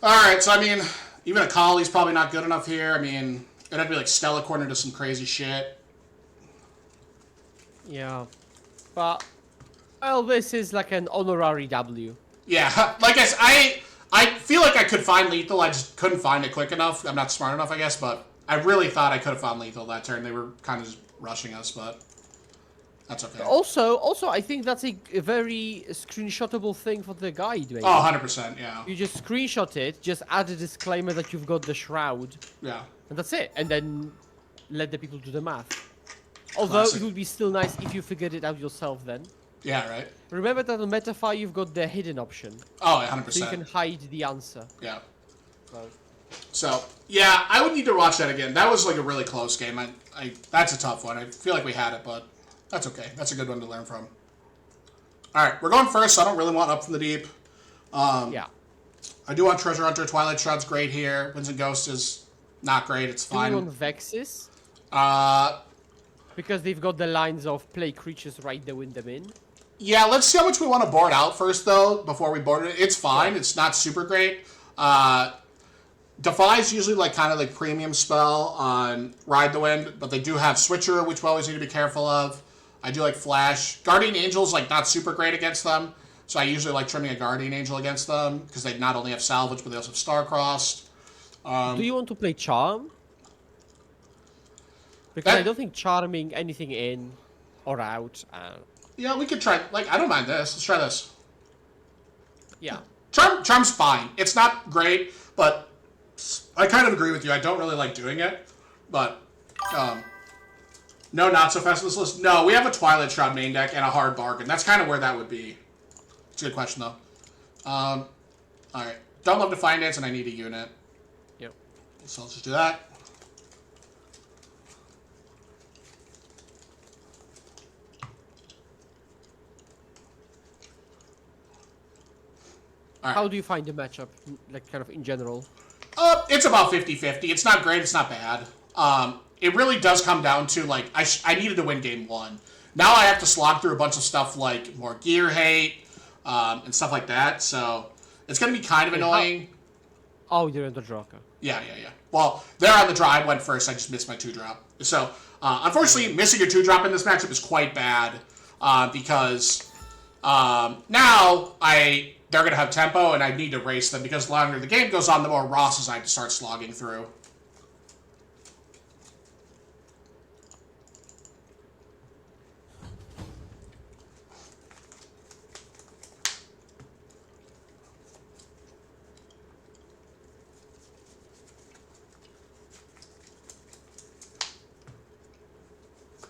Alright, so I mean, even a Collie's probably not good enough here. I mean, it'd have to be like Stella Corner to some crazy shit. Yeah. But, well, this is like an honorary W. Yeah, like I feel like I could find lethal, I just couldn't find it quick enough. I'm not smart enough, I guess, but I really thought I could have found lethal that turn. They were kind of just rushing us, but that's okay. Also, I think that's a very screenshotable thing for the guide, maybe. Oh, 100%, yeah. You just screenshot it, just add a disclaimer that you've got the shroud. Yeah. And that's it. And then let the people do the math. Although Classic. it would be still nice if you figured it out yourself then. Yeah, right? Remember that on Metafy you've got the hidden option. Oh, 100%. So you can hide the answer. Yeah. Well, So, yeah, I would need to watch that again. That was like a really close game. That's a tough one. I feel like we had it, but that's okay. That's a good one to learn from. Alright, we're going first, so I don't really want Up from the Deep. yeah. I do want Treasure Hunter. Twilight Shroud's great here. Winds and Ghost is not great. It's Do you fine. want Vexes? Uh, Because they've got the lines of play creatures right there, win them in. yeah, let's see how much we want to board out first, though, before we board it. It's fine. It's not super great. Defy's usually like kind of like premium spell on Ride the Wind, but they do have Switcher, which we always need to be careful of. I do like Flash. Guardian Angel's like not super great against them, so I usually like trimming a Guardian Angel against them because they not only have Salvage, but they also have Star-Crossed. Do you want to play Charm? Because That- I don't think charming anything in or out. Yeah, we could try. Like, I don't mind this. Let's try this. Yeah. Charm's fine. It's not great, but I kind of agree with you. I don't really like doing it, but no, not so fast on this list. No, we have a Twilight Shroud main deck and a hard bargain. That's kind of where that would be. It's a good question though. All right, don't love to finance, and I need a unit, Yep. so let's just do that. All right. How do you find the matchup, like kind of in general? It's about 50-50. It's not great. It's not bad. It really does come down to, like, I needed to win game one. Now I have to slog through a bunch of stuff like more gear hate and stuff like that. So it's going to be kind of annoying. Oh, you're in the draw. Okay. Yeah. Well, they're on the draw. I went first. I just missed my 2-drop. So, unfortunately, missing your 2-drop in this matchup is quite bad because now they're going to have tempo, and I need to race them, because the longer the game goes on, the more Rosses I have to start slogging through.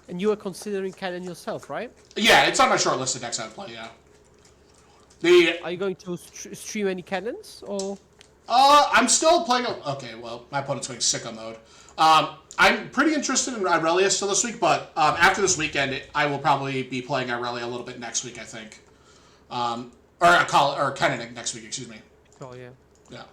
And you were considering Cannon yourself, right? Yeah, it's on my short list of decks I would play, yeah. Are you going to stream any Cannons, or...? I'm still playing. Okay, well, my opponent's going sicko mode. I'm pretty interested in Irelia still this week, but after this weekend, I will probably be playing Irelia a little bit next week, I think. Or Kennen next week, excuse me. Oh, yeah. Yeah.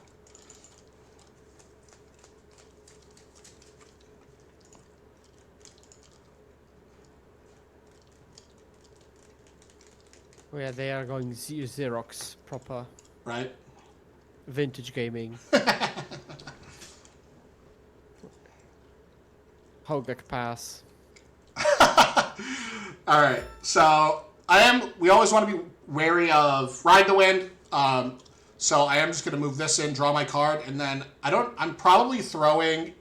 Oh, yeah, they are going Xerox, proper Right? vintage gaming. Hogak Pass. All right. So we always want to be wary of Ride the Wind. So I am just going to move this in, draw my card, and then I'm probably throwing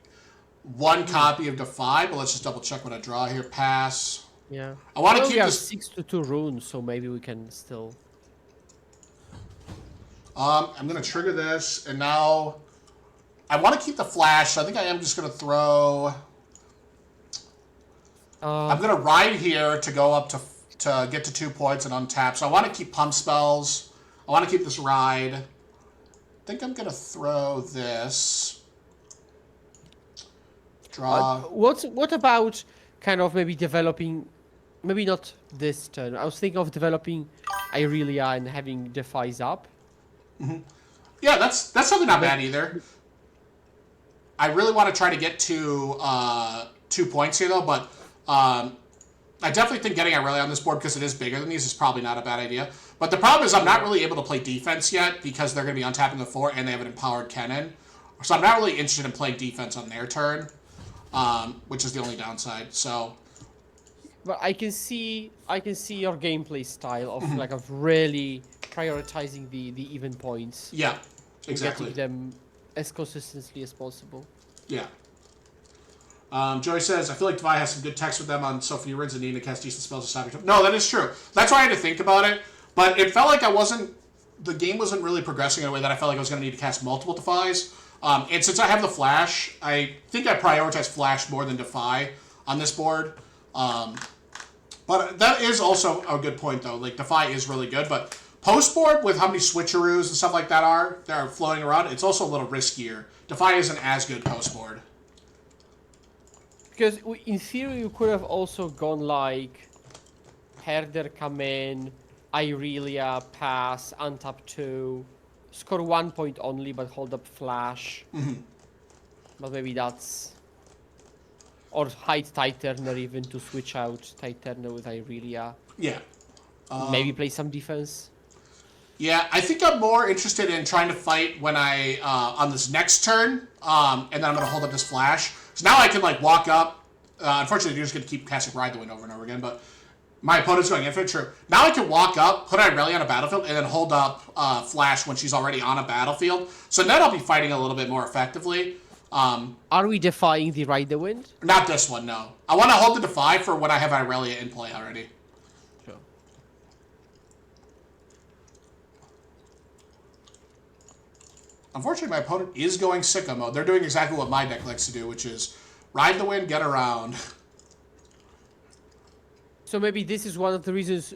one copy of Defy, but let's just double check what I draw here. Pass. Yeah. I want to Well, keep we have this. 6/2 runes, so maybe we can still. I'm going to trigger this, and now I want to keep the flash, so I think I am just going to throw. I'm gonna ride here to go up to get to 2 points and untap. So I want to keep pump spells. I want to keep this ride. I think I'm gonna throw this. Draw. What about kind of maybe developing, maybe not this turn. I was thinking of developing Irelia and having Defies up. Yeah, that's something not bad either. I really want to try to get to 2 points here though, but I definitely think getting Irelia on this board because it is bigger than these is probably not a bad idea. But the problem is I'm not really able to play defense yet because they're going to be untapping the 4 and they have an empowered cannon. So I'm not really interested in playing defense on their turn, which is the only downside. So, but I can see your gameplay style of really prioritizing the even points. yeah, exactly. And getting them as consistently as possible. Yeah. Joey says, I feel like Devi has some good text with them on Sophia Rins and need to cast decent spells to stop. No, that is true. That's why I had to think about it. But it felt like the game wasn't really progressing in a way that I felt like I was going to need to cast multiple Defies. And since I have the Flash, I think I prioritize Flash more than Defy on this board. But that is also a good point, though. Like, Defy is really good, but post board, with how many switcheroos and stuff like that are floating around, it's also a little riskier. Defy isn't as good post board. Because in theory, you could have also gone like Herder come in, Irelia pass, untap 2, score 1 point only, but hold up Flash. But maybe that's... Or hide Tide Turner even to switch out Tide Turner with Irelia. Yeah. Maybe play some defense. Yeah, I think I'm more interested in trying to fight when I, on this next turn, and then I'm going to hold up this Flash. So now I can, like, walk up. Unfortunately, you're just going to keep casting Ride the Wind over and over again, but my opponent's going infinite. True. Now I can walk up, put Irelia on a battlefield, and then hold up Flash when she's already on a battlefield. So then I'll be fighting a little bit more effectively. Are we defying the Ride the Wind? Not this one, no. I want to hold the Defy for when I have Irelia in play already. Sure. Unfortunately, my opponent is going sicko mode. They're doing exactly what my deck likes to do, which is ride the wind, get around. So maybe this is one of the reasons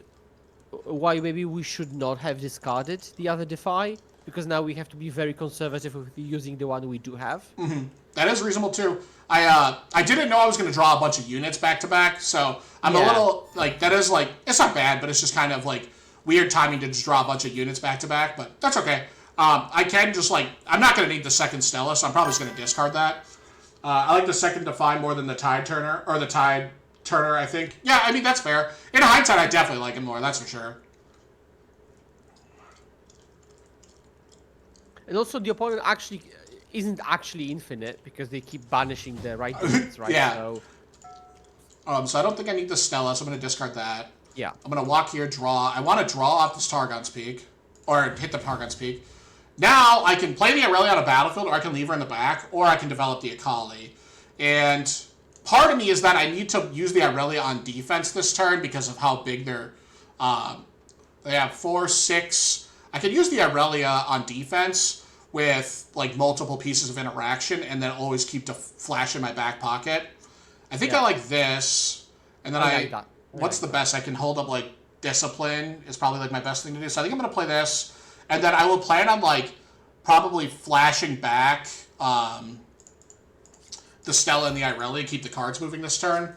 why maybe we should not have discarded the other Defy, because now we have to be very conservative with using the one we do have. That is reasonable too. I didn't know I was going to draw a bunch of units back to back, so I'm a little, like, that is, like, it's not bad, but it's just kind of, like, weird timing to just draw a bunch of units back to back, but that's okay. I can just, like, I'm not going to need the second Stella, so I'm probably just going to discard that. I like the second Defy more than the Tide Turner, or the Tide Turner, I think. Yeah, I mean, that's fair. In hindsight, I definitely like him more, that's for sure. And also, the opponent actually isn't actually infinite, because they keep banishing the right units, right? Yeah. So So I don't think I need the Stella, so I'm going to discard that. yeah. I'm going to walk here, draw. I want to draw off this Targon's Peak, or hit the Targon's Peak. Now, I can play the Irelia on a battlefield, or I can leave her in the back, or I can develop the Akali. And part of me is that I need to use the Irelia on defense this turn because of how big they're... they have 4, 6... I can use the Irelia on defense with, like, multiple pieces of interaction and then always keep the Flash in my back pocket. I think I like this. And then I like that. What's the best? I can hold up, like, Discipline is probably, like, my best thing to do. So I think I'm going to play this. And then I will plan on, like, probably flashing back the Stella and the Irelia, keep the cards moving this turn.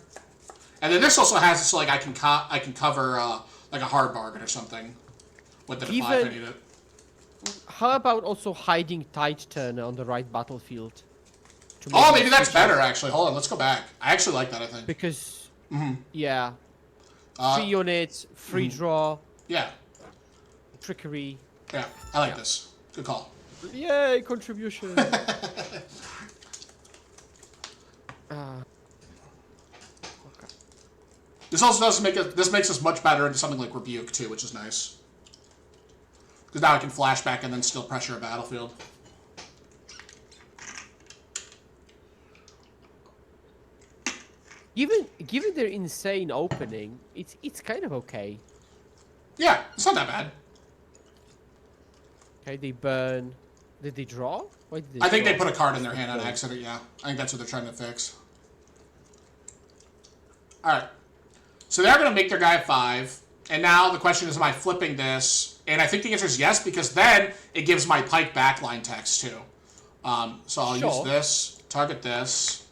And then this also has it so, like, I can cover, like, a hard bargain or something with the Defy if I need it. How about also hiding Tide Turner on the right battlefield? Oh, maybe that's better, actually. Hold on, let's go back. I actually like that, I think. Because, yeah. 3 units, free draw, Yeah. trickery. Yeah, I like this. Good call. Yay, contribution. This also does make it. This makes us much better into something like Rebuke too, which is nice. Because now I can flash back and then still pressure a battlefield. Given their insane opening, it's kind of okay. Yeah, it's not that bad. Okay, they burn. Did they draw? Why did they I think draw? they put a card in their hand on accident. Yeah, I think that's what they're trying to fix. All right. So they're going to make their guy 5. And now the question is, am I flipping this? And I think the answer is yes, because then it gives my pike backline text too. So I'll use this, target this.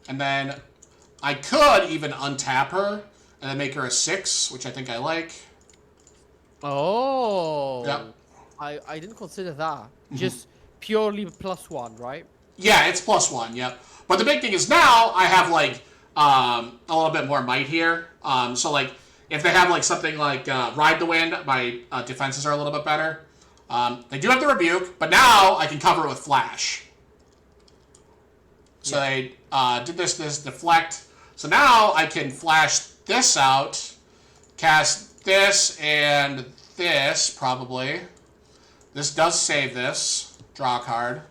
And then I could even untap her and then make her a 6, which I think I like. Oh. Yep. I didn't consider that. Just purely +1, right? Yeah, it's +1, yep. But the big thing is now I have, like, a little bit more might here. So, like, if they have, like, something like Ride the Wind, my defenses are a little bit better. They do have the Rebuke, but now I can cover it with Flash. So they did this deflect. So now I can flash this out, cast this and this, probably. This does save this. Draw a card.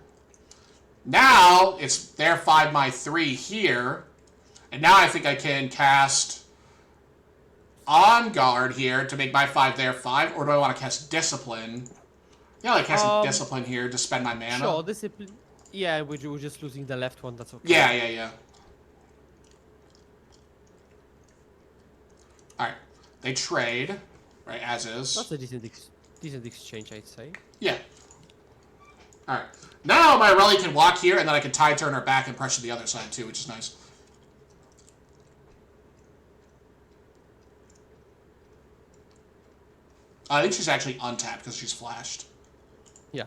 Now it's their 5, my 3 here. And now I think I can cast On Guard here to make my 5 their 5. Or do I want to cast Discipline? Yeah, I cast Discipline here to spend my mana. Sure, Discipline. Yeah, we're just losing the left one, that's okay. Yeah. Alright. They trade, right, as is. That's a decent exchange, I'd say. Yeah. Alright. Now my Irelia can walk here, and then I can tide turn her back and pressure the other side too, which is nice. I think she's actually untapped because she's flashed. Yeah.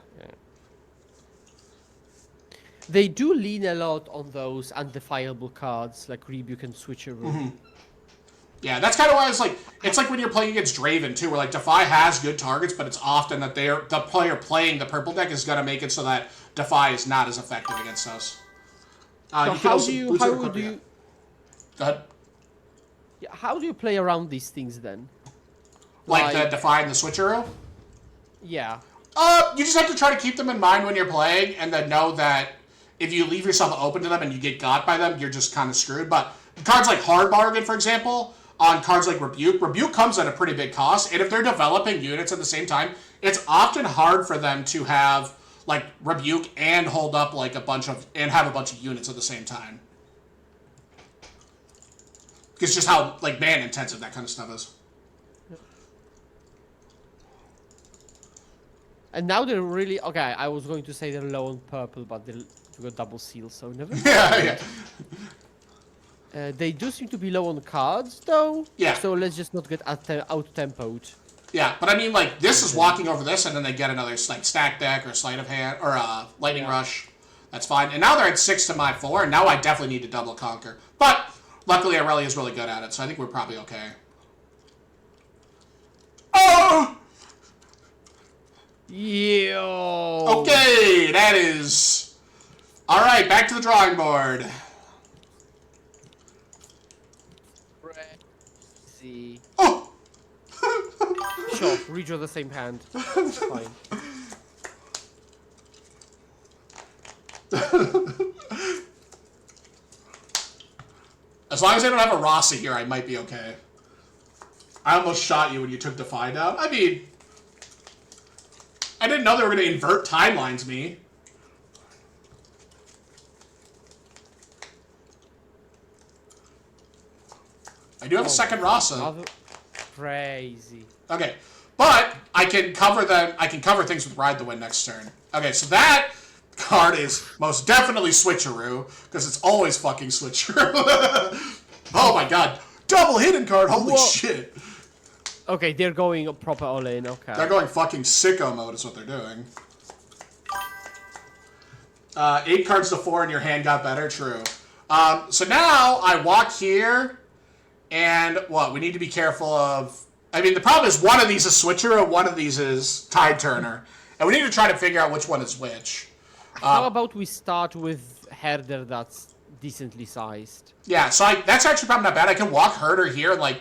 They do lean a lot on those undefiable cards, like Rebuke and Switcheroo. Yeah, that's kind of why it's like when you're playing against Draven too, where like Defy has good targets, but it's often that the player playing the purple deck is gonna make it so that Defy is not as effective against us. So how do you Go ahead. Yeah, how do you play around these things then? Like the Defy and the Switcheroo? Yeah. You just have to try to keep them in mind when you're playing, and then know that if you leave yourself open to them and you get got by them, you're just kind of screwed. But cards like Hard Bargain, for example, on cards like Rebuke comes at a pretty big cost, and if they're developing units at the same time, it's often hard for them to have like Rebuke and hold up like have a bunch of units at the same time. It's just how like mana intensive that kind of stuff is. And now they're really okay. I was going to say they're low on purple, but they got double seal, so never. Yeah. They do seem to be low on cards, though. Yeah. So let's just not get out-tempoed. Yeah, but I mean, like, this is walking over this, and then they get another, like, stack deck or sleight of hand, or lightning rush. That's fine. And now they're at 6 to my 4, and now I definitely need to double conquer. But, luckily, Irelia is really good at it, so I think we're probably okay. Oh! Yo! Okay, that is... Alright, back to the drawing board. See. Oh! Sure, redraw the same hand. It's fine. As long as I don't have a Rasa here, I might be okay. I almost shot you when you took Defy down. I mean... I didn't know they were going to invert timelines me. I do have a second Rasa. Crazy. Okay, but I can cover them. I can cover things with Ride the Wind next turn. Okay, so that card is most definitely Switcheroo because it's always fucking Switcheroo. Oh my god, double hidden card! Holy shit! Okay, they're going proper all in. Okay. They're going fucking sicko mode. Is what they're doing. 8 cards to 4, and your hand got better. True. So now I walk here. And what? We need to be careful of... I mean, the problem is one of these is Switcheroo, one of these is Tide Turner. And we need to try to figure out which one is which. How about we start with Herder that's decently sized? Yeah, so that's actually probably not bad. I can walk Herder here and, like,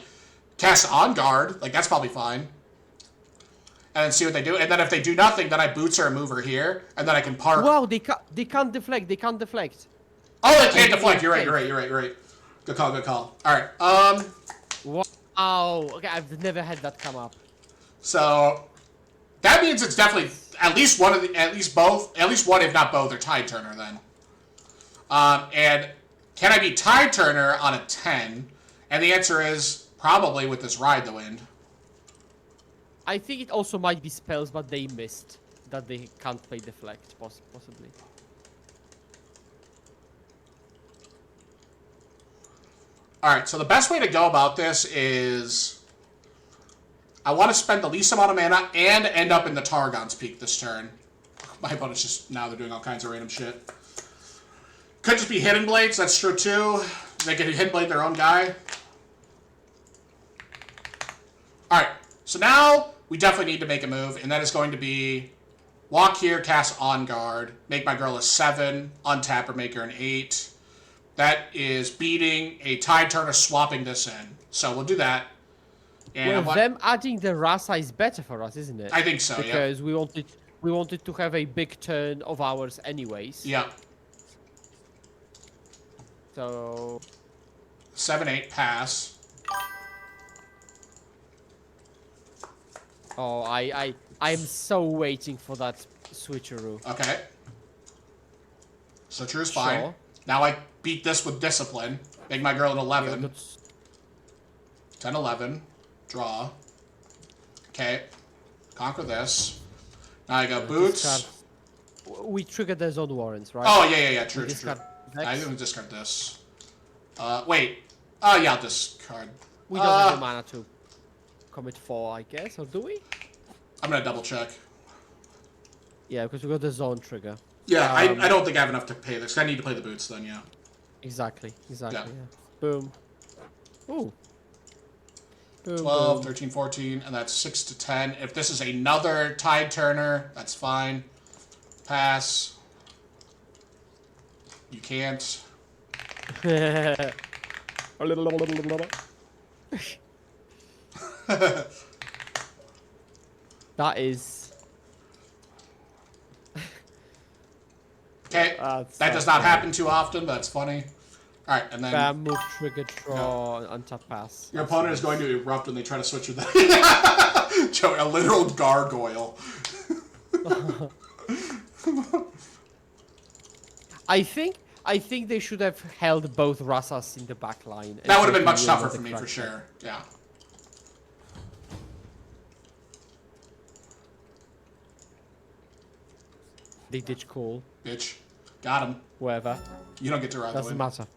cast On Guard. Like, that's probably fine. And then see what they do. And then if they do nothing, then I Boots her and move her here. And then I can park... Wow, they can't deflect. They can't deflect. Oh, they can't deflect. You're right. Good call. Alright, Wow. Okay, I've never had that come up. So that means it's definitely at least one, if not both, are Tide Turner then. And Can I be Tide Turner on a 10? And the answer is probably with this Ride the Wind. I think it also might be spells, but they missed. That they can't play Deflect, possibly. Alright, so the best way to go about this is... I want to spend the least amount of mana and end up in the Targon's Peak this turn. My opponent's just... Now they're doing all kinds of random shit. Could just be Hidden Blades, that's true too. They could Hidden Blade their own guy. Alright, so now we definitely need to make a move, and that is going to be... Walk here, cast On Guard, make my girl a 7, untap her, make her an 8. That is beating a Tide Turner, swapping this in. So we'll do that. And well, them adding the Rasa is better for us, isn't it? I think so, because yeah. we wanted to have a big turn of ours anyways. Yeah. So 7-8 pass. Oh, I'm so waiting for that switcheroo. Okay. Switcheroo is fine. Sure. Now I beat this with Discipline. Make my girl an 11. Yeah, 10-11. Draw. Okay. Conquer this. Now I got Boots. We triggered the zone warrants, right? Oh, yeah. True. Discard I didn't discard this. Wait. Oh, yeah, I'll discard. We don't have the mana to commit 4, I guess, or do we? I'm gonna double check. Yeah, because we got the zone trigger. Yeah, I don't think I have enough to pay this. I need to play the Boots then, yeah. Exactly. Yeah. Yeah. Boom. Ooh. Boom, 12, boom. 13, 14, and that's 6 to 10. If this is another Tide Turner, that's fine. Pass. You can't. That is... Okay, that does not happen too often, but that's funny. Alright, and then... Bam, move, trigger, draw, untap, pass. Your opponent is going to erupt when they try to switch with that. Joe, a literal gargoyle. I think they should have held both Rasas in the back line. That would have been much tougher for me, for sure. Yeah. They ditch cool. Bitch. Got him. Wherever. You don't get to ride Doesn't the matter.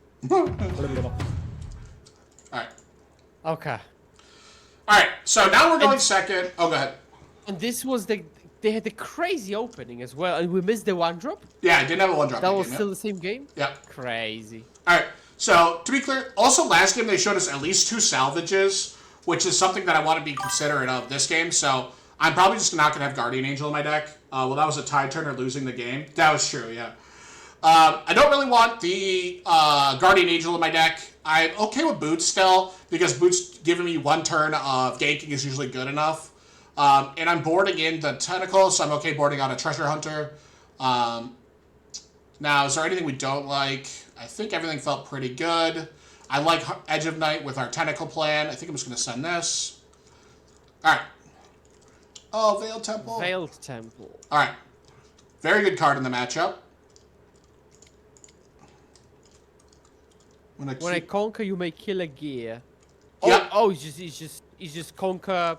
Alright. Okay. Alright, so now we're going second. Oh, go ahead. And this was they had the crazy opening as well, and we missed the 1-drop. Yeah, I didn't have a 1-drop. That was game, still the same game. Yeah. Crazy. Alright, so to be clear, also last game they showed us at least 2 salvages, which is something that I want to be considerate of this game, so I'm probably just not going to have Guardian Angel in my deck. Well, that was a Tide Turner losing the game. That was true, yeah. I don't really want the Guardian Angel in my deck. I'm okay with Boots still, because Boots giving me 1 turn of ganking is usually good enough. And I'm boarding in the Tentacle, so I'm okay boarding on a Treasure Hunter. Now, is there anything we don't like? I think everything felt pretty good. I like Edge of Night with our Tentacle plan. I think I'm just going to send this. Alright. Oh, Veiled Temple. Veiled Temple. Alright. Very good card in the matchup. When I conquer, you may kill a gear. Yeah. Oh, it's just conquer,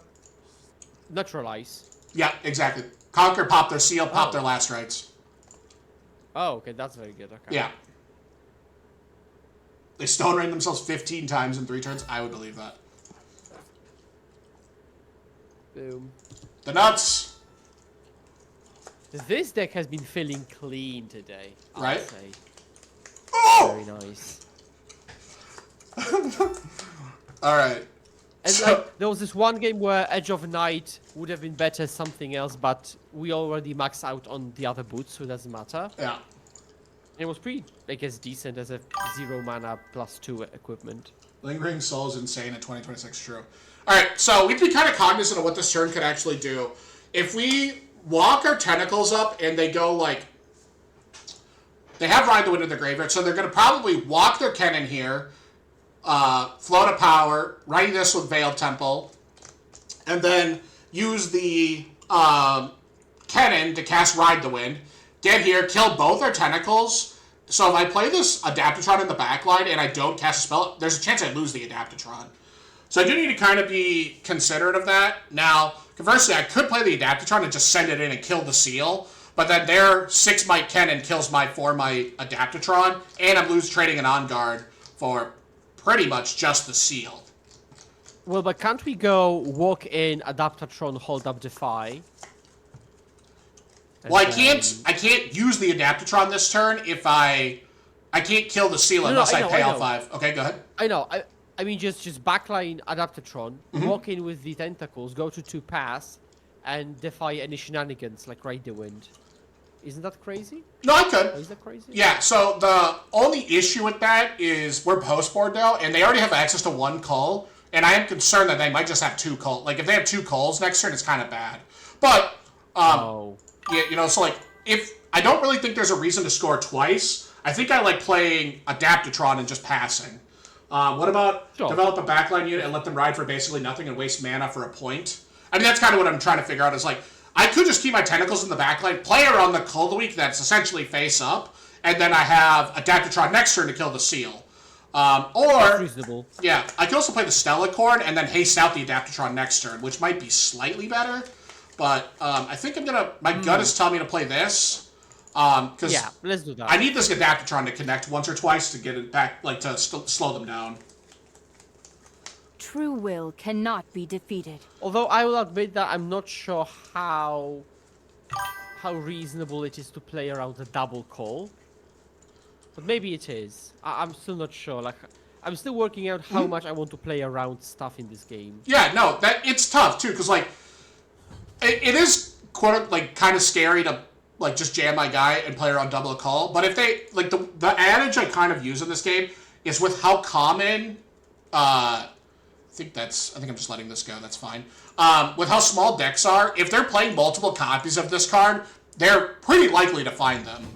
neutralize. Yeah, exactly. Conquer, pop their seal, pop their last rights. Oh, okay, that's very good. Okay. Yeah. They stone rain themselves 15 times in 3 turns. I would believe that. Boom. The nuts. This deck has been feeling clean today. Right? I'd say. Oh! Very nice. All right. And So- like, there was this one game where Edge of Night would have been better as something else, but we already maxed out on the other boots, so it doesn't matter. Yeah. It was pretty, I guess, decent as a 0 mana +2 equipment. Lingering Soul is insane in 2026, true. Alright, so we have to be kind of cognizant of what this turn could actually do. If we walk our Tentacles up and they go like... They have Ride the Wind in their graveyard, so they're going to probably walk their Cannon here, float a power, ready this with Veiled Temple, and then use the Cannon to cast Ride the Wind, get here, kill both our Tentacles, So if I play this Adaptatron in the backline and I don't cast a spell, there's a chance I lose the Adaptatron. So I do need to kind of be considerate of that. Now, conversely, I could play the Adaptatron and just send it in and kill the seal, but then their 6-might cannon kills my 4-might Adaptatron, and I'm trading an On Guard for pretty much just the seal. Well, but can't we go walk in, Adaptatron, hold up Defy? Well, I can't use the Adaptatron this turn if I can't kill the seal unless I pay all 5. Okay, go ahead. I know. I mean, just backline Adaptatron, walk in with the tentacles, go to 2 pass, and defy any shenanigans like Ride the Wind. Isn't that crazy? No, I could. Is that crazy? Yeah, so the only issue with that is we're post-board now, and they already have access to 1 cull, and I am concerned that they might just have 2 cull. Like, if they have 2 culls next turn, it's kind of bad. But, yeah, you know, so, like, if I don't really think there's a reason to score twice, I think I like playing Adaptatron and just passing. What about develop a backline unit and let them ride for basically nothing and waste mana for a point? I mean, that's kind of what I'm trying to figure out is, like, I could just keep my tentacles in the backline, play around the Cull of the Week that's essentially face up, and then I have Adaptatron next turn to kill the seal. Or, that's reasonable. Yeah, I could also play the Stellacorn and then haste out the Adaptatron next turn, which might be slightly better. But I think I'm going to... My gut is telling me to play this. Because yeah, let's do that. I need this Adaptatron to connect once or twice to get it back, like, to slow them down. True will cannot be defeated. Although I will admit that I'm not sure how reasonable it is to play around a double call. But maybe it is. I'm still not sure. Like, I'm still working out how much I want to play around stuff in this game. Yeah, no, it's tough too, because like it is kind of scary to like just jam my guy and play around double a call. But if they like the adage I kind of use in this game is with how common I think I'm just letting this go, that's fine. With how small decks are, if they're playing multiple copies of this card, they're pretty likely to find them.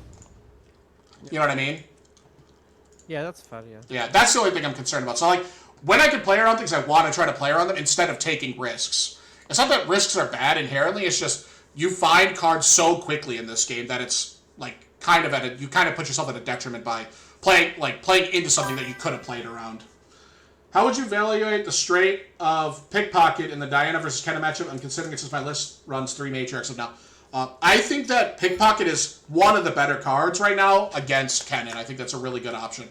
You know what I mean? Yeah, that's fair, yeah. Yeah, that's the only thing I'm concerned about. So, like, when I can play around things, I want to try to play around them instead of taking risks. It's not that risks are bad inherently, it's just you find cards so quickly in this game that it's, like, you kind of put yourself at a detriment by playing into something that you could have played around. How would you evaluate the straight of Pickpocket in the Diana versus Kenna matchup? I'm considering it since my list runs 3 Matriarchs of now. I think that Pickpocket is one of the better cards right now against Kennen. I think that's a really good option.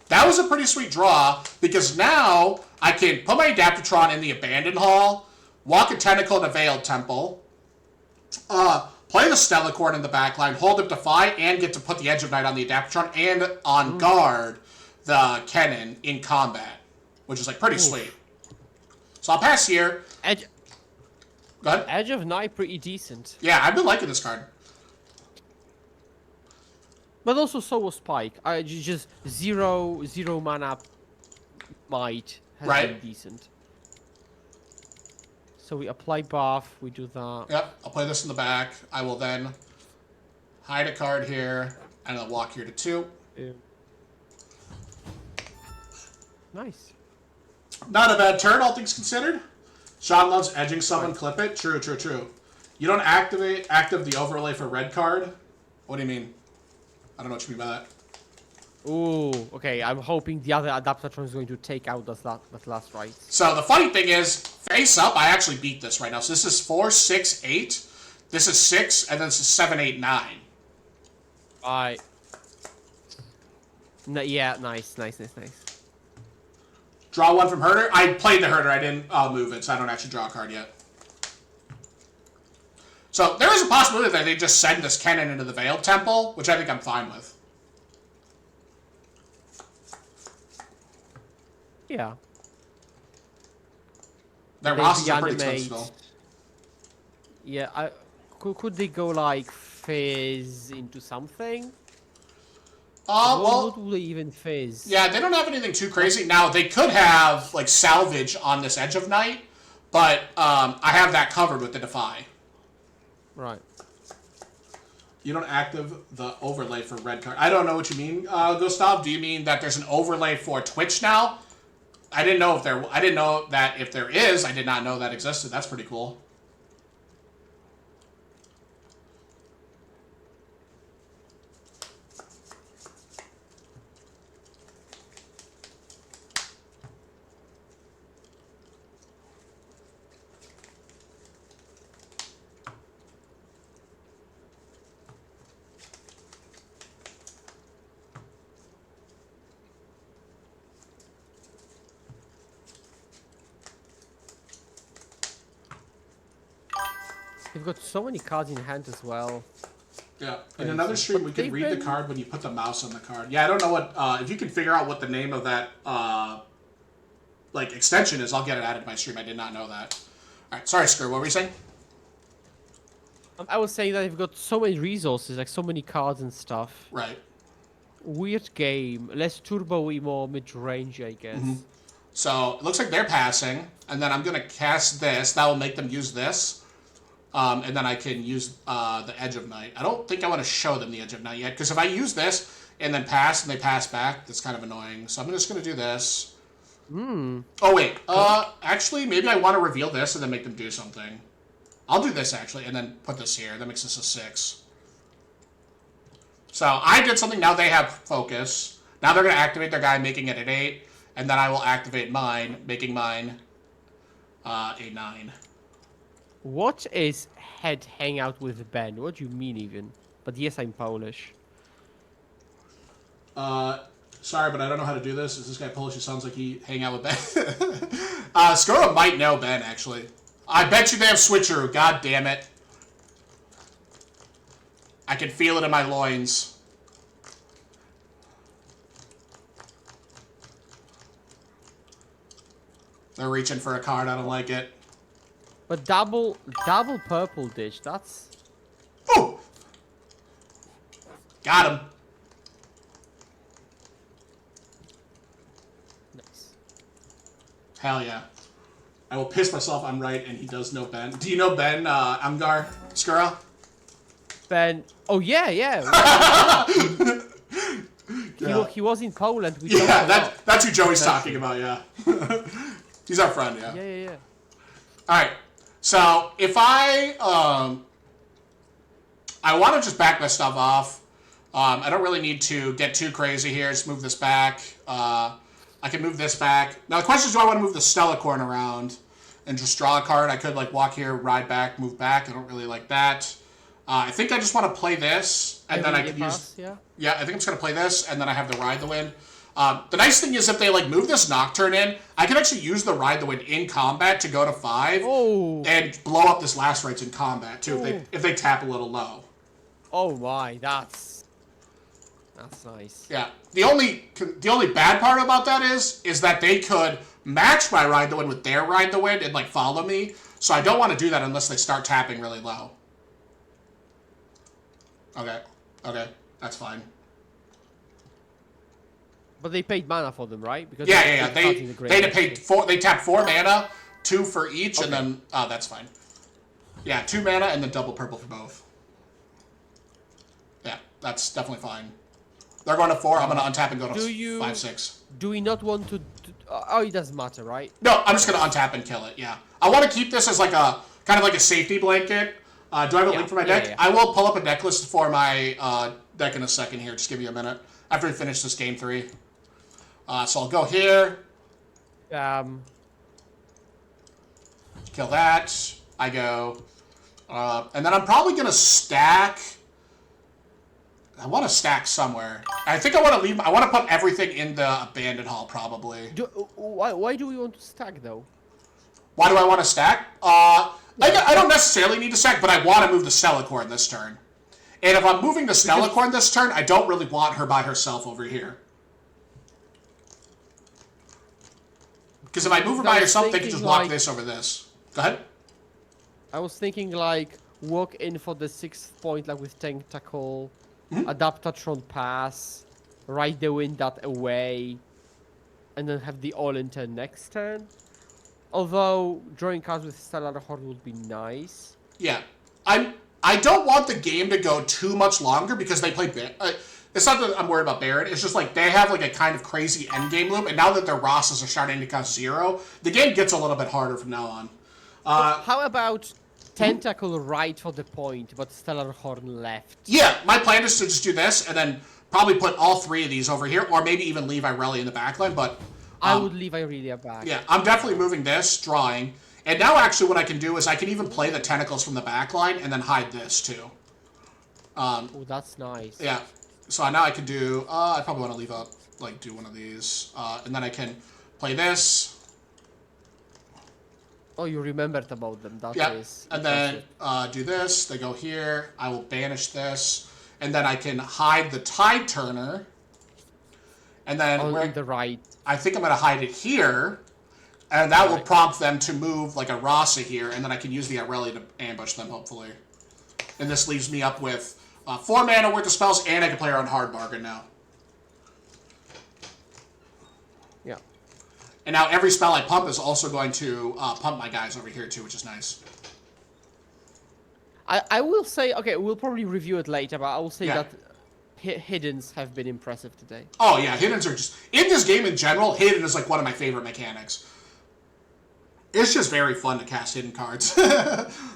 That was a pretty sweet draw, because now I can put my Adaptatron in the Abandoned Hall, walk a Tentacle in a Veiled Temple, play the Stellacorn in the backline, hold up Defy, and get to put the Edge of Night on the Adaptatron and on guard the Kennen in combat, which is like pretty sweet. So I'll pass here. Go ahead. Edge of Night, pretty decent. Yeah, I've been liking this card. But also so was Spike. Just zero mana might has been decent. So we apply buff, we do that. Yep, I'll play this in the back. I will then hide a card here, and I'll walk here to 2. Yeah. Nice. Not a bad turn, all things considered. Sean loves edging someone, clip it. True, true, true. You don't active the overlay for red card? What do you mean? I don't know what you mean by that. Ooh, okay. I'm hoping the other Adaptatron is going to take out that last right. So the funny thing is, face up, I actually beat this right now. So this is 4, 6, 8. This is 6, and then this is 7, 8, 9. Alright. No, yeah, nice. Draw 1 from Herder. I played the Herder. I didn't move it, so I don't actually draw a card yet. So there is a possibility that they just send this Kennen into the Veiled Temple, which I think I'm fine with. Yeah. Their rosters are pretty expensive though. Yeah, could they go like Fizz into something? What would they even Fizz? Yeah, they don't have anything too crazy. Now, they could have, like, salvage on this Edge of Night, but I have that covered with the Defy. Right. You don't active the overlay for red card. I don't know what you mean, Gustav. Do you mean that there's an overlay for Twitch now? I didn't know that if there is. I did not know that existed. That's pretty cool. They've got so many cards in hand as well. Yeah. In another stream, we can read the card when you put the mouse on the card. Yeah, I don't know what... if you can figure out what the name of that, like, extension is, I'll get it added to my stream. I did not know that. All right. Sorry, Skura. What were you saying? I was saying that they've got so many resources, like so many cards and stuff. Right. Weird game. Less turbo-y, more mid-range, I guess. So, it looks like they're passing. And then I'm going to cast this. That will make them use this. And then I can use the Edge of Night. I don't think I want to show them the Edge of Night yet, because if I use this and then pass and they pass back, that's kind of annoying. So I'm just going to do this. Oh, wait. Actually, maybe I want to reveal this and then make them do something. I'll do this, actually, and then put this here. That makes this a 6. So I did something. Now they have focus. Now they're going to activate their guy, making it an 8. And then I will activate mine, making mine a 9. What is head hang out with Ben? What do you mean even? But yes, I'm Polish. Sorry, but I don't know how to do this. Is this guy Polish? It sounds like he hang out with Ben. Skura might know Ben, actually. I bet you they have switcheroo. God damn it. I can feel it in my loins. They're reaching for a card. I don't like it. But double purple dish, that's... Ooh! Got him. Nice. Hell yeah. I will piss myself I'm right, and he does know Ben. Do you know Ben, Amgar, Skura? Ben... Oh, yeah. He was in Poland. Yeah, that's who Joey's talking about, yeah. He's our friend, yeah. Yeah. Alright, so if I want to just back my stuff off. I don't really need to get too crazy here. Just move this back. I can move this back. Now the question is, do I want to move the Stellacorn around and just draw a card? I could like walk here, ride back, move back. I don't really like that. I think I just want to play this, and then I can use... Yeah, I think I'm just going to play this, and then I have the Ride the Wind. The nice thing is if they like move this Nocturne in, I can actually use the Ride the Wind in combat to go to 5 and blow up this Last Rites in combat too if they tap a little low. Oh my, that's nice. Yeah. The only bad part about that is that they could match my Ride the Wind with their Ride the Wind and like follow me. So I don't want to do that unless they start tapping really low. Okay, that's fine. But they paid mana for them, right? Because yeah. They tapped 4 mana, 2 for each, and then that's fine. Yeah, 2 mana and then double purple for both. Yeah, that's definitely fine. They're going to 4. I'm going to untap and go to 5/6. Do we not want to? Oh, it doesn't matter, right? No, I'm just going to untap and kill it. Yeah, I want to keep this as like a kind of like a safety blanket. Do I have a link for my deck? Yeah. I will pull up a deck list for my deck in a second here. Just give me a minute after we finish this game 3. So I'll go here. Kill that. I go. And then I'm probably going to stack. I want to stack somewhere. I think I want to leave. I want to put everything in the Abandoned Hall, probably. Why do we want to stack, though? Why do I want to stack? I don't necessarily need to stack, but I want to move the Stellacorn this turn. And if I'm moving the Stellacorn this turn, I don't really want her by herself over here. Because if I move her by herself, they can just block this over this. Go ahead. I was thinking, like, walk in for the 6th point, like, with Tentacle, Adaptatron Pass, Ride the Wind that away, and then have the all-in turn next turn. Although, drawing cards with Stellar Horde would be nice. Yeah. I don't want the game to go too much longer because they play... it's not that I'm worried about Baron. It's just like they have like a kind of crazy endgame loop, and now that their Rosses are starting to cost 0, the game gets a little bit harder from now on. How about Tentacle right for the point, but Stellar Horn left? Yeah, my plan is to just do this, and then probably put all 3 of these over here, or maybe even leave Irelia in the backline, but... I would leave Irelia back. Yeah, I'm definitely moving this, drawing. And now actually what I can do is I can even play the Tentacles from the backline and then hide this too. Oh, that's nice. Yeah, so now I can do, I probably want to leave up, like do one of these. And then I can play this. Oh, you remembered about them. That Yeah, is and then impressive. do this. They go here. I will banish this, and then I can hide the Tide Turner. And then On the right. I think I'm going to hide it here, and that will Right. prompt them to move like a Rasa here, and then I can use the Irelia to ambush them, hopefully. And this leaves me up with 4 mana worth of spells, and I can play her on Hard Bargain now. Yeah. And now every spell I pump is also going to pump my guys over here too, which is nice. I will say, okay, we'll probably review it later, but I will say Yeah. that hiddens have been impressive today. Oh yeah, hiddens are just... In this game in general, hidden is like one of my favorite mechanics. It's just very fun to cast hidden cards.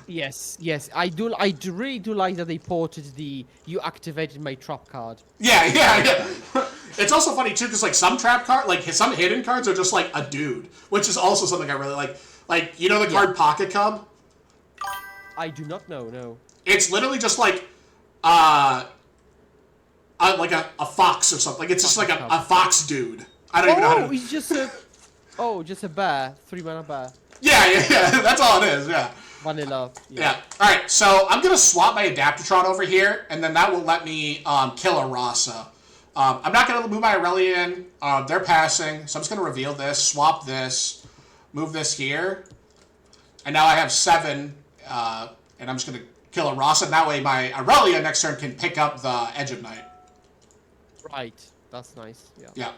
Yes, I really do like that they ported the "you activated my trap" card. Yeah. It's also funny too, because like some trap card, like some hidden cards are just like a dude, which is also something I really like. Like, you know the card Pocket Cub? I do not know, no. It's literally just like like a fox or something. Like it's just like a fox dude. I don't even know how to... It's just a just a bear, 3-mana bear. Yeah. That's all it is. Yeah. Vanilla. Yeah. All right. So I'm gonna swap my Adaptatron over here, and then that will let me kill a Rasa. I'm not gonna move my Irelia in. They're passing, so I'm just gonna reveal this, swap this, move this here, and now I have 7. And I'm just gonna kill a Rasa. And that way, my Irelia next turn can pick up the Edge of Night. Right. That's nice. Yeah. Yeah.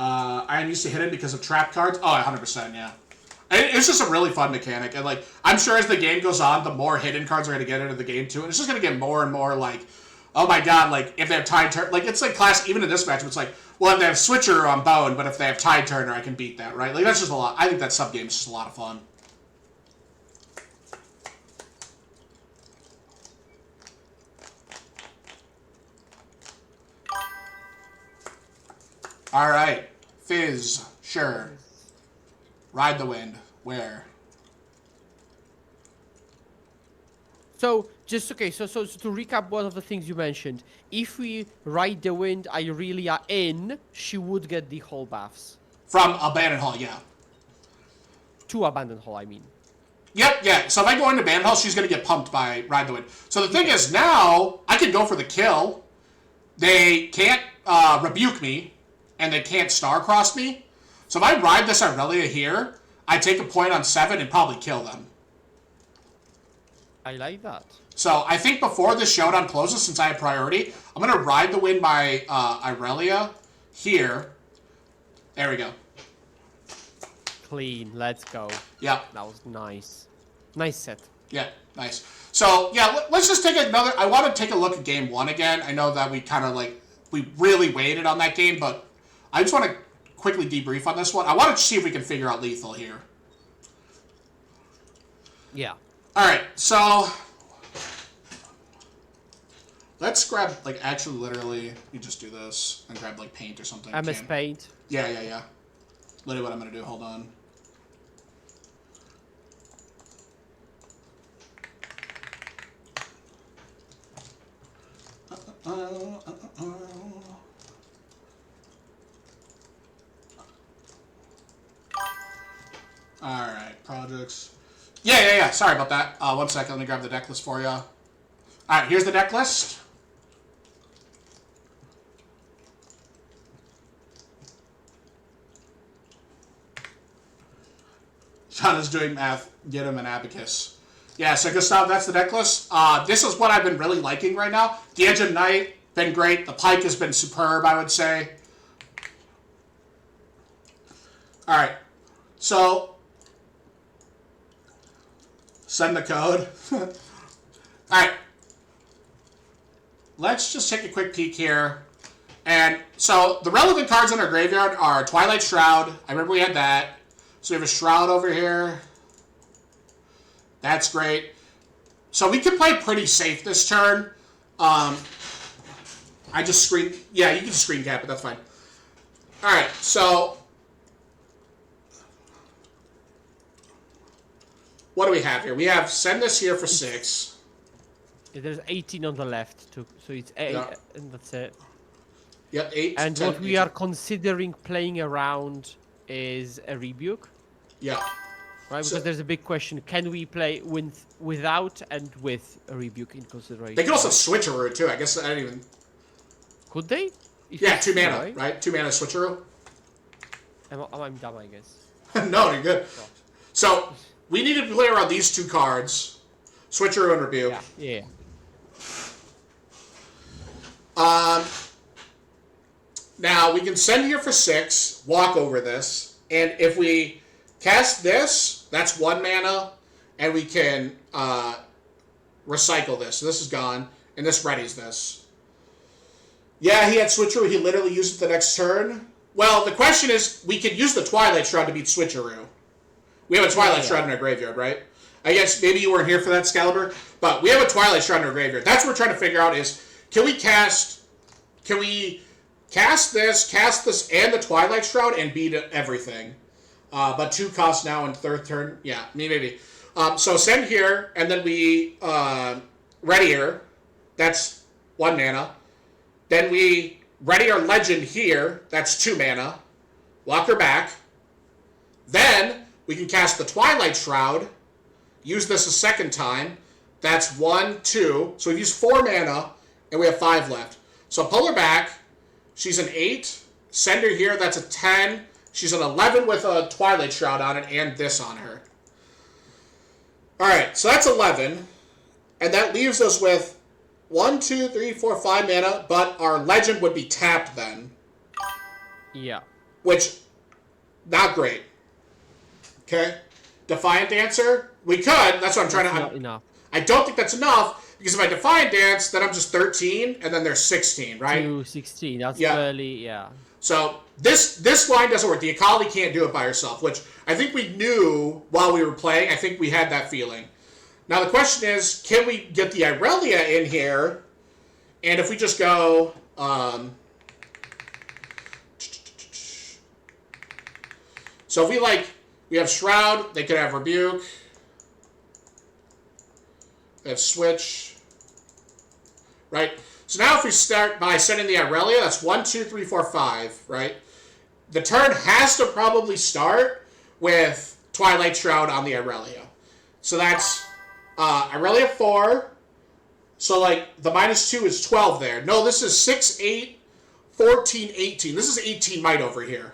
I am used to hidden because of trap cards. Oh, 100%, yeah. It's just a really fun mechanic, and like I'm sure as the game goes on, the more hidden cards are going to get into the game too, and it's just going to get more and more like, oh my god, like if they have Tide Turner, like it's like class. Even in this match, it's like, well, if they have Switcher on Bone, but if they have Tide Turner, I can beat that, right? Like that's just a lot. I think that sub game is just a lot of fun. All right, Fizz, sure. Ride the wind. Where? So just okay. So to recap one of the things you mentioned, if we ride the wind Irelia in, she would get the whole buffs. From Abandoned Hall, yeah. To Abandoned Hall, I mean. Yep, yeah. So if I go into Abandoned Hall, she's going to get pumped by Ride the Wind. So the thing is, now, I can go for the kill. They can't rebuke me, and they can't star-cross me. So if I ride this Irelia here, I take a point on 7 and probably kill them. I like that. So I think before this showdown closes, since I have priority, I'm going to Ride the Wind by Irelia here. There we go. Clean. Let's go. Yeah. That was nice. Nice set. Yeah, nice. So, yeah, let's just take another... I want to take a look at Game 1 again. I know that we kind of, like... We really waited on that game, but I just want to quickly debrief on this one. I want to see if we can figure out lethal here. Yeah. Alright, so... Let's grab, like, actually, literally... You just do this and grab, like, paint or something. MS Paint. Yeah. Literally what I'm going to do. Hold on. Alright, projects. Yeah. Sorry about that. 1 second, let me grab the deck list for you. Alright, here's the deck list. John is doing math. Get him an abacus. Yeah, so Gustav, that's the deck list. This is what I've been really liking right now. The Edge of Night, been great. The Pike has been superb, I would say. Alright, so... Send the code. Alright. Let's just take a quick peek here. And so, the relevant cards in our graveyard are Twilight Shroud. I remember we had that. So we have a Shroud over here. That's great. So we can play pretty safe this turn. I just screen... Yeah, you can screen cap it. That's fine. Alright, so... what do we have here? We have send this here for 6. There's 18 on the left too, so it's 8, Yeah. and that's it. Yep, 8. And 10, what we 18. are considering playing around is a rebuke, Yeah. right? So- Because there's a big question: can we play without and with a rebuke in consideration? They could also switcheroo too. I guess I didn't even. Could they? If Yeah, it's 2 mana, right? right? 2 mana switcheroo. I'm dumb, I guess. No, you're good. So we need to play around these 2 cards, switcheroo and rebuke. Yeah. Now we can send here for 6, walk over this, and if we cast this, that's 1 mana, and we can recycle this. So this is gone, and this readies this. Yeah, he had switcheroo. He literally used it the next turn. Well, the question is, we could use the Twilight Shroud to beat switcheroo. We have a Twilight Shroud in our graveyard, right? I guess maybe you weren't here for that, Excalibur, but we have a Twilight Shroud in our graveyard. That's what we're trying to figure out is, can we cast this, and the Twilight Shroud and beat everything? But 2 costs now in 3rd turn. Yeah, maybe. So send here, and then we ready her. That's 1 mana. Then we ready our Legend here. That's 2 mana. Walk her back. Then we can cast the Twilight Shroud. Use this a second time. That's 1, 2. So we've used 4 mana, and we have 5 left. So pull her back. She's an 8. Send her here. That's a 10. She's an 11 with a Twilight Shroud on it and this on her. Alright, so that's 11. And that leaves us with 1, 2, 3, 4, 5 mana, but our Legend would be tapped then. Yeah. Which, not great. Okay? Defiant Dancer? We could. That's what I'm trying to... Not enough. I don't think that's enough, because if I Defiant Dance, then I'm just 13, and then there's 16, right? 216. That's Yeah. barely, yeah. So this line doesn't work. The Akali can't do it by herself, which I think we knew while we were playing. I think we had that feeling. Now the question is, can we get the Irelia in here? And if we just go... so if we have Shroud, they could have Rebuke. They have Switch. Right? So now if we start by sending the Irelia, that's 1, 2, 3, 4, 5, right? The turn has to probably start with Twilight Shroud on the Irelia. So that's Irelia 4. So the -2 is 12 there. No, this is 6, 8, 14, 18. This is 18 might over here,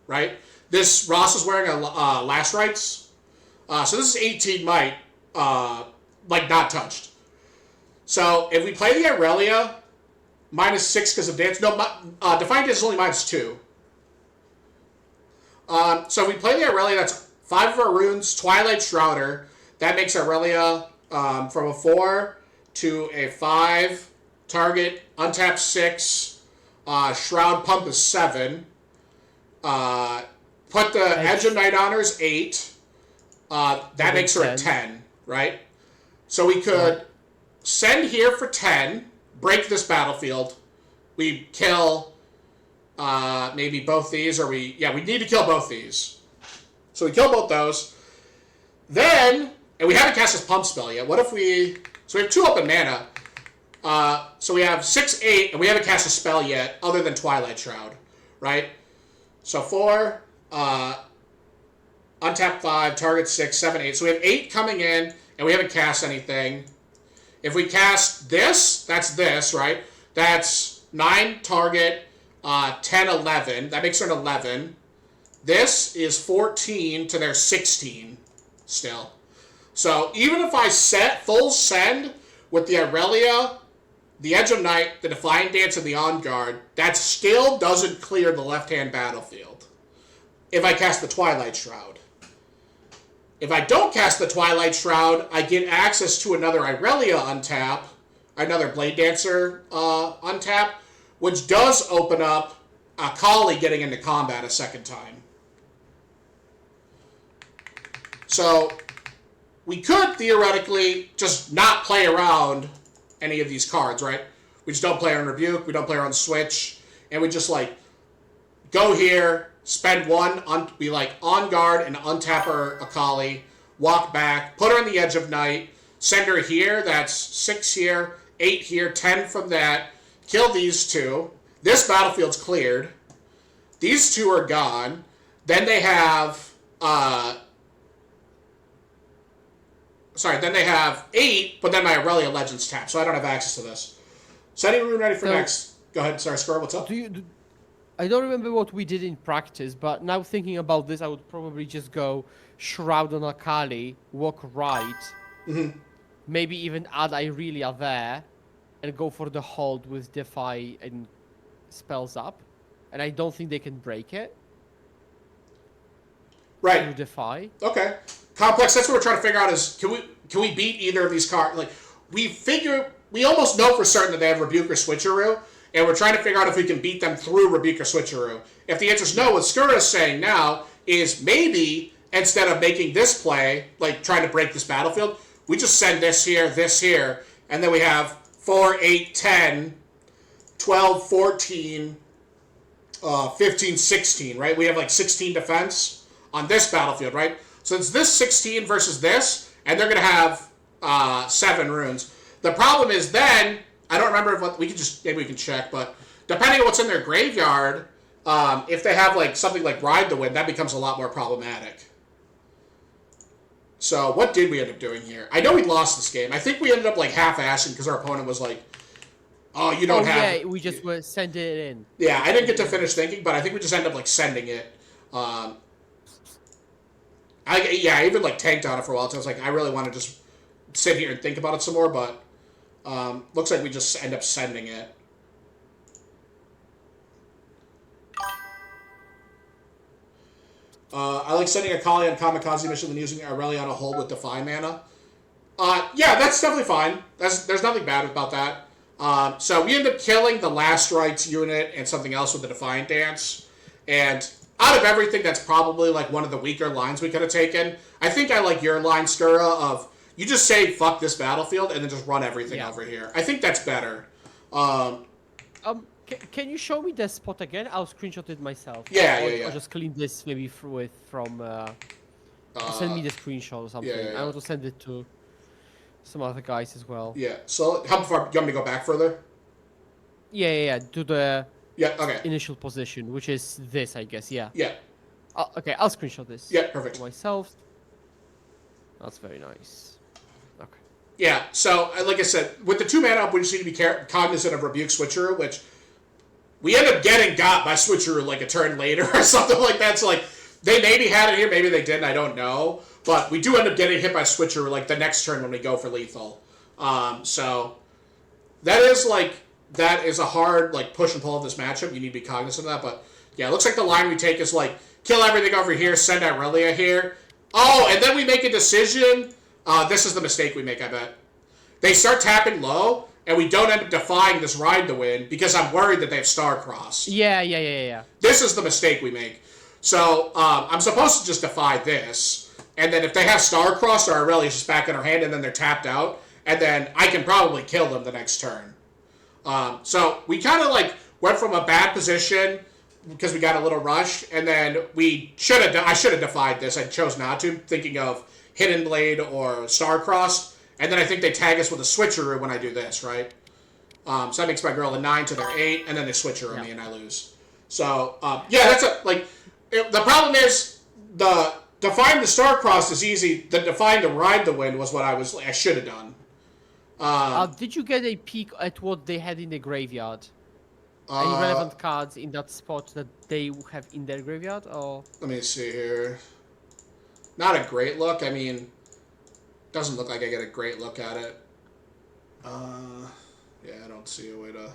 right? This Ross is wearing a Last Rites. So this is 18 might, not touched. So if we play the Irelia, -6 because of dance. No, Defiant Dance is only -2. So if we play the Irelia, that's 5 of our runes, Twilight Shrouder. That makes Irelia from a 4 to a 5. Target, untap 6. Shroud Pump is 7. Put the Edge of Night Honors 8. That makes her a 10, right? So we could send here for 10, break this battlefield. We kill maybe both these, or we need to kill both these. So we kill both those. Then, and we haven't cast this pump spell yet. What if so we have 2 open mana. So we have 6, 8, and we haven't cast a spell yet, other than Twilight Shroud, right? So 4, untap 5, target 6, 7, 8. So we have 8 coming in, and we haven't cast anything. If we cast this, that's this, right? That's 9 target, 10, 11. That makes her an 11. This is 14 to their 16 still. So even if I set full send with the Irelia, the Edge of Night, the Defiant Dance, and the On Guard, that still doesn't clear the left-hand battlefield if I cast the Twilight Shroud. If I don't cast the Twilight Shroud, I get access to another Irelia untap, another Blade Dancer untap, which does open up Akali getting into combat a second time. So we could theoretically just not play around any of these cards, right? We just don't play her on Rebuke, we don't play her on Switch, and we just go here, spend 1, be On Guard and untap our Akali, walk back, put her on the edge of night, send her here, that's 6 here, 8 here, 10 from that, kill these two. This battlefield's cleared. These two are gone. Then they have, then they have 8, but then my Irelia Legends tap, so I don't have access to this. Setting rune ready for next. Go ahead, sorry, Skura, what's up? I don't remember what we did in practice, but now thinking about this, I would probably just go Shroud on Akali, walk right, maybe even add Irelia there, and go for the hold with Defy and spells up. And I don't think they can break it. Right. Through Defy. Okay. Complex, that's what we're trying to figure out is, can we beat either of these cards? Like, we almost know for certain that they have Rebuke or Switcheroo, and we're trying to figure out if we can beat them through Rebuke or Switcheroo. If the answer is no, what Skura is saying now is maybe instead of making this play, like trying to break this battlefield, we just send this here, and then we have 4, 8, 10, 12, 14, 15, 16, right? We have like 16 defense on this battlefield, right? So it's this 16 versus this, and they're going to have 7 runes. The problem is then, I don't remember if maybe we can check, but depending on what's in their graveyard, if they have like something like Ride the Wind, that becomes a lot more problematic. So what did we end up doing here? I know we lost this game. I think we ended up like half-assing because our opponent was like, oh, you don't have... yeah, we just were sending it in. Yeah, I didn't get to finish thinking, but I think we just ended up like sending it. I even like tanked on it for a while, so I was like, I really want to just sit here and think about it some more, but looks like we just end up sending it. I like sending a Kali on Kamikaze mission than using Irelia on a hold with Defy mana. Yeah, that's definitely fine. There's nothing bad about that. So we end up killing the Last Rites unit and something else with the Defiant Dance. And out of everything, that's probably like one of the weaker lines we could have taken. I think I like your line, Skura, of you just say, fuck this battlefield, and then just run everything over here. I think that's better. Can you show me the spot again? I'll screenshot it myself. Yeah. Or just clean this maybe from... send me the screenshot or something. Yeah. I want to send it to some other guys as well. Yeah, so how far... You want me to go back further? Yeah. To the okay. initial position, which is this, I guess, yeah. Yeah. Okay, I'll screenshot this. Yeah, perfect. For myself. That's very nice. Okay. Yeah, so like I said, with the 2 mana up, we just need to be cognizant of Rebuke Switcheroo, which we end up getting got by Switcheroo like a turn later or something like that. So like, they maybe had it here, maybe they didn't, I don't know. But we do end up getting hit by Switcheroo like the next turn when we go for lethal. So that is a hard like push and pull of this matchup. You need to be cognizant of that. But yeah, it looks like the line we take is like, kill everything over here, send Irelia here. Oh, and then we make a decision. This is the mistake we make, I bet. They start tapping low, and we don't end up defying this Ride the Wind because I'm worried that they have Star-Crossed. Yeah. This is the mistake we make. So, I'm supposed to just defy this, and then if they have Star-Crossed, our Irelia's just back in our hand, and then they're tapped out, and then I can probably kill them the next turn. So, we kind of, like, went from a bad position because we got a little rushed, and then I should have defied this. I chose not to, thinking of Hidden Blade or Star-Crossed. And then I think they tag us with a Switcheroo when I do this, right? So that makes my girl a 9 to their 8, and then they Switcheroo me and I lose. So, yeah, that's the problem is, defying the Star-Crossed is easy. Defying the Ride the Wind was what I should have done. Did you get a peek at what they had in the graveyard? Any relevant cards in that spot that they have in their graveyard, or? Let me see here. Not a great look. I mean, doesn't look like I get a great look at it. Yeah, I don't see a way to...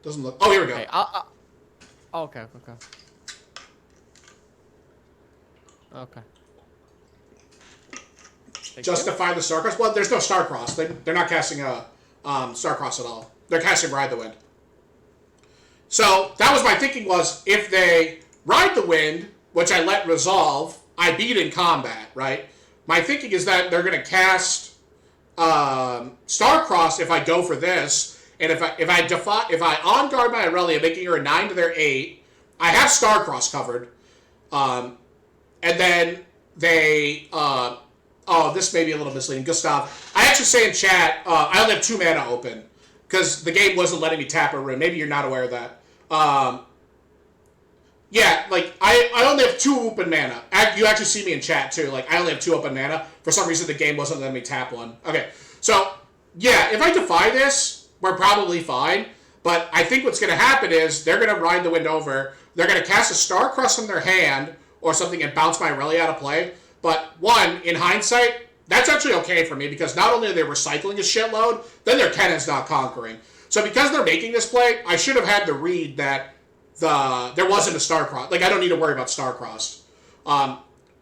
Doesn't look... Oh, here we go. Okay, okay. Justify the Starcross? Well, there's no Starcross. They're not casting a Starcross at all. They're casting Ride the Wind. So, that was my thinking was, if they Ride the Wind, which I let resolve, I beat in combat, right? My thinking is that they're going to cast Starcross if I go for this, and if I on guard my Irelia, making her a 9 to their 8, I have Starcross covered, and and then they, this may be a little misleading. Gustav, I actually say in chat, I only have 2 mana open, because the game wasn't letting me tap a rune. Maybe you're not aware of that. Yeah, like, I only have 2 open mana. You actually see me in chat, too. Like, I only have 2 open mana. For some reason, the game wasn't letting me tap one. Okay, so, yeah, if I defy this, we're probably fine. But I think what's going to happen is they're going to ride the wind over. They're going to cast a Star-Crossed from their hand or something and bounce my Irelia out of play. But, one, in hindsight, that's actually okay for me because not only are they recycling a shitload, then their cannon's not conquering. So because they're making this play, I should have had to read that there wasn't a Star-Crossed. Like, I don't need to worry about Star-Crossed.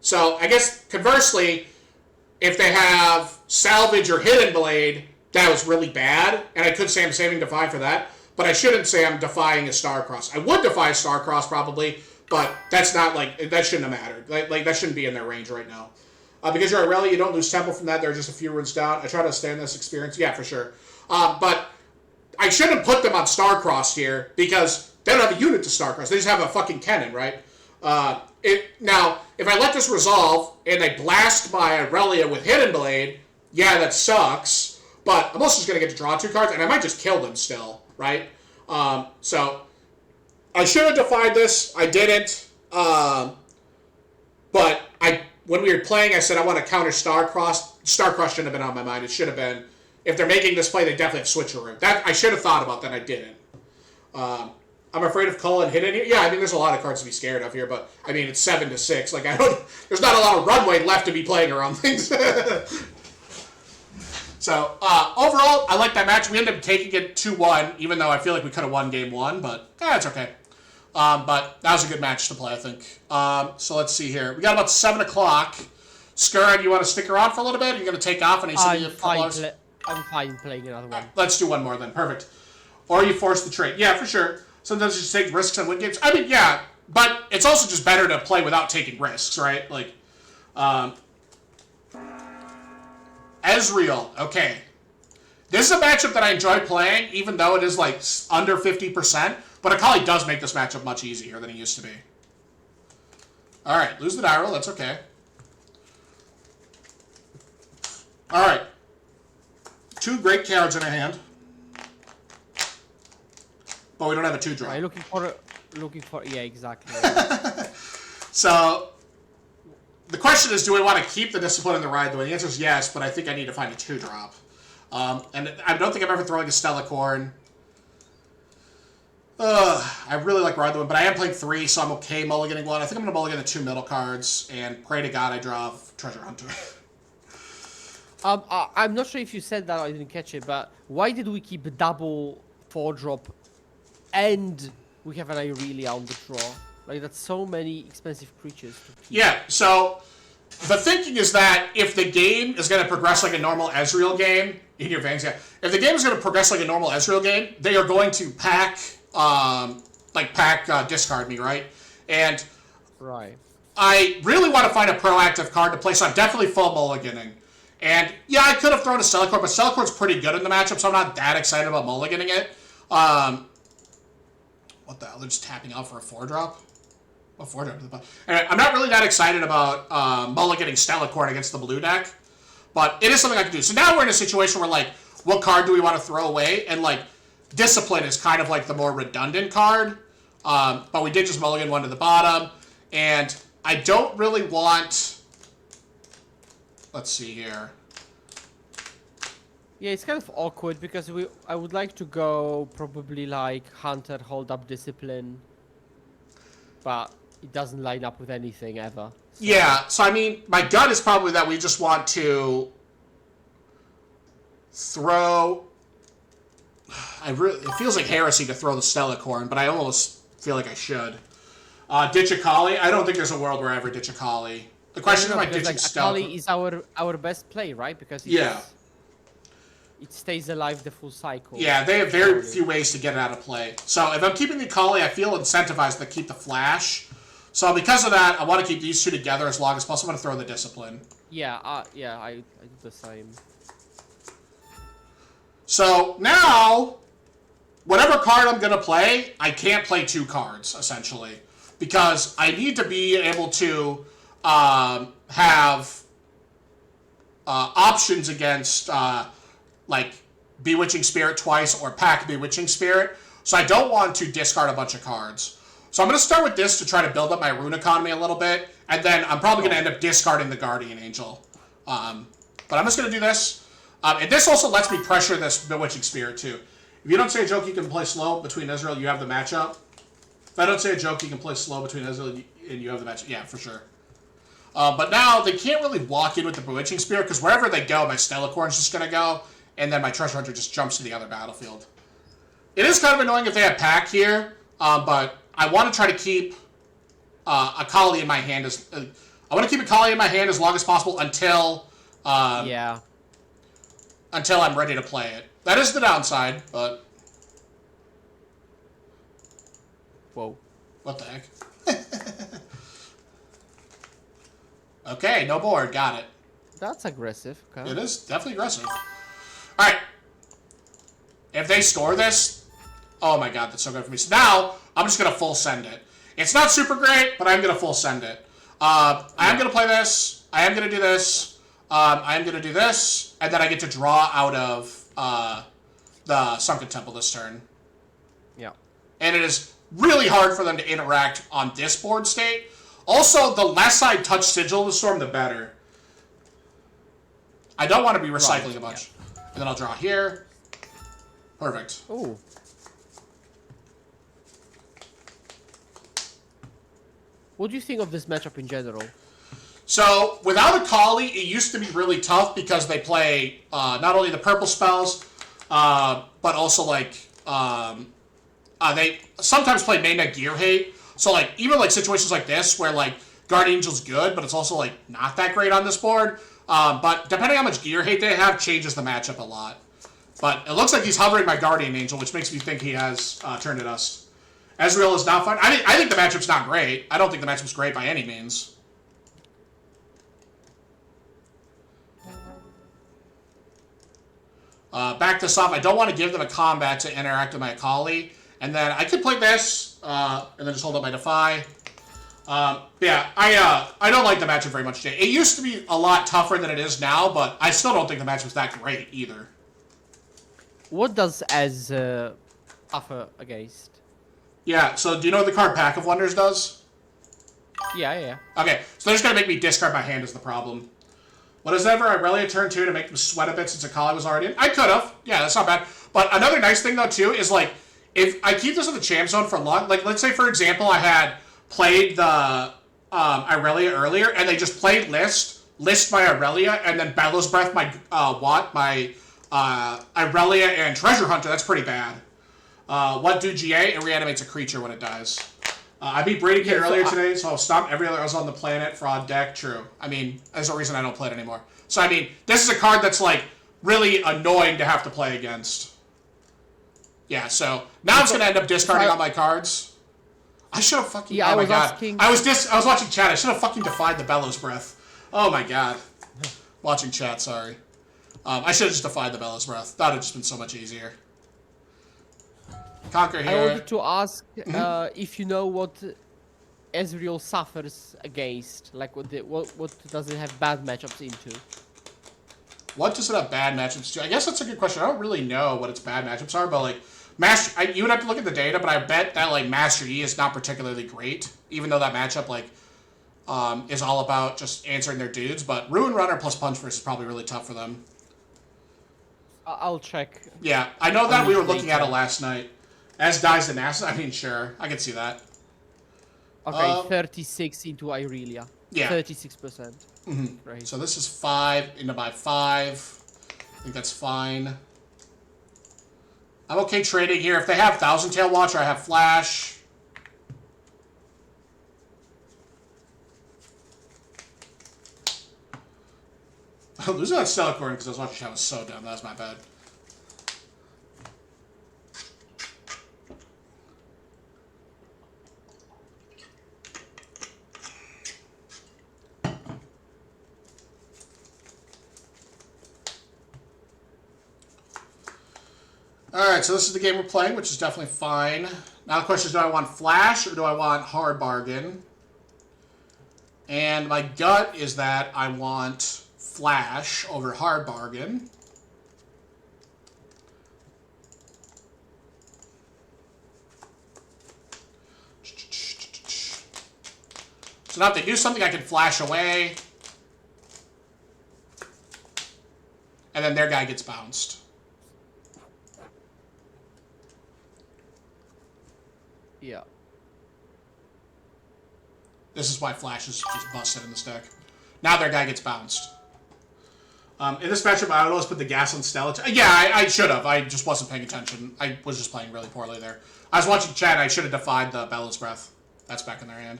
So, I guess, conversely, if they have Salvage or Hidden Blade, that was really bad, and I could say I'm saving Defy for that, but I shouldn't say I'm defying a Star-Crossed. I would defy a Star-Crossed, probably, but that's not, like, that shouldn't have mattered. Like that shouldn't be in their range right now. Because you're Irelia, you don't lose Temple from that, there are just a few runes down. I try to stay in this experience, yeah, for sure. But I shouldn't put them on Star-Crossed here, because they don't have a unit to Star-Crossed. They just have a fucking cannon, right? Now, if I let this resolve, and I blast my Irelia with Hidden Blade, yeah, that sucks, but I'm also just going to get to draw 2 cards, and I might just kill them still, right? So, I should have defied this. I didn't. But when we were playing, I said I want to counter Star-Crossed. Star-Crossed shouldn't have been on my mind. It should have been, if they're making this play, they definitely have Switcheroo. That I should have thought about that. I didn't. I'm afraid of Cullen Hidden here. Yeah, I mean, there's a lot of cards to be scared of here, but, I mean, it's 7-6. Like, there's not a lot of runway left to be playing around things. So, overall, I like that match. We ended up taking it 2-1, even though I feel like we could have won game 1, but, it's okay. But that was a good match to play, I think. So let's see here. We got about 7 o'clock. Skura, do you want to stick around for a little bit? Are you going to take off? And I'm fine playing another one. Let's do one more then. Perfect. Or you force the trade. Yeah, for sure. Sometimes you just take risks and win games. I mean, yeah, but it's also just better to play without taking risks, right? Like, Ezreal. Okay. This is a matchup that I enjoy playing, even though it is, like, under 50%. But Akali does make this matchup much easier than it used to be. Alright, lose the Dyrel. That's okay. Alright. 2 great cards in our hand. But we don't have a 2-drop. I'm looking for, yeah, exactly. So, the question is, do we want to keep the Discipline and the Ride? The answer is yes, but I think I need to find a 2-drop. And I don't think I'm ever throwing a Stellacorn. I really like Ride the Wind, but I am playing 3, so I'm okay mulliganing 1. I think I'm going to mulligan the 2 middle cards, and pray to God I draw Treasure Hunter. I'm not sure if you said that, I didn't catch it, but why did we keep a double 4-drop and we have an Irelia on the draw? Like, that's so many expensive creatures to keep. Yeah, so the thinking is that if the game is going to progress like a normal Ezreal game, in your veins, yeah. If the game is going to progress like a normal Ezreal game, they are going to pack discard me, right? And right. I really want to find a proactive card to play, so I'm definitely full mulliganing. And yeah, I could have thrown a Stellacorn, but Stellacorn's pretty good in the matchup, so I'm not that excited about mulliganing it. What the hell? They're just tapping out for a 4-drop? What 4-drop? Anyway, I'm not really that excited about mulliganing Stellacorn against the blue deck, but it is something I can do. So now we're in a situation where, like, what card do we want to throw away? And, like, Discipline is kind of, like, the more redundant card, but we did just mulligan 1 to the bottom, and I don't really want... Let's see here. Yeah, it's kind of awkward because I would like to go probably like Hunter, hold up Discipline, but it doesn't line up with anything ever. So. Yeah, so I mean, my gut is probably that we just want to throw... it feels like heresy to throw the Stellacorn, but I almost feel like I should. Ditch Akali? I don't think there's a world where I ever ditch Akali. The question is, am I ditching Stellacorn? Akali is our best play, right? Because it stays alive the full cycle. Yeah, they have very few ways to get it out of play. So if I'm keeping the Akali, I feel incentivized to keep the Flash. So because of that, I want to keep these 2 together as long as possible. I'm going to throw the Discipline. Yeah, I do the same. So now, whatever card I'm going to play, I can't play 2 cards, essentially. Because I need to be able to have options against like Bewitching Spirit twice or pack Bewitching Spirit. So I don't want to discard a bunch of cards. So I'm going to start with this to try to build up my rune economy a little bit. And then I'm probably going to end up discarding the Guardian Angel. But I'm just going to do this. And this also lets me pressure this Bewitching Spirit too. If you don't say a joke, you can play slow between Israel, you have the matchup. If I don't say a joke, you can play slow between Israel and you have the matchup. Yeah, for sure. But now they can't really walk in with the Bewitching Spirit because wherever they go, my Stellacorn's just going to go. And then my Treasure Hunter just jumps to the other battlefield. It is kind of annoying if they have Pack here, but I want to try to keep Akali in my hand as I want to keep Akali in my hand as long as possible until until I'm ready to play it. That is the downside, but Whoa. What the heck? Okay, no board, got it. That's aggressive. Okay. It is definitely aggressive. All right. If they score this, oh my god, that's so good for me. So now I'm just gonna full send it. It's not super great, but I'm gonna full send it. I am gonna play this. I am gonna do this. I am gonna do this, and then I get to draw out of the Sunken Temple this turn. Yeah. And it is really hard for them to interact on this board state. Also, the less I touch Sigil of the Storm, the better. I don't want to be recycling a bunch. Yeah. And then I'll draw here. Perfect. Ooh. What do you think of this matchup in general? So, without Akali, it used to be really tough because they play not only the purple spells, but also, like, they sometimes play main deck Gear Hate. So, like, even, like, situations like this where, like, Guardian Angel's good, but it's also, like, not that great on this board. But depending on how much Gear Hate they have, changes the matchup a lot. But it looks like he's hovering my Guardian Angel, which makes me think he has Turn to Dust. Ezreal is not fun. I think the matchup's not great. I don't think the matchup's great by any means. Back this off. I don't want to give them a combat to interact with my Akali. And then I could play this, and then just hold up my Defy. Yeah, I don't like the matchup very much today. It used to be a lot tougher than it is now, but I still don't think the matchup's that great either. What does Ez offer against? Yeah, so do you know what the card Pack of Wonders does? Yeah. Okay, so they're just going to make me discard my hand is the problem. What is ever Irelia turn 2 to make them sweat a bit since Akali was already in? I could have. Yeah, that's not bad. But another nice thing, though, too, is, like, if I keep this in the champ zone for long, like, let's say, for example, I had played the Irelia earlier, and they just played list my Irelia, and then Bellows Breath my Irelia and Treasure Hunter. That's pretty bad. What do GA? It reanimates a creature when it dies. I beat Brady Kid earlier today, so I'll stop every other else on the planet. Fraud deck, true. I mean, there's no reason I don't play it anymore. So, I mean, this is a card that's, like, really annoying to have to play against. Yeah, so now I'm just going to end up discarding all my cards. I should have fucking... Yeah, oh my god. asking... I was watching chat. I should have fucking defied the Bellows Breath. Oh my god. Watching chat, sorry. I should have just defied the Bellows Breath. That would have just been so much easier. Conquer here. I wanted to ask if you know what Ezreal suffers against. Like, what does it have bad matchups into? What does it have bad matchups to? I guess that's a good question. I don't really know what its bad matchups are, but, like, you would have to look at the data, but I bet that, like, Master Yi is not particularly great, even though that matchup, like, is all about just answering their dudes. But Ruin Runner plus Punch Burst is probably really tough for them. I'll check. Yeah, I know that we were looking at it last night. As dies the NASA, I mean, sure, I can see that. Okay, 36 into Irelia. Yeah. 36%. Mm-hmm. Right. So this is 5 into my 5. I think that's fine. I'm okay trading here. If they have Thousand Tail Watcher, I have Flash. Losing that Stellacorn because I was watching chat was so dumb. That was my bad. Alright, so this is the game we're playing, which is definitely fine. Now the question is, do I want Flash or do I want Hard Bargain? And my gut is that I want Flash over Hard Bargain. So now if they do something, I can Flash away. And then their guy gets bounced. Yeah. This is why Flash is just busted in this deck. Now their guy gets bounced. In this matchup, I would always put the gas on Stella. Yeah, I should have. I just wasn't paying attention. I was just playing really poorly there. I was watching chat. I should have defied the Bella's Breath. That's back in their hand.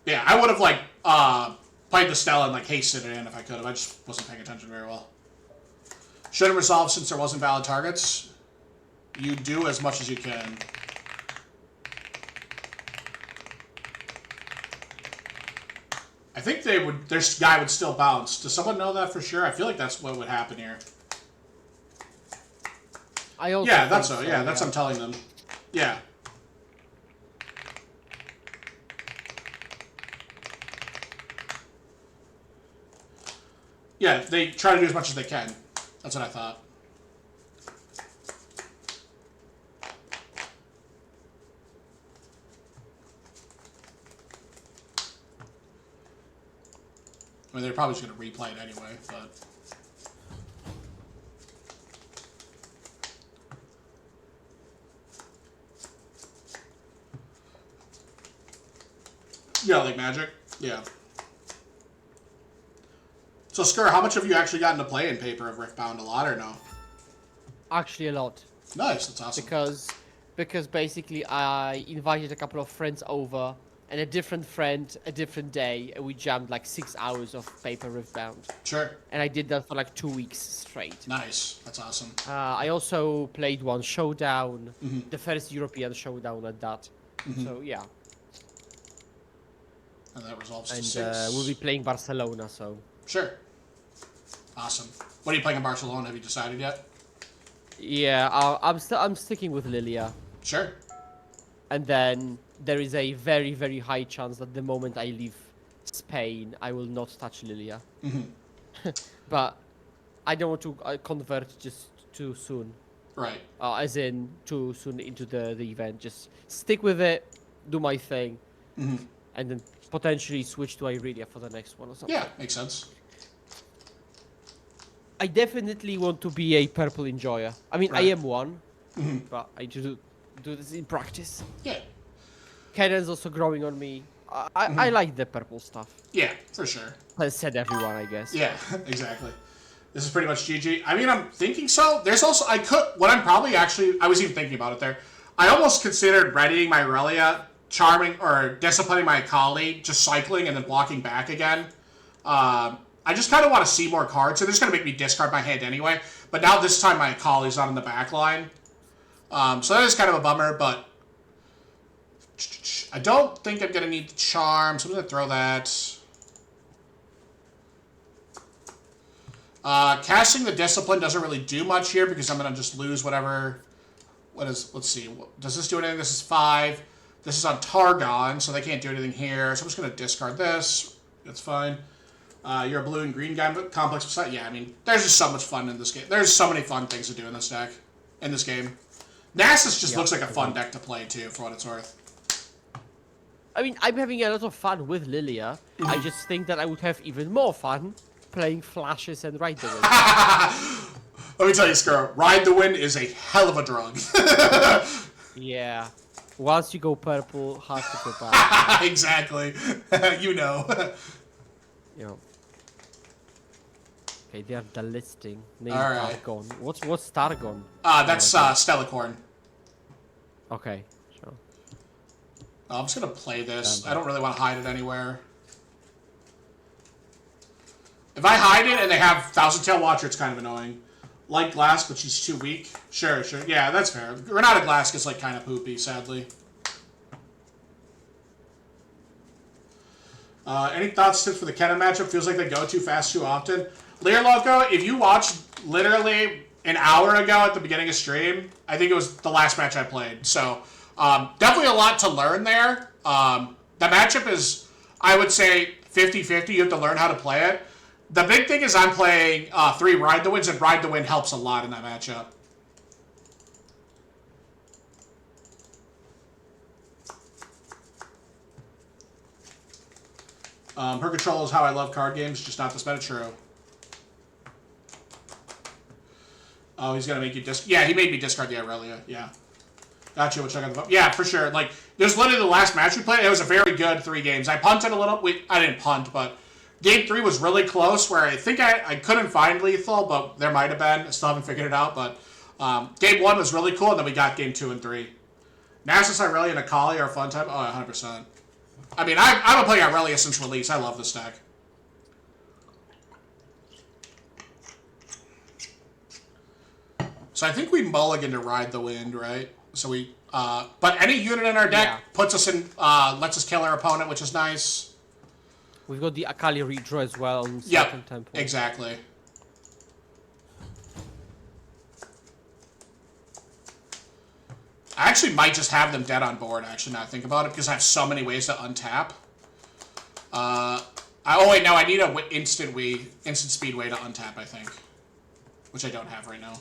Yeah, I would have, like, played the Stella and, like, hasted it in if I could have. I just wasn't paying attention very well. Should have resolved since there wasn't valid targets. You do as much as you can. I think they would. Their guy would still bounce. Does someone know that for sure? I feel like that's what would happen here. I also Yeah, that's so. Yeah, that's what I'm telling them. Yeah. Yeah, they try to do as much as they can. That's what I thought. I mean, they're probably just going to replay it anyway, but... Yeah, like Magic? Yeah. So, Skura, how much have you actually gotten to play in Paper of Riftbound? A lot or no? Actually, a lot. Nice, that's awesome. Because basically I invited a couple of friends over, and a different friend, a different day, and we jammed like 6 hours of Paper Riftbound. Sure. And I did that for like 2 weeks straight. Nice, that's awesome. I also played one showdown, the first European showdown at that. So yeah. And that resolves to And 6. we'll be playing Barcelona, so. Sure. Awesome. What are you playing in Barcelona? Have you decided yet? Yeah, I'm sticking with Lilia. Sure. And then there is a very, very high chance that the moment I leave Spain, I will not touch Lilia. But I don't want to convert just too soon. Right. As in, too soon into the event. Just stick with it, do my thing, and then potentially switch to Irelia for the next one or something. Yeah, makes sense. I definitely want to be a purple enjoyer. I mean, Right. I am one, but I do this in practice. Yeah. Cannon's also growing on me. I like the purple stuff. Yeah, for sure. Has said everyone, I guess. Yeah, exactly. This is pretty much GG. I mean, I'm thinking so. There's also, I was even thinking about it there. I almost considered readying my Irelia, charming, or disciplining my colleague, just cycling and then blocking back again. I just kind of want to see more cards, so they're just going to make me discard my hand anyway. But now this time my colleague's not in the back line. So that is kind of a bummer, but I don't think I'm going to need the charm, so I'm going to throw that. Casting the Discipline doesn't really do much here because I'm going to just lose whatever... let's see. Does this do anything? This is 5. This is on Targon, so they can't do anything here. So I'm just going to discard this. That's fine. You're a blue and green guy, but complex beside. Yeah, I mean, there's just so much fun in this game. There's so many fun things to do in this deck, in this game. Nasus just looks like a fun deck to play too, for what it's worth. I mean, I'm having a lot of fun with Lilia. I just think that I would have even more fun playing Flashes and Ride the Wind. Let me tell you, Skura, Ride the Wind is a hell of a drug. Yeah. Once you go purple, hard to go back. Exactly. You know. Yeah. Okay, they have the listing. Name Alright. Targon. What's Targon? That's Stellacorn. Okay, sure. I'm just going to play this. I don't really want to hide it anywhere. If I hide it and they have Thousand Tail Watcher, it's kind of annoying. Like Glass, but she's too weak. Sure. Yeah, that's fair. Renata Glass gets, like, kind of poopy, sadly. Any thoughts, tips for the Kennen matchup? Feels like they go too fast too often. Lear Loco, if you watched literally an hour ago at the beginning of stream, I think it was the last match I played. So, definitely a lot to learn there. The matchup is, I would say, 50-50. You have to learn how to play it. The big thing is I'm playing 3 Ride the Winds, and Ride the Wind helps a lot in that matchup. Her control is how I love card games, just not this meta. True. Oh, he's gonna make you Yeah, he made me discard the Irelia. Yeah. Gotcha. We'll check out the. Yeah, for sure. Like, there's literally the last match we played. It was a very good 3 games. I punted a little. I didn't punt, but game 3 was really close. Where I think I couldn't find lethal, but there might have been. I still haven't figured it out. But game 1 was really cool, and then we got game 2 and 3. Nasus, Irelia, and Akali are a fun time. Oh, 100%. I mean, I've been playing Irelia since release. I love this deck. So I think we mulligan to Ride the Wind, right? So we, but any unit in our deck puts us in, lets us kill our opponent, which is nice. We've got the Akali redraw as well on second tempo. Exactly. I actually might just have them dead on board, actually, now I think about it, because I have so many ways to untap. Oh wait, no, I need a instant speed way to untap, I think. Which I don't have right now.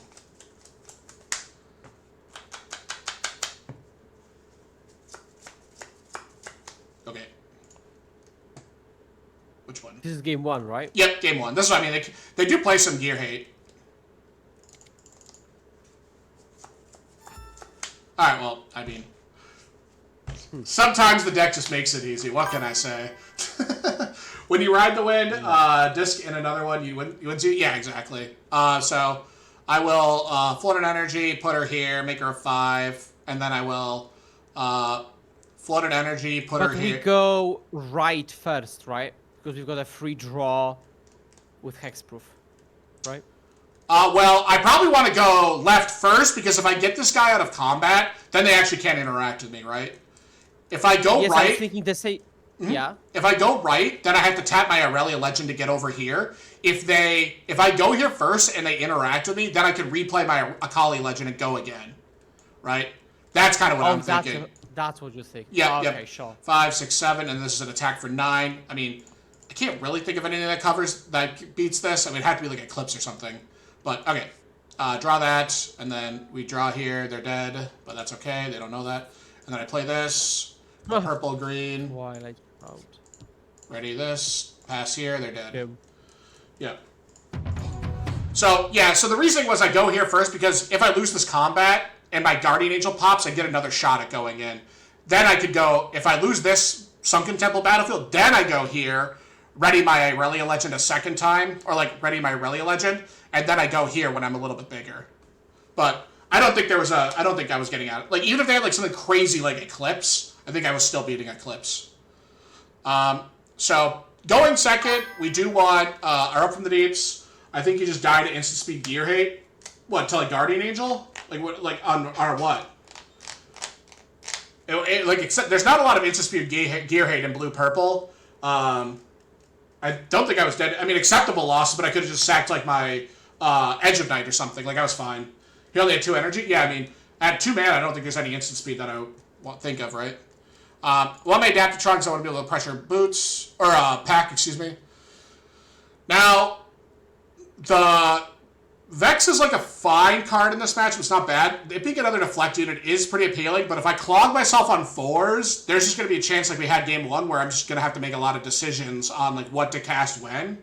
Okay. Which one? This is game 1, right? Yep, game 1. This is what I mean. They do play some gear hate. Alright, well, I mean... Sometimes the deck just makes it easy. What can I say? When you Ride the Wind, disc in another one, you win 2? Yeah, exactly. So, I will float an energy, put her here, make her a 5, and then I will float an energy, put her here. But we go right first, right? Because we've got a free draw with hexproof, right? Well, I probably want to go left first, because if I get this guy out of combat, then they actually can't interact with me, right? If I go right... I was thinking the same... Yeah. If I go right, then I have to tap my Irelia Legend to get over here. If I go here first and they interact with me, then I can replay my Akali Legend and go again. Right? That's kind of what I'm thinking. That's what you're thinking. Yeah, okay, sure. 5, 6, 7, and this is an attack for 9. I mean, I can't really think of anything that beats this. I mean, it'd have to be like Eclipse or something. But, okay. Draw that, and then we draw here. They're dead, but that's okay. They don't know that. And then I play this. Purple, green. Twilight out. Ready this. Pass here. They're dead. Yeah. So, yeah, so the reasoning was I go here first because if I lose this combat and my Guardian Angel pops, I get another shot at going in. Then I could go, if I lose this Sunken Temple battlefield, then I go here, ready my Irelia Legend a second time, or like ready my Irelia Legend, and then I go here when I'm a little bit bigger. But I don't think I was getting out. Like, even if they had like something crazy like Eclipse, I think I was still beating Eclipse. So, going second, we do want our Up from the Deeps. I think you just die to instant speed gear hate. What, to like Guardian Angel? Like what? Like on what? Except there's not a lot of instant speed gear hate in blue purple. I don't think I was dead. I mean, acceptable losses, but I could have just sacked like my Edge of Night or something. Like I was fine. He only had 2 energy. Yeah, I mean, at 2 mana, I don't think there's any instant speed that I would think of, right? Well, I may adapt to Trunks. I want to be able to pressure boots or pack. Excuse me. Now, the Vex is like a fine card in this match. It's not bad. It being another deflect unit is pretty appealing, but if I clog myself on 4s, there's just going to be a chance like we had game 1 where I'm just going to have to make a lot of decisions on like what to cast when.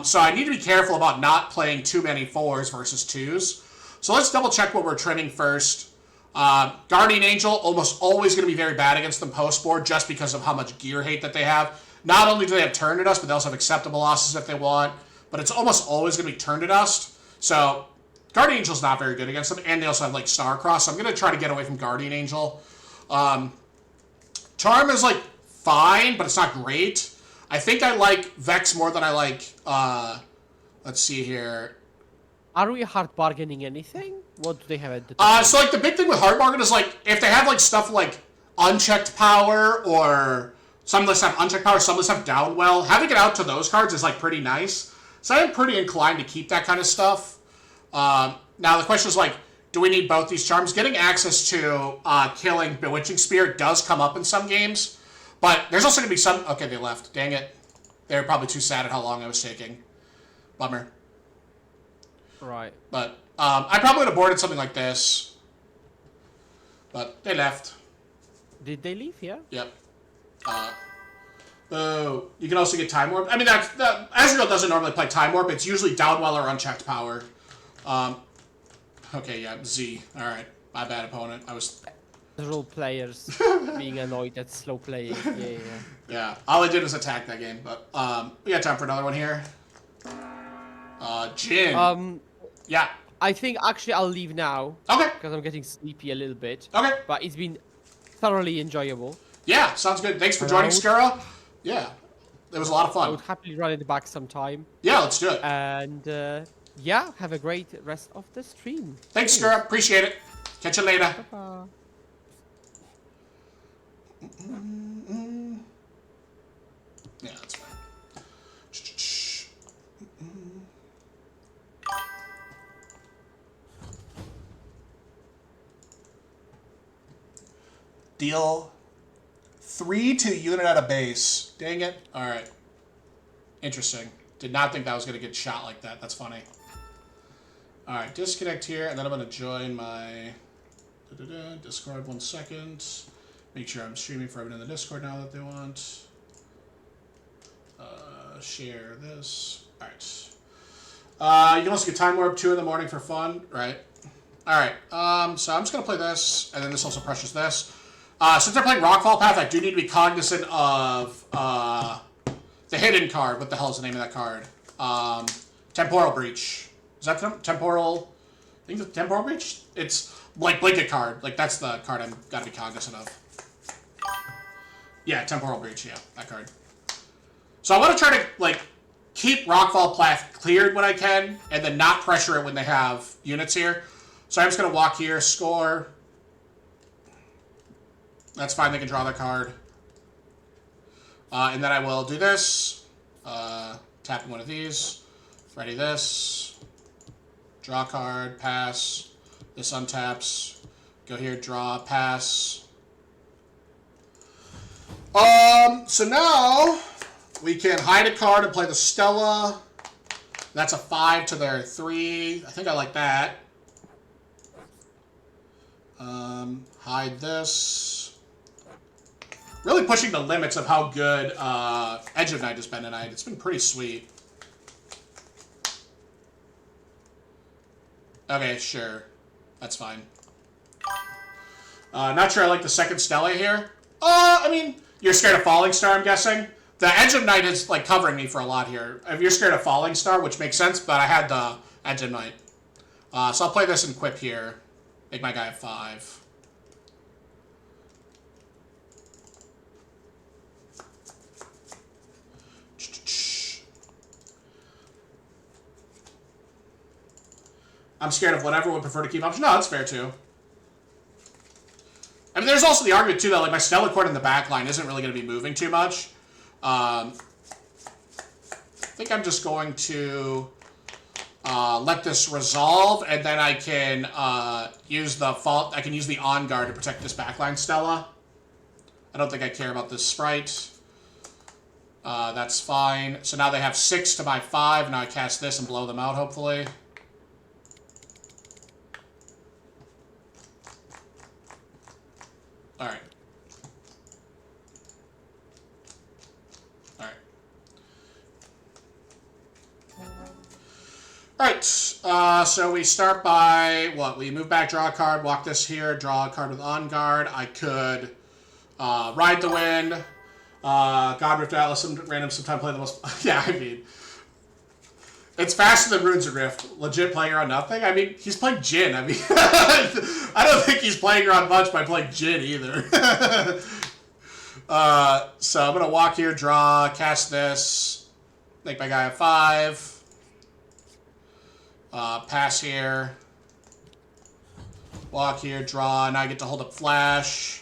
So I need to be careful about not playing too many 4s versus 2s. So let's double check what we're trimming first. Guardian Angel, almost always going to be very bad against them post-board just because of how much gear hate that they have. Not only do they have Turn to Dust, but they also have acceptable losses if they want. But it's almost always going to be Turn to Dust. So, Guardian Angel's not very good against them, and they also have, like, Starcross, so I'm going to try to get away from Guardian Angel. Charm is, like, fine, but it's not great. I think I like Vex more than I like, let's see here. Are we hard bargaining anything? What do they have at the top? So, like, the big thing with hard bargain is, like, if they have, like, stuff like Unchecked Power, or some lists have Unchecked Power, some lists have Downwell, having it out to those cards is, like, pretty nice. So I'm pretty inclined to keep that kind of stuff. Now the question is like, do we need both these charms? Getting access to killing Bewitching Spear does come up in some games, but there's also going to be some... Okay, they left. Dang it. They were probably too sad at how long I was taking. Bummer. Right. But I probably would have boarded something like this. But they left. Did they leave? Yeah. Yep. Oh, you can also get Time Warp. I mean, Azrael doesn't normally play Time Warp. It's usually Downwell or Unchecked Power. Okay, yeah, Z. All right, my bad, opponent. I was... Role players being annoyed at slow playing. Yeah. Yeah, all I did was attack that game. But we got time for another one here. Jin. Yeah. I think actually I'll leave now. Okay. Because I'm getting sleepy a little bit. Okay. But it's been thoroughly enjoyable. Yeah, sounds good. Thanks for joining, Skura. Yeah, it was a lot of I fun. would happily run it back sometime. Yeah, let's do it. And yeah, have a great rest of the stream. Thanks, Skura. Appreciate it. Catch you later. Bye-bye. Yeah, that's fine. Deal 3 to unit at a base. Dang it. Alright. Interesting. Did not think that was going to get shot like that. That's funny. Alright, disconnect here, and then I'm going to join my Discord 1 second. Make sure I'm streaming for everyone in the Discord now that they want. Share this. Alright. You can also get Time Warp 2 in the morning for fun, right? Alright, so I'm just going to play this, and then this also pressures this. Since they're playing Rockfall Path, I do need to be cognizant of the hidden card. What the hell is the name of that card? Temporal Breach. Is that Temporal... I think the Temporal Breach? It's like Blanket card. Like, that's the card I've got to be cognizant of. Yeah, Temporal Breach, yeah, that card. So I want to try to, like, keep Rockfall Path cleared when I can, and then not pressure it when they have units here. So I'm just going to walk here, score. That's fine, they can draw that card. And then I will do this. Tap one of these. Ready this. Draw card, pass. This untaps. Go here, draw, pass. So now we can hide a card and play the Stella. That's a 5 to their 3. I think I like that. Hide this. Really pushing the limits of how good Edge of Night has been tonight. It's been pretty sweet. Okay, sure. That's fine. Not sure I like the second Stella here. I mean, you're scared of Falling Star, I'm guessing. The Edge of Night is, like, covering me for a lot here. If you're scared of Falling Star, which makes sense, but I had the Edge of Night. So I'll play this and Quip here. Make my guy a 5. I'm scared of whatever would prefer to keep option. No, that's fair too. I mean, there's also the argument too that like my Stella Court in the back line isn't really going to be moving too much. I think I'm just going to let this resolve, and then I can use the fault. I can use the On Guard to protect this backline Stella. I don't think I care about this sprite. That's fine. So now they have 6 to my 5. Now I cast this and blow them out, hopefully. Alright. Alright. Alright, so we start by, what, we move back, draw a card, walk this here, draw a card with On Guard. I could Ride the Wind, God Rift Atlas, some random sometime play the most... Yeah, I mean... It's faster than Runes of Rift. Legit playing around nothing. I mean, he's playing Jin. I mean, I don't think he's playing around much by playing Jin either. So I'm going to walk here, draw, cast this, make my guy a 5. Pass here. Walk here, draw, now I get to hold up Flash.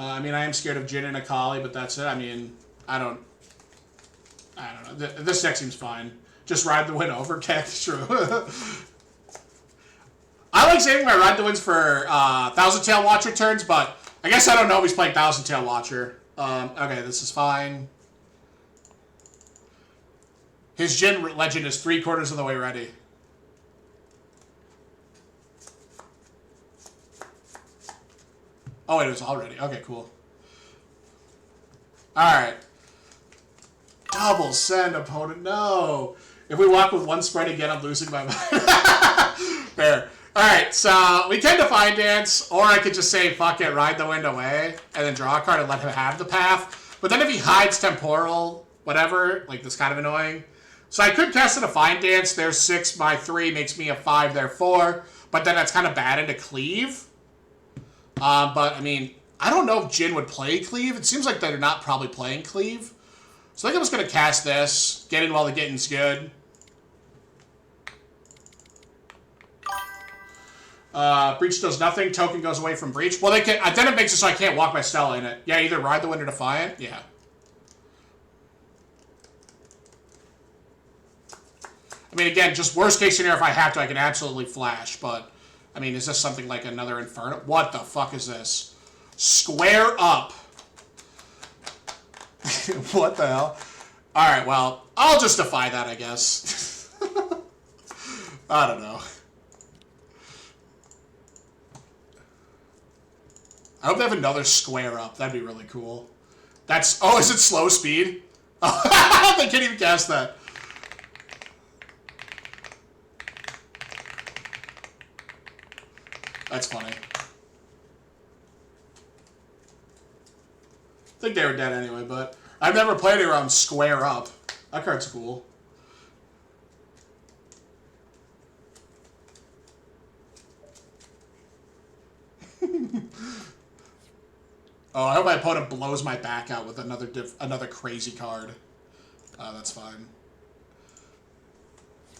I mean, I am scared of Jin and Akali, but that's it. I mean, I don't know. This deck seems fine. Just ride the wind over. Okay, true. I like saving my ride the winds for Thousand Tail Watcher turns, but I guess I don't know if he's playing Thousand Tail Watcher. Okay, this is fine. His Jin legend is 3/4 of the way ready. Oh, it was already. Okay, cool. Alright. Double send, opponent. No. If we walk with one spread again, I'm losing my mind. Fair. Alright, so we can Define Dance, or I could just say, fuck it, ride the wind away, and then draw a card and let him have the path. But then if he hides Temporal, whatever, like, that's kind of annoying. So I could cast a Define Dance. There's 6 by 3, makes me a 5, there 4. But then that's kind of bad into Cleave. But, I mean, I don't know if Jin would play Cleave. It seems like they're not probably playing Cleave. So I think I'm just going to cast this. Get in while the getting's good. Breach does nothing. Token goes away from Breach. Well, they can. Then it makes it so I can't walk my Stella in it. Yeah, either Ride the Wind or Defiant. Yeah. I mean, again, just worst case scenario, if I have to, I can absolutely flash. But, I mean, is this something like another Inferno? What the fuck is this? Square up. What the hell? Alright, well, I'll just defy that, I guess. I don't know. I hope they have another square up. That'd be really cool. That's... Oh, is it slow speed? Oh, they can't even cast that. That's funny. I think they were dead anyway, but I've never played it around square up. That card's cool. Oh, I hope my opponent blows my back out with another crazy card. That's fine.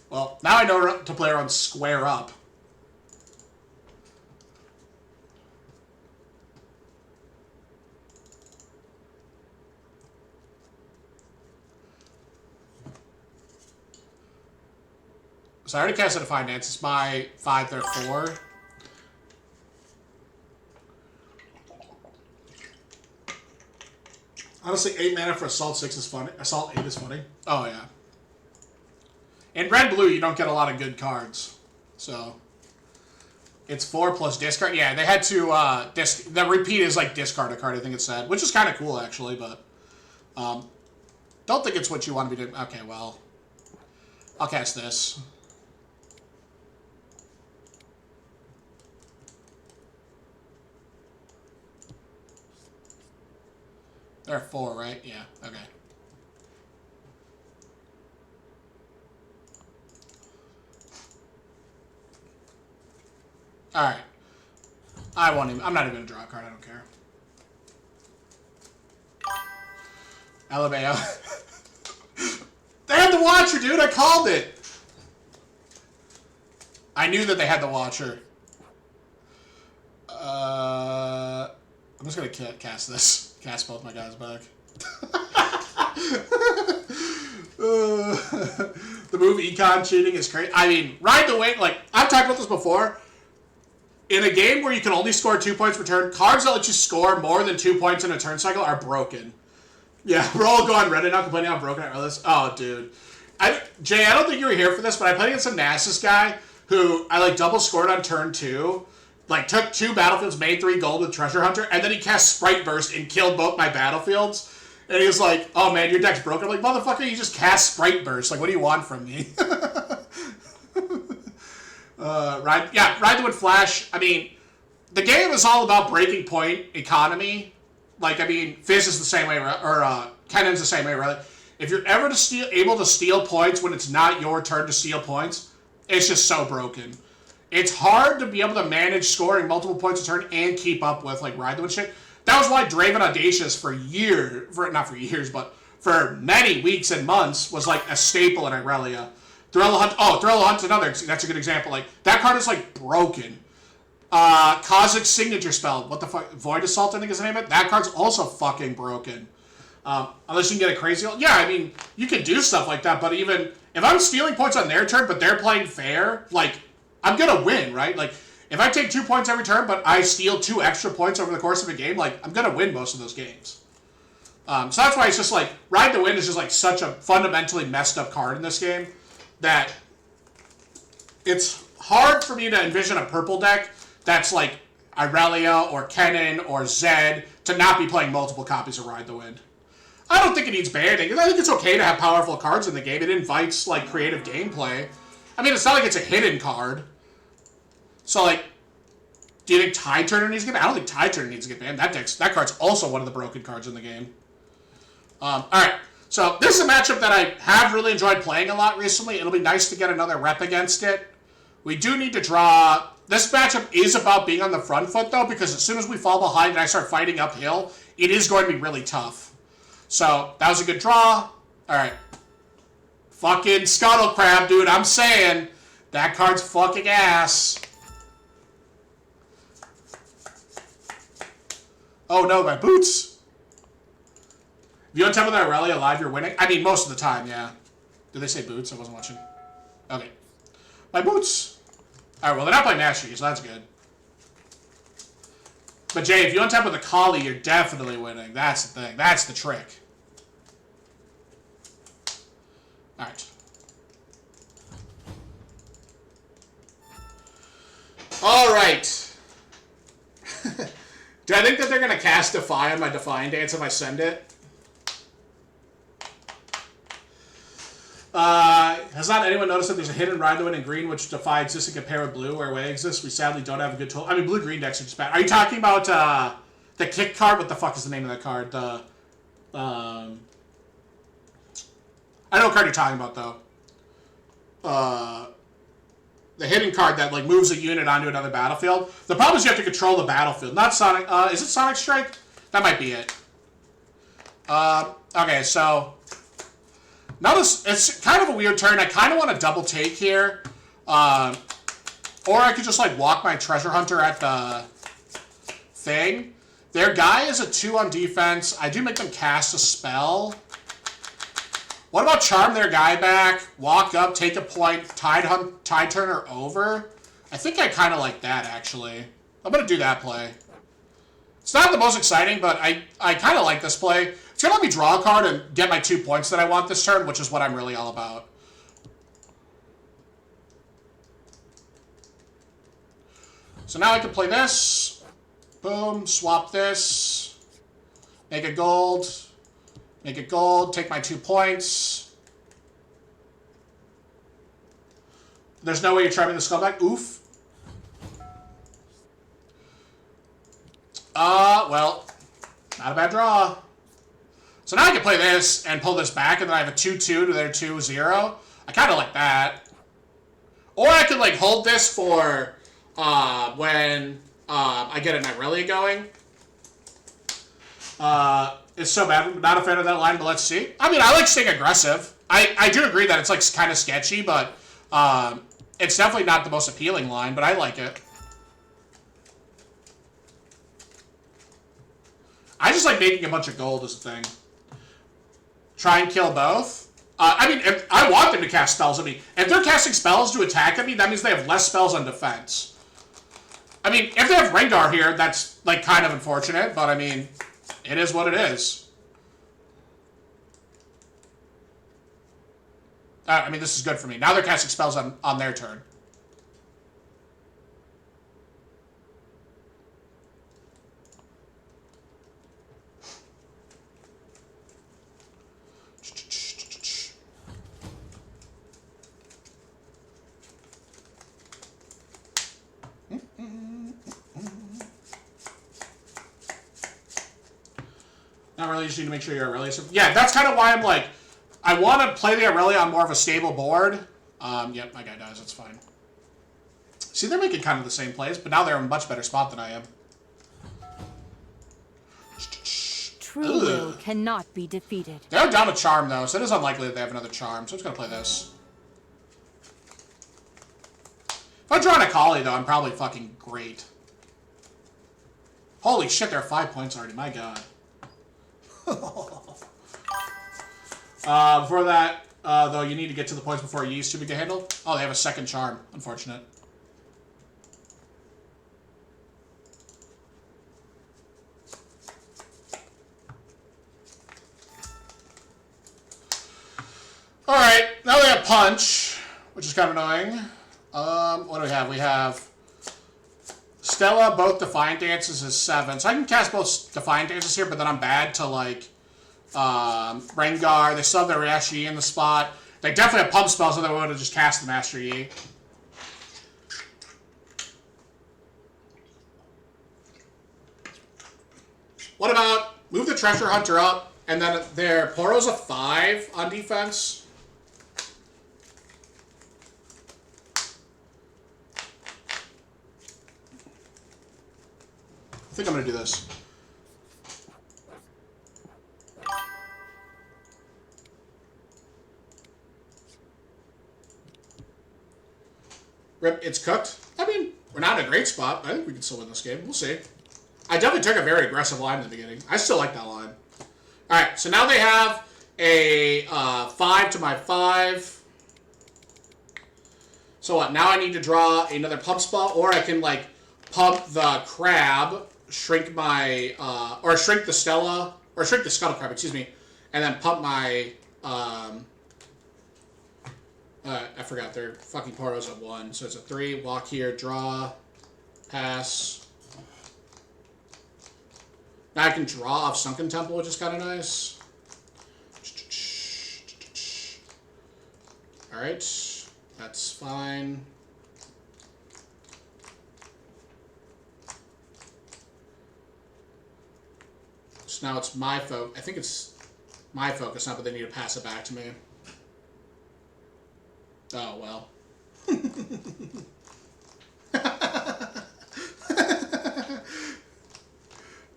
Well, now I know to play around square up. So I already cast a Define Dance. It's my 5, there 4. Honestly, 8 mana for Assault 6 is funny. Assault 8 is funny. Oh, yeah. In red-blue, you don't get a lot of good cards. So, it's 4 plus discard. Yeah, they had to, the repeat is like discard a card, I think it said. Which is kind of cool, actually, but, don't think it's what you want to be doing. Okay, well, I'll cast this. There are 4, right? Yeah, okay. Alright. I won't even... I'm not even going to draw a card, I don't care. Alabama. They had the Watcher, dude! I called it! I knew that they had the Watcher. I'm just going to cast this. Cast both my guys back. The move Econ cheating is crazy. I mean, Ride the Wind, like, I've talked about this before. In a game where you can only score 2 points per turn, cards that let you score more than 2 points in a turn cycle are broken. Yeah, we're all going Reddit now complaining how broken I this. Oh, dude. Jay, I don't think you were here for this, but I played against some Nasus guy who I, like, double scored on turn 2. Like, took 2 battlefields, made 3 gold with Treasure Hunter, and then he cast Sprite Burst and killed both my battlefields. And he was like, oh man, your deck's broken. I'm like, motherfucker, you just cast Sprite Burst. Like, what do you want from me? Ride the Wind Flash. I mean, the game is all about breaking point economy. Like, I mean, Fizz is the same way, or Kennen's the same way, right? If you're ever able to steal points when it's not your turn to steal points, it's just so broken. It's hard to be able to manage scoring multiple points a turn and keep up with, like, Ride the Wind shit. That was why Draven Audacious not for years, but for many weeks and months was, like, a staple in Irelia. Thorella Hunt's another, that's a good example. Like, that card is, like, broken. Kozik's signature spell. What the fuck? Void Assault, I think is the name of it. That card's also fucking broken. Unless you can get a crazy... Yeah, I mean, you can do stuff like that, but even... If I'm stealing points on their turn, but they're playing fair, like, I'm gonna win, right? Like, if I take 2 points every turn, but I steal 2 extra points over the course of a game, like, I'm gonna win most of those games. So that's why it's just like, Ride the Wind is just like such a fundamentally messed up card in this game that it's hard for me to envision a purple deck that's like Irelia or Kennen or Zed to not be playing multiple copies of Ride the Wind. I don't think it needs banning. I think it's okay to have powerful cards in the game. It invites like creative gameplay. I mean, it's not like it's a hidden card. So like, do you think Tide Turner needs to get banned? I don't think Tide Turner needs to get banned. That card's also one of the broken cards in the game. Alright, so this is a matchup that I have really enjoyed playing a lot recently. It'll be nice to get another rep against it. We do need to draw... This matchup is about being on the front foot, though, because as soon as we fall behind and I start fighting uphill, it is going to be really tough. So, that was a good draw. Alright. Fucking Scuttle Crab, dude, I'm saying. That card's fucking ass. Oh no, my boots! If you untap with Irelia live, you're winning? I mean, most of the time, yeah. Did they say boots? I wasn't watching. Okay. My boots! Alright, well, they're not playing Mastery, so that's good. But Jay, if you untap with a Collie, you're definitely winning. That's the thing. That's the trick. Alright. Alright. Do I think that they're going to cast Defy on my Defiant Dance if I send it? Has not anyone noticed that there's a hidden Ride the Wind in green which Defy exists and compare with blue, where away exists? We sadly don't have a good tool. I mean, blue-green decks are just bad. Are you talking about the kick card? What the fuck is the name of that card? The I know what card you're talking about, though. The hidden card that like moves a unit onto another battlefield. The problem is you have to control the battlefield. Not Sonic. Is it Sonic Strike? That might be it. Okay, so... Notice, it's kind of a weird turn. I kind of want to double take here. Or I could just, like, walk my Treasure Hunter at the thing. Their guy is a 2 on defense. I do make them cast a spell. What about Charm their guy back, walk up, take a point, Tide Turner over? I think I kind of like that, actually. I'm going to do that play. It's not the most exciting, but I kind of like this play. It's going to let me draw a card and get my 2 points that I want this turn, which is what I'm really all about. So now I can play this. Boom, swap this. Make it gold. Make it gold, take my 2 points. There's no way you're trapping the skull back? Oof. Well, not a bad draw. So now I can play this and pull this back, and then I have a 2-2 to their 2-0. I kind of like that. Or I could, like, hold this for when I get an Irelia going. It's so bad. Not a fan of that line, but let's see. I mean, I like staying aggressive. I do agree that it's, like, kind of sketchy, but it's definitely not the most appealing line, but I like it. I just like making a bunch of gold as a thing. Try and kill both. I mean, if I want them to cast spells at me. If they're casting spells to attack at me, that means they have less spells on defense. I mean, if they have Rengar here, that's, like, kind of unfortunate, but, I mean, it is what it is. I mean, this is good for me. Now they're casting spells on their turn. Not really, you just need to make sure you're Irelia. Yeah, that's kind of why I'm like, I want to play the Irelia on more of a stable board. Yep, my guy dies, that's fine. See, they're making kind of the same plays, but now they're in a much better spot than I am. True will cannot be defeated. They're down to Charm, though, so it is unlikely that they have another Charm, so I'm just going to play this. If I draw an Akali, though, I'm probably fucking great. Holy shit, there are 5 points already. My god. Before that, though, you need to get to the points before Yee's too big to handle. Oh, they have a second charm. Unfortunate. Alright, now they have Punch, which is kind of annoying. What do we have? We have Stella, both Defiant Dances is 7. So I can cast both Defiant Dances here, but then I'm bad to, like, Rengar. They still have their Master Yi in the spot. They definitely have Pump Spells, so they would have just cast the Master Yi. What about move the Treasure Hunter up, and then their Poro's a 5 on defense? I think I'm going to do this. Rip, it's cooked. I mean, we're not in a great spot. I think we can still win this game. We'll see. I definitely took a very aggressive line in the beginning. I still like that line. Alright, so now they have a 5 to my 5. So what? Now I need to draw another pump spell, or I can, like, pump the crab, shrink my, or shrink the Stella, or shrink the Scuttle Crab, excuse me, and then pump my, I forgot, their fucking Poro's at 1, so it's a 3, walk here, draw, pass. Now I can draw off Sunken Temple, which is kind of nice. Alright, that's fine. So now it's my focus. I think it's my focus now, but they need to pass it back to me. Oh, well.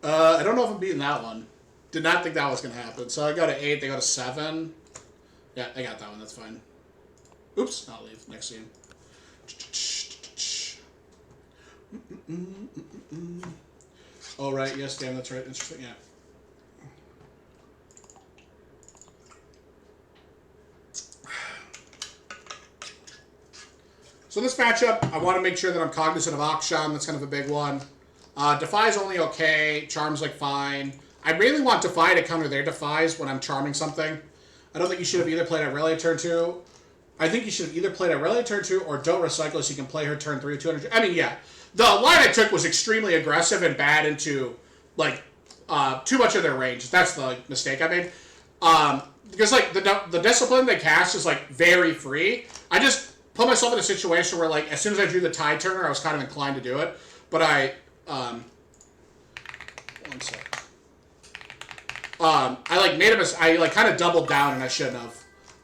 I don't know if I'm beating that one. Did not think that was going to happen. So I got an 8, they got a 7. Yeah, I got that one, that's fine. Oops, I'll leave. Next scene. Oh, right, yes, damn, that's right. Interesting, yeah. So in this matchup, I want to make sure that I'm cognizant of Akshan. That's kind of a big one. Defy's only okay. Charm's like fine. I really want Defy to counter their Defies when I'm charming something. I don't think you should have either played Irelia turn 2. I think you should have either played Irelia turn 2 or don't recycle so you can play her turn 3 200. I mean, yeah. The line I took was extremely aggressive and bad into, like, too much of their range. That's the like, mistake I made. Because, like, the discipline they cast is, like, very free. I just put myself in a situation where, like, as soon as I drew the Tide Turner, I was kind of inclined to do it. But one sec. I, like, made a mistake. I, like, kind of doubled down, and I shouldn't have.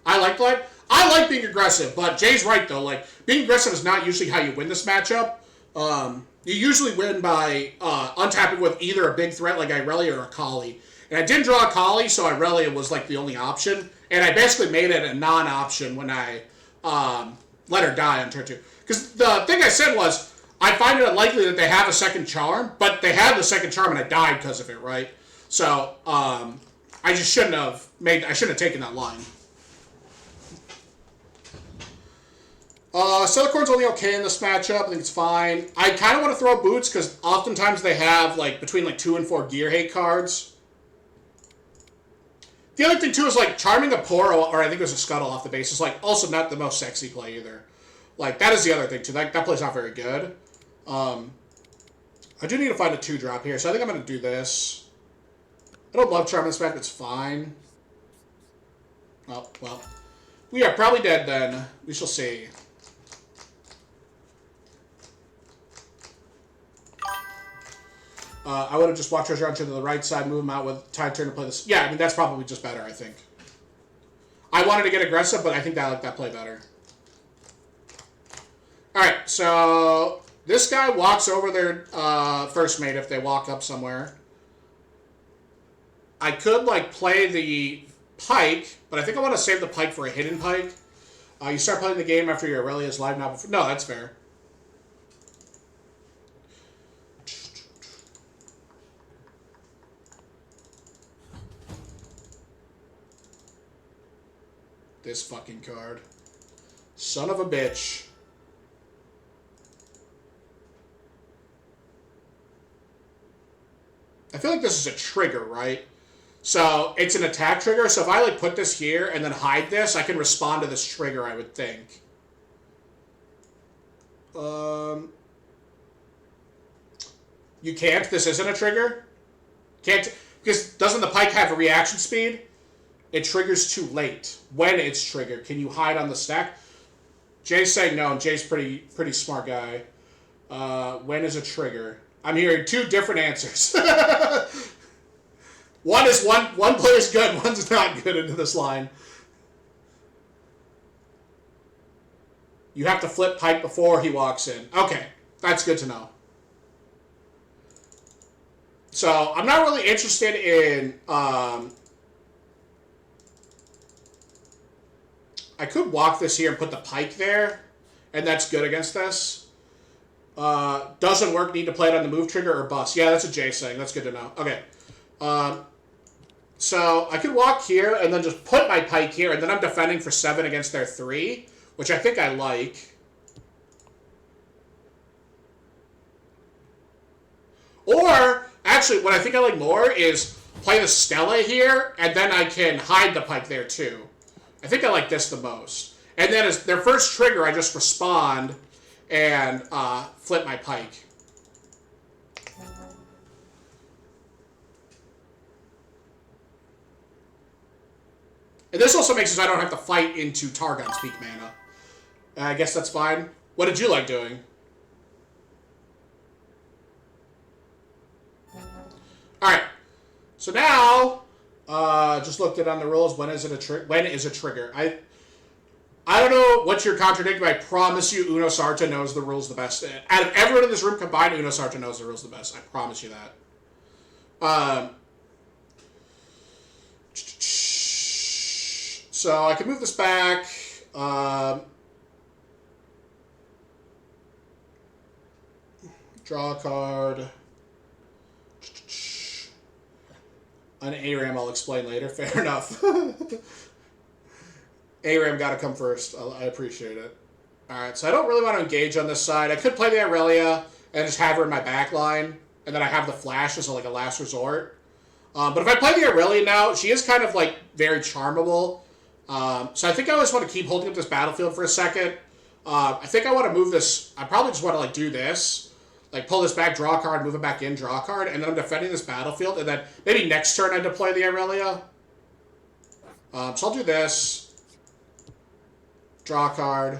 I like being aggressive, but Jay's right, though. Like, being aggressive is not usually how you win this matchup. You usually win by untapping with either a big threat like Irelia or a Kali. And I didn't draw a Kali, so Irelia was, like, the only option. And I basically made it a non-option when I let her die on turn 2. Because the thing I said was, I find it unlikely that they have a second charm, but they had the second charm and I died because of it, right? So, I just shouldn't have taken that line. Celicorn's only okay in this matchup. I think it's fine. I kind of want to throw Boots because oftentimes they have like between like 2 and 4 Gear Hate cards. The other thing too is like charming a Poro, or I think it was a Scuttle off the base, is like also not the most sexy play either. Like that is the other thing too. That play's not very good. I do need to find a 2-drop here, so I think I'm going to do this. I don't love charming this map. It's fine. Oh, well. We are probably dead then. We shall see. I would have just walked Treasure Hunter to the right side, move him out with Tide Turn to play this. Yeah, I mean, that's probably just better, I think. I wanted to get aggressive, but I think I like that play better. Alright, so this guy walks over their first mate if they walk up somewhere. I could, like, play the Pike, but I think I want to save the Pike for a hidden Pike. You start playing the game after your Irelia is live now. Before. No, that's fair. This fucking card. Son of a bitch. I feel like this is a trigger, right? So it's an attack trigger. So if I like put this here and then hide this, I can respond to this trigger, I would think. You can't? This isn't a trigger? Can't, because doesn't the pike have a reaction speed? It triggers too late. When it's triggered, can you hide on the stack? Jay's saying no, and Jay's pretty smart guy. When is a trigger? I'm hearing two different answers. One player's good, one's not good into this line. You have to flip pike before he walks in. Okay, that's good to know. So I'm not really interested in. I could walk this here and put the pike there, and that's good against this. Doesn't work. Need to play it on the move trigger or bust. Yeah, that's what Jay's saying. That's good to know. Okay. So I could walk here and then just put my pike here, and then I'm defending for 7 against their 3, which I think I like. Or, actually, what I think I like more is play the Stella here, and then I can hide the pike there too. I think I like this the most. And then as their first trigger, I just respond and flip my pike. And this also makes it so I don't have to fight into Targon's peak mana. I guess that's fine. What did you like doing? Alright. So now, just looked it on the rules. When is a trigger? I don't know what you're contradicting, but I promise you Uno Sarta knows the rules the best. Out of everyone in this room combined, Uno Sarta knows the rules the best. I promise you that. So I can move this back. Draw a card. An ARAM I'll explain later. Fair enough. ARAM got to come first. I appreciate it. Alright, so I don't really want to engage on this side. I could play the Irelia and just have her in my back line, and then I have the flash as like a last resort. But if I play the Irelia now, she is kind of like very charmable. So I think I always want to keep holding up this battlefield for a second. I think I want to move this. I probably just want to like do this. Like pull this back, draw a card, move it back in, draw a card, and then I'm defending this battlefield, and then maybe next turn I deploy the Irelia. So I'll do this. Draw a card.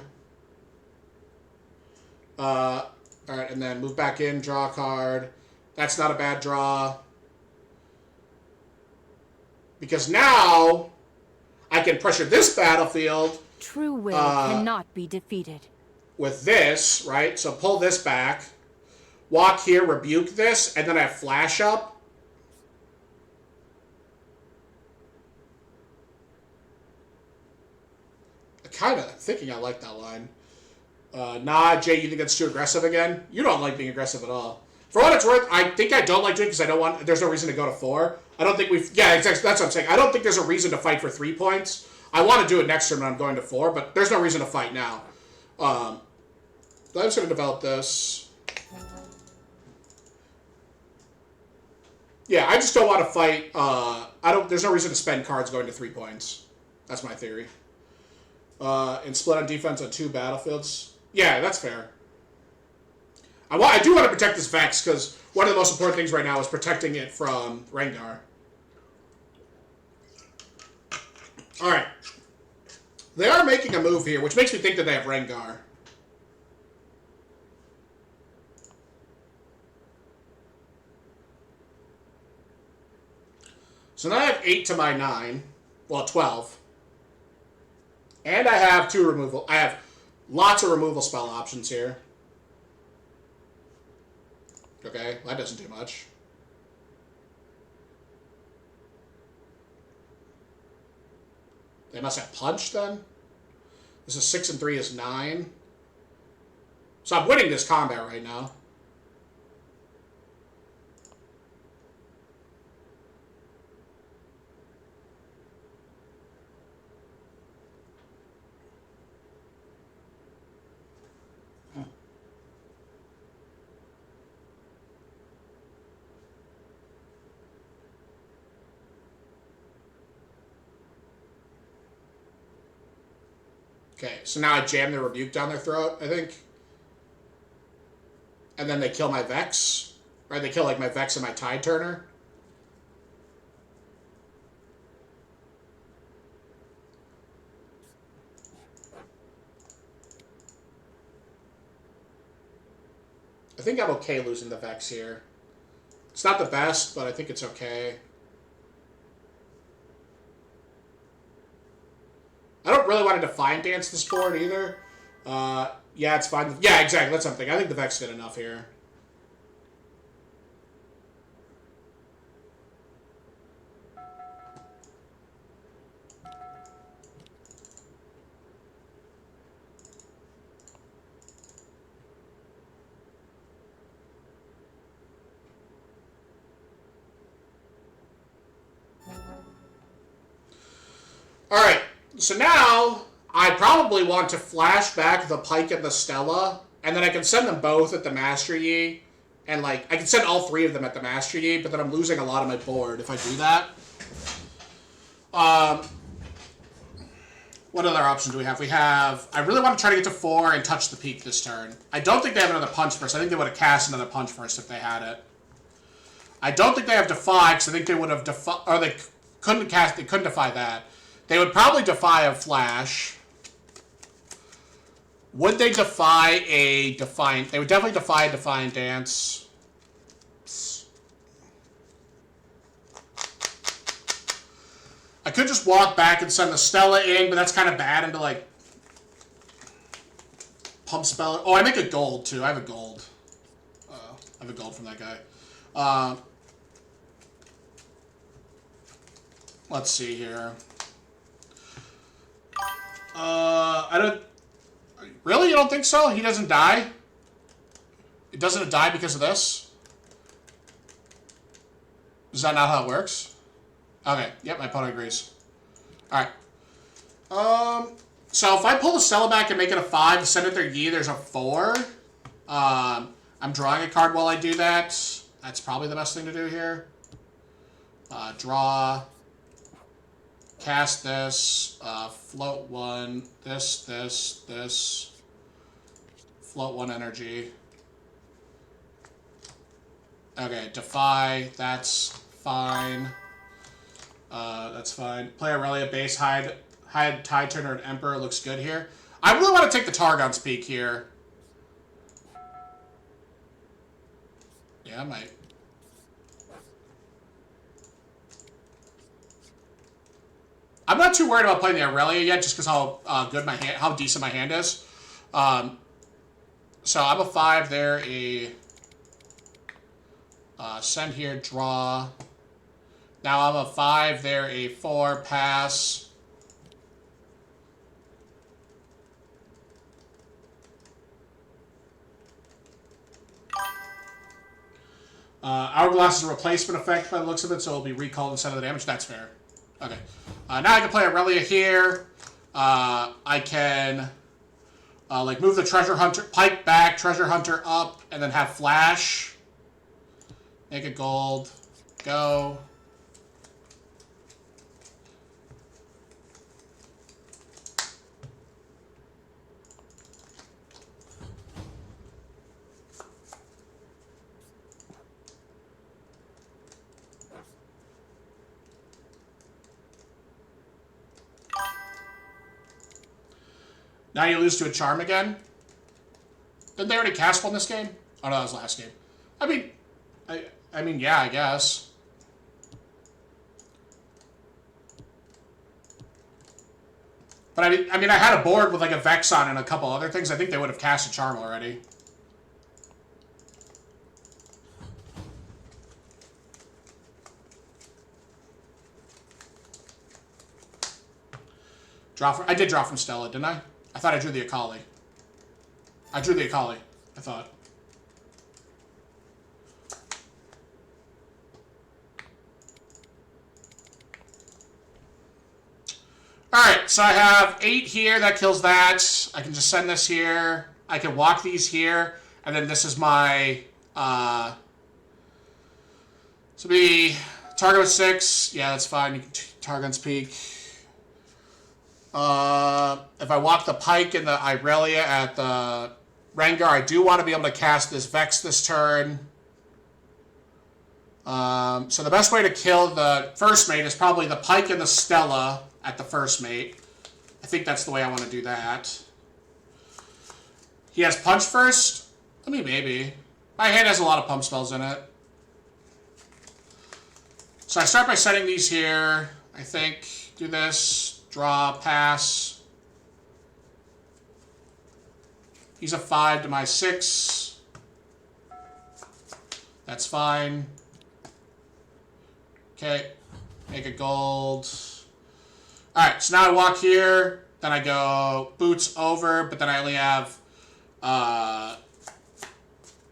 Alright, and then move back in, draw a card. That's not a bad draw. Because now I can pressure this battlefield. True will cannot be defeated. With this, right? So pull this back. Walk here, rebuke this, and then I have flash up. I'm thinking I like that line. Nah, Jay, you think that's too aggressive again? You don't like being aggressive at all. For what it's worth, I think I don't like doing it because I don't want. There's no reason to go to 4. I don't think we've. Yeah, exactly. That's what I'm saying. I don't think there's a reason to fight for 3 points. I want to do it next turn when I'm going to 4, but there's no reason to fight now. I'm just going to develop this. Yeah, I just don't want to fight. There's no reason to spend cards going to 3 points. That's my theory. And split on defense on 2 battlefields. Yeah, that's fair. I do want to protect this Vex, because one of the most important things right now is protecting it from Rengar. Alright. They are making a move here, which makes me think that they have Rengar. So now I have 8 to my 9. Well, 12. And I have 2 removal. I have lots of removal spell options here. Okay, that doesn't do much. They must have punch then? This is 6 and 3 is 9. So I'm winning this combat right now. Okay, so now I jam the Rebuke down their throat, I think. And then they kill my Vex. Right, they kill like my Vex and my Tide Turner. I think I'm okay losing the Vex here. It's not the best, but I think it's okay. I don't really want to Defiant Dance this board either. Yeah, it's fine. Yeah, exactly. That's something. I think the Vex did enough here. Alright, so now I probably want to flash back the Pike and the Stella, and then I can send them both at the Master Yi, and like, I can send all three of them at the Master Yi, but then I'm losing a lot of my board if I do that. What other options do we have? We have, I really want to try to get to 4 and touch the peak this turn. I don't think they have another Punch first. I think they would have cast another Punch first if they had it. I don't think they have Defy, because I think they would have or they couldn't Defy that. They would probably defy a Flash. Would they defy a Defiant? They would definitely defy a Defiant Dance. I could just walk back and send the Stella in, but that's kind of bad into, like, Pump Spell. Oh, I make a gold, too. I have a gold. I have a gold from that guy. Let's see here. I don't... Really? You don't think so? He doesn't die? It doesn't die because of this? Is that not how it works? Okay. Yep, my opponent agrees. Alright. So if I pull the Stella back and make it a 5, send it their Yi, there's a 4. I'm drawing a card while I do that. That's probably the best thing to do here. Draw... Cast this, float 1, this, float 1 energy. Okay, Defy, that's fine. That's fine. Play Irelia, base, hide Tide Turner and Emperor, looks good here. I really want to take the Targon's Peak here. Yeah, I might. I'm not too worried about playing the Irelia yet, just because how decent my hand is. So I'm a 5 there, send here, draw. Now I'm a 5 there, a 4, pass. Hourglass is a replacement effect by the looks of it, so it'll be recalled instead of the damage. That's fair. Okay. Now I can play Irelia here. I can like move the Treasure Hunter, Pike back, Treasure Hunter up, and then have Flash. Make a gold. Go. Now you lose to a Charm again. Didn't they already cast one this game? Oh no, that was last game. I mean, yeah, I guess. But I mean, I had a board with like a Vex on and a couple other things. I think they would have cast a Charm already. I did draw from Stella, didn't I? I thought I drew the Akali. I drew the Akali, I thought. Alright, so I have 8 here, that kills that. I can just send this here. I can walk these here, and then this is my, so be Target with 6. Yeah, that's fine. You can Targon's Peak. If I walk the Pike and the Irelia at the Rengar, I do want to be able to cast this Vex this turn. So the best way to kill the first mate is probably the Pike and the Stella at the first mate. I think that's the way I want to do that. He has Punch first? I mean, maybe. My hand has a lot of pump spells in it. So I start by setting these here. I think. Do this. Draw. Pass. He's a 5 to my 6. That's fine. Okay. Make a gold. Alright, so now I walk here. Then I go boots over, but then I only have...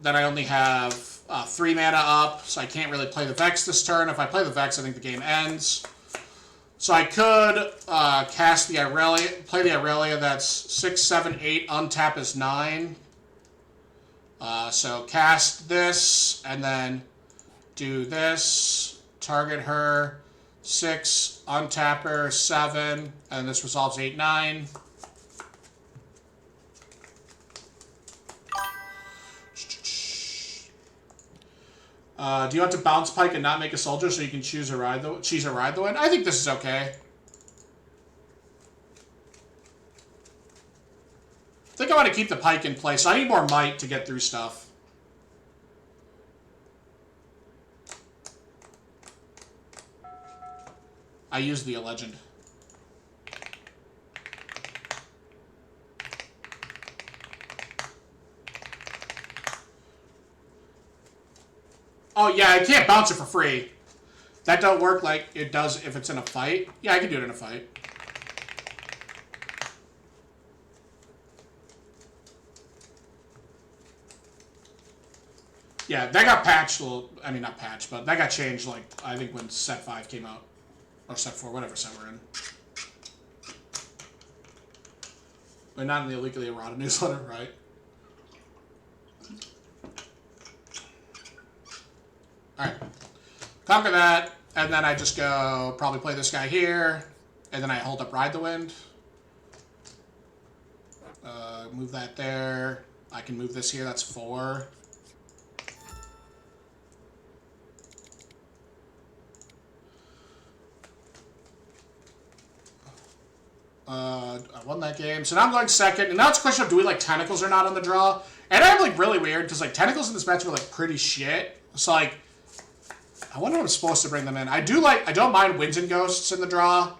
then I only have 3 mana up, so I can't really play the Vex this turn. If I play the Vex, I think the game ends. So I could cast the Irelia, play the Irelia. That's 6, 7, 8. Untap is 9. So cast this, and then do this. Target her. 6. Untap her. 7. And this resolves 8, 9. Do you want to bounce Pike and not make a soldier so you can choose a ride the win? I think this is okay. I think I want to keep the Pike in play, so I need more might to get through stuff. I use the legend. Oh, yeah, I can't bounce it for free. That don't work like it does if it's in a fight. Yeah, I can do it in a fight. Yeah, that got patched. Well, I mean, not patched, but that got changed, like, I think when set 5 came out. Or set 4, whatever set we're in. We're not in the illegally errata newsletter, right? Alright. Conquer that, and then I just go probably play this guy here, and then I hold up Ride the Wind. Move that there. I can move this here, that's 4. I won that game. So now I'm going second, and now it's a question of do we like Tentacles or not on the draw? And I'm like really weird, because like Tentacles in this match were like pretty shit. So like, I wonder if I'm supposed to bring them in. I don't mind Winds and Ghosts in the draw.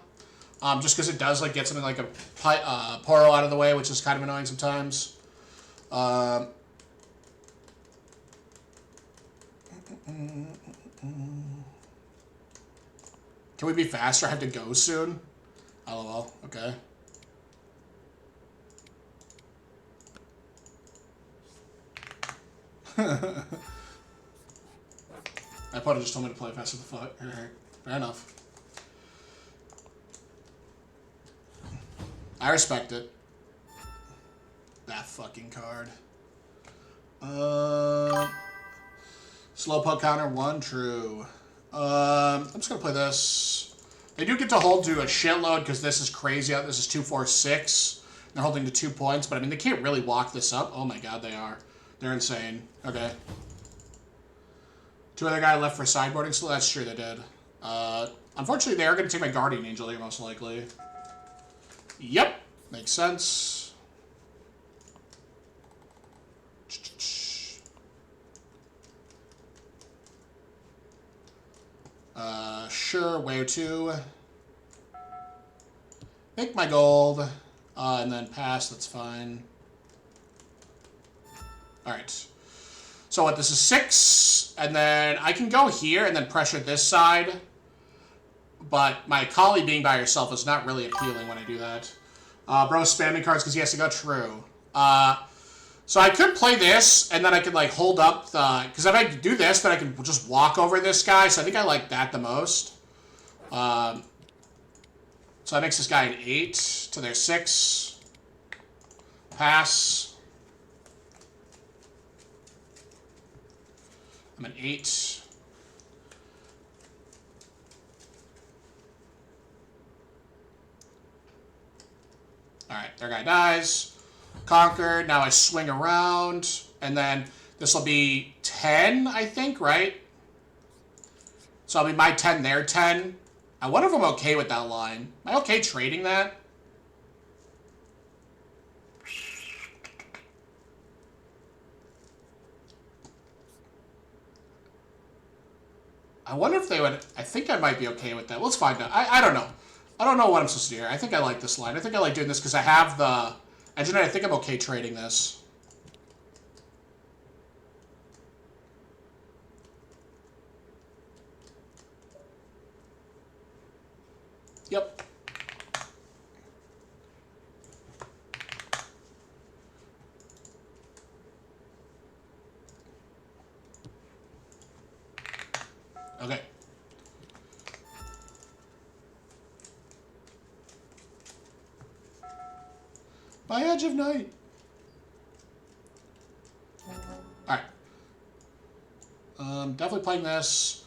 Just because it does like get something like a Poro out of the way, which is kind of annoying sometimes. Can we be faster? I have to go soon. LOL. Okay. My opponent just told me to play faster the fuck. Alright. Fair enough. I respect it. That fucking card. Slowpoke counter 1, true. I'm just gonna play this. They do get to hold to a shitload because this is crazy. This is 2, 4, 6. They're holding to 2 points, but I mean they can't really walk this up. Oh my god, they are. They're insane. Okay. 2 other guy left for sideboarding, so that's true they did. Unfortunately, they are going to take my Guardian Angel here, most likely. Yep. Makes sense. Sure, Wave 2. Make my gold. And then pass, that's fine. Alright. So what, this is 6, and then I can go here and then pressure this side. But my Kali being by herself is not really appealing when I do that. Bro's spamming cards because he has to go true. So I could play this, and then I could, like, hold up the... Because if I do this, then I can just walk over this guy, so I think I like that the most. So that makes this guy an 8 to their 6. Pass. I'm an 8. their guy dies. Conquered. Now I swing around, and then this will be 10, I think, right? So it'll be my 10, their 10. I wonder if I'm okay with that line. Am I okay trading that? I wonder if they would... I think I might be okay with that. Let's find out. I don't know. I don't know what I'm supposed to do here. I think I like this line. I think I like doing this because I have the... Engineer, I think I'm okay trading this. Yep. Okay. By edge of night. Alright. Definitely playing this.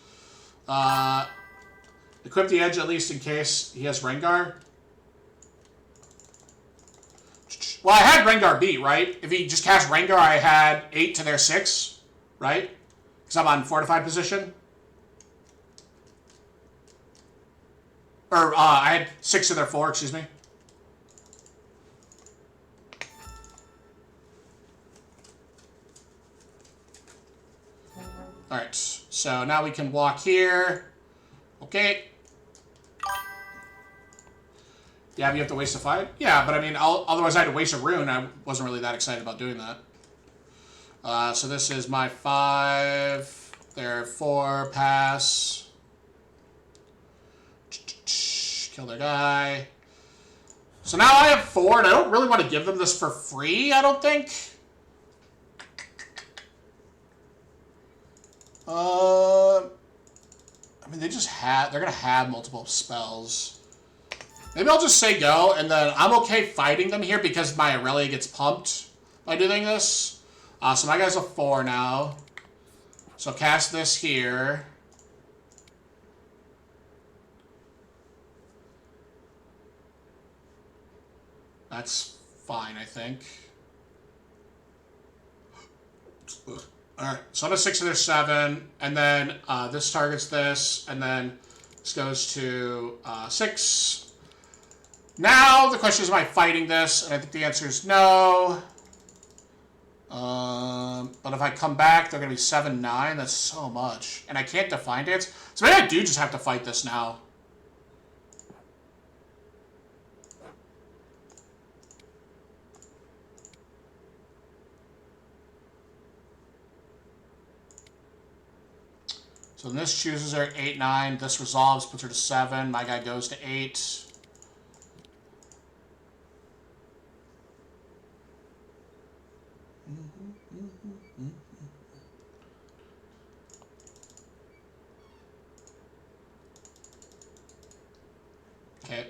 Equip the edge at least in case he has Rengar. Well, I had Rengar beat, right? If he just cast Rengar, I had 8 to their 6, right? Because I'm on fortified position. Or, I had 6 to their 4, excuse me. Alright, so now we can walk here. Okay. Yeah, but you have to waste a fight? Yeah, but I mean, otherwise I had to waste a rune. I wasn't really that excited about doing that. So this is my 5. Their 4, pass. Kill their guy. So now I have 4, and I don't really want to give them this for free, I don't think. I mean, they're gonna have multiple spells. Maybe I'll just say go, and then I'm okay fighting them here because my Irelia gets pumped by doing this. So my guy's a 4 now. So cast this here. That's fine, I think. Alright, so I'm a 6 and they're 7, and then this targets this, and then this goes to 6. Now, the question is, am I fighting this? And I think the answer is no. But if I come back, they're going to be 7-9. That's so much. And I can't Defiant Dance. So maybe I do just have to fight this now. So then this chooses her 8-9. This resolves, puts her to 7. My guy goes to 8. Okay.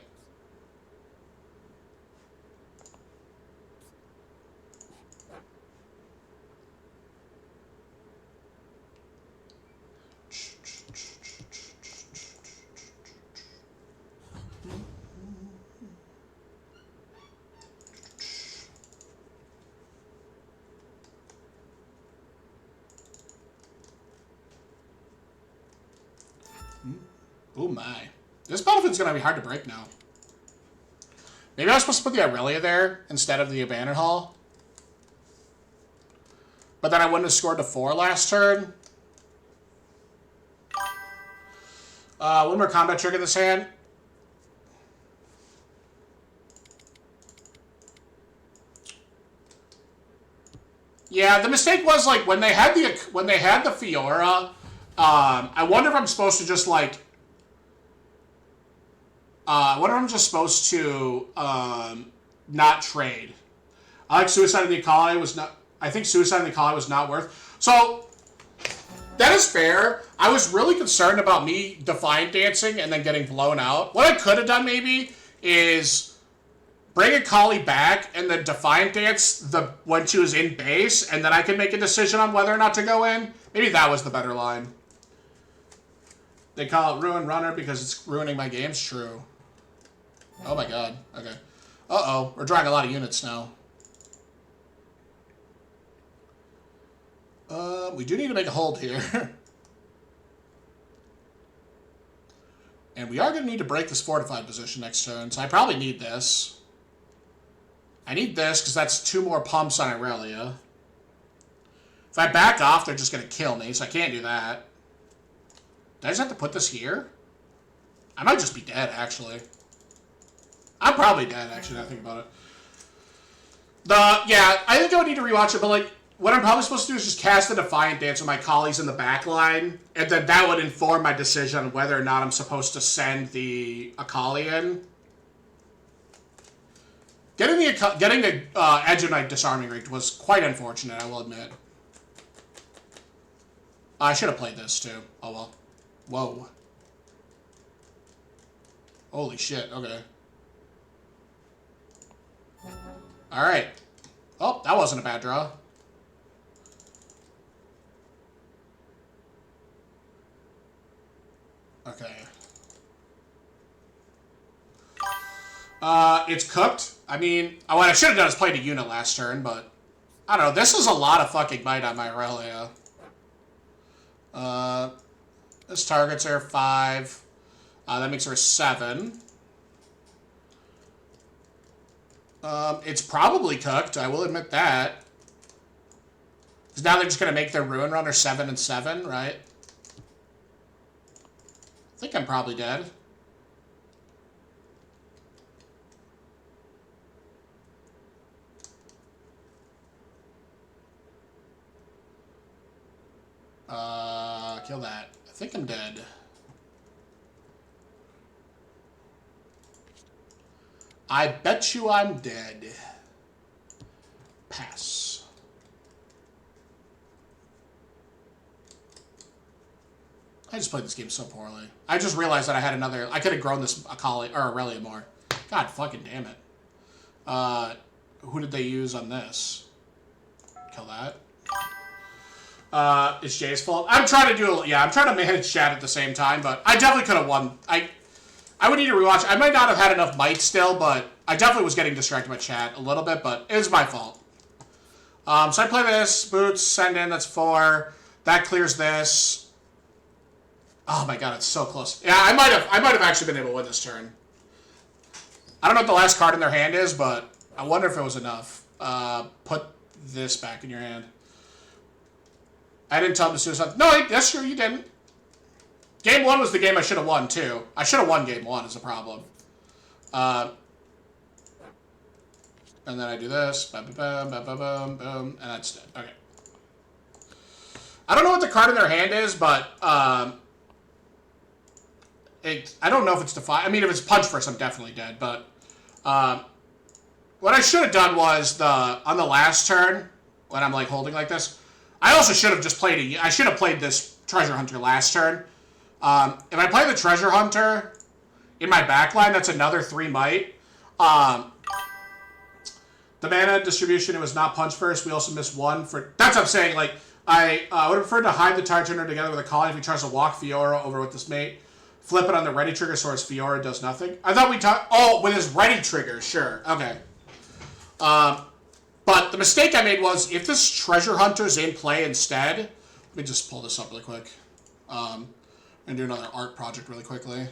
Oh my. This battlefield's gonna be hard to break now. Maybe I was supposed to put the Irelia there instead of the Abandon Hall. But then I wouldn't have scored to 4 last turn. One more combat trick in this hand. Yeah, the mistake was like when they had the Fiora. I wonder if I'm supposed to just like. I wonder if I'm just supposed to not trade. I like Suicide of the Akali was not. I think Suicide of the Akali was not worth. So that is fair. I was really concerned about me Defiant Dancing and then getting blown out. What I could have done maybe is bring Akali back and then Defiant Dance when she was in base, and then I can make a decision on whether or not to go in. Maybe that was the better line. They call it Ruin Runner because it's ruining my games. True. Oh my god. Okay. Uh-oh, we're drawing a lot of units now. We do need to make a hold here. And we are going to need to break this fortified position next turn, so I probably need this. I need this, because that's 2 more pumps on Irelia. If I back off, they're just going to kill me, so I can't do that. Do I just have to put this here? I might just be dead, actually. I'm probably dead, actually, now I think about it. Yeah, I think I would need to rewatch it, but, like, what I'm probably supposed to do is just cast a Defiant Dance with my colleagues in the back line, and then that would inform my decision on whether or not I'm supposed to send the Akali in. Getting the Edge of Night disarming rigged was quite unfortunate, I will admit. I should have played this, too. Oh, well. Whoa. Holy shit, okay. Alright. Oh, that wasn't a bad draw. Okay. It's cooked. I mean, what I should have done is played a unit last turn, but I don't know. This is a lot of fucking might on my Irelia. This targets her 5. That makes her 7. It's probably cooked. I will admit that. Because now they're just going to make their Ruin Runner 7 and 7, right? I think I'm probably dead. Kill that. I think I'm dead. I bet you I'm dead. Pass. I just played this game so poorly. I just realized that I had another... I could have grown this Akali or Irelia more. God fucking damn it. Who did they use on this? Kill that. It's Jay's fault. I'm trying to do... Yeah, I'm trying to manage chat at the same time, but I definitely could have won. I would need to rewatch. I might not have had enough might still, but I definitely was getting distracted by chat a little bit, but it was my fault. So I play this. Boots, send in, that's 4. That clears this. Oh my god, it's so close. Yeah, I might have actually been able to win this turn. I don't know what the last card in their hand is, but I wonder if it was enough. Put this back in your hand. I didn't tell him to do something. No, that's true, you didn't. Game 1 was the game I should have won, too. I should have won Game 1 is the problem. And then I do this. Boom, boom, boom, boom, boom, boom, and that's dead. Okay. I don't know what the card in their hand is, but I don't know if it's Defy. I mean, if it's Punch First, I'm definitely dead. But what I should have done was on the last turn, when I'm like holding like this, I also should have just played I should have played this Treasure Hunter last turn. If I play the Treasure Hunter in my backline, that's another 3 might. The mana distribution, it was not Punch First. We also missed 1 for... That's what I'm saying. Like, I would prefer to hide the Tide Turner together with a Collie if he tries to walk Fiora over with this mate. Flip it on the ready trigger so his Fiora does nothing. I thought we talked... Oh, with his ready trigger. Sure. Okay. But the mistake I made was, if this Treasure Hunter's in play instead... Let me just pull this up really quick. And do another art project really quickly.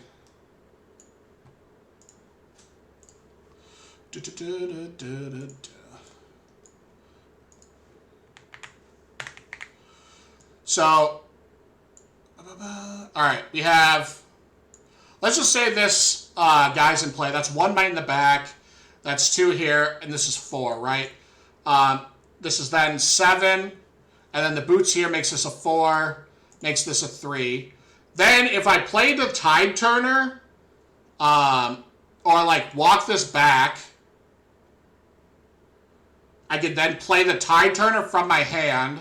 So, alright, we have, let's just say this guy's in play. That's 1 might in the back, that's 2 here, and this is 4, right? This is then 7, and then the boots here makes this a 4, makes this a 3. Then, if I play the Tide Turner, or, like, walk this back, I could then play the Tide Turner from my hand,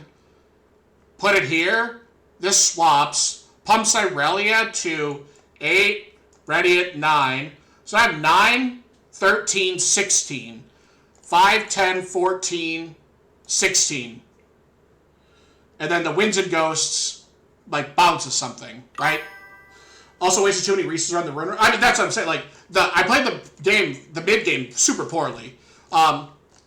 put it here, this swaps, pumps Irelia to 8, ready at 9. So I have 9, 13, 16. 5, 10, 14, 16. And then the Winds and Ghosts... like, bounces something, right? Also wasted too many resources on the runner. I mean, that's what I'm saying. Like, I played the mid game super poorly.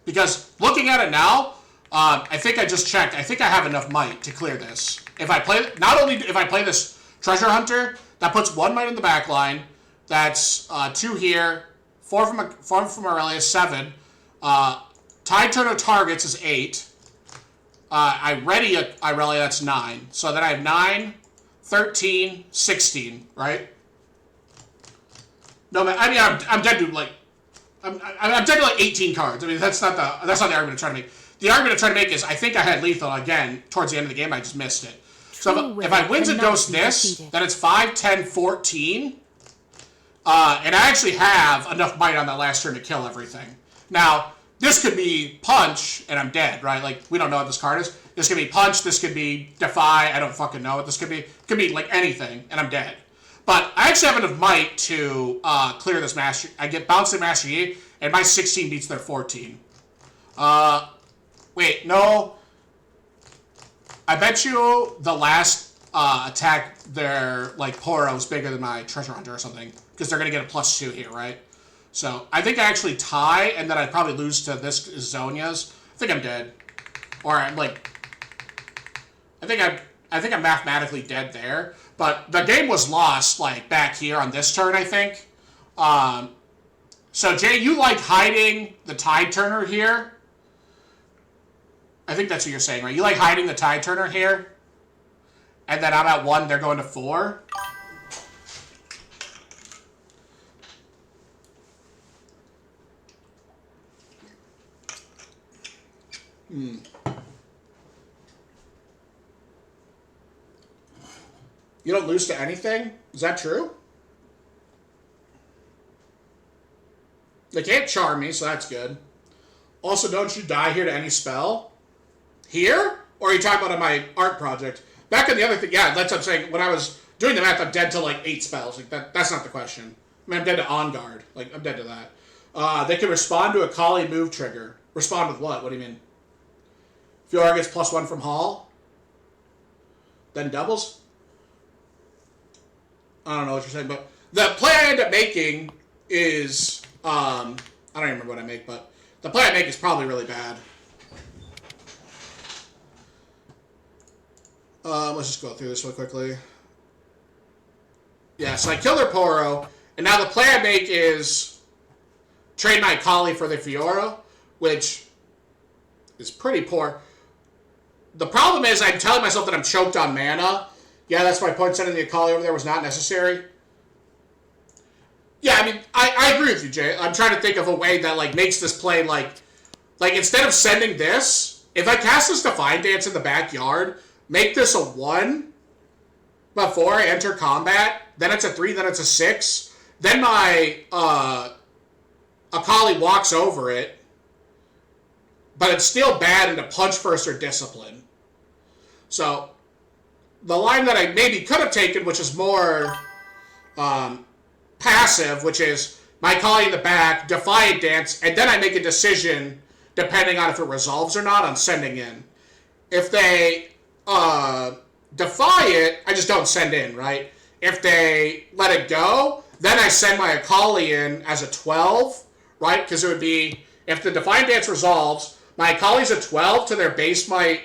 Because looking at it now, I think I just checked. I think I have enough might to clear this. If I play, not only if I play this treasure hunter, that puts 1 might in the back line. That's 2 here, 4 from Irelia, 7. Tide turner targets is 8. I ready Irelia, that's 9. So then I have 9, 13, 16, right? No, I mean I'm dead to like I'm dead to like 18 cards. I mean that's not the argument I'm trying to make. The argument I'm trying to make is I think I had lethal again towards the end of the game. I just missed it. So if I wins and ghost this, then it's 5, 10, 14. And I actually have enough might on that last turn to kill everything. Now, this could be punch, and I'm dead, right? Like, we don't know what this card is. This could be punch, this could be defy, I don't fucking know what this could be. It could be, like, anything, and I'm dead. But I actually have enough might to clear this Master... I get bounced in Master Yi, and my 16 beats their 14. Wait, no. I bet you the last attack, their, like, Poro is bigger than my Treasure Hunter or something. Because they're going to get a +2 here, right? So, I think I actually tie, and then I'd probably lose to this Zonia's. I think I'm dead. Or I'm, like... I think I'm mathematically dead there. But the game was lost, like, back here on this turn, I think. So, Jay, you like hiding the Tide Turner here? I think that's what you're saying, right? You like hiding the Tide Turner here? And then I'm at 1, they're going to 4? You don't lose to anything? Is that true? They can't charm me, so that's good. Also, don't you die here to any spell? Here? Or are you talking about on my art project? Back in the other thing, yeah, that's what I'm saying. When I was doing the math, I'm dead to like 8 spells. Like that's not the question. I mean, I'm dead to On Guard. Like, I'm dead to that. They can respond to a Kali move trigger. Respond with what? What do you mean? Fiora gets +1 from Hall? Then doubles? I don't know what you're saying, but the play I end up making is, I don't even remember what I make, but the play I make is probably really bad. Let's just go through this real quickly. Yeah, so I kill their Poro, and now the play I make is trade my Kali for the Fiora, which is pretty poor. The problem is I'm telling myself that I'm choked on mana. Yeah, that's my point. Sending the Akali over there was not necessary. Yeah, I mean, I agree with you, Jay. I'm trying to think of a way that, like, makes this play, like instead of sending this, if I cast this Defiant Dance in the backyard, make this a 1 before I enter combat, then it's a 3, then it's a 6, then my Akali walks over it, but it's still bad into punch first or discipline. So, the line that I maybe could have taken, which is more passive, which is my Akali in the back, Defiant Dance, and then I make a decision, depending on if it resolves or not, on sending in. If they defy it, I just don't send in, right? If they let it go, then I send my Akali in as a 12, right? Because it would be, if the Defiant Dance resolves, my Akali's a 12 to their base might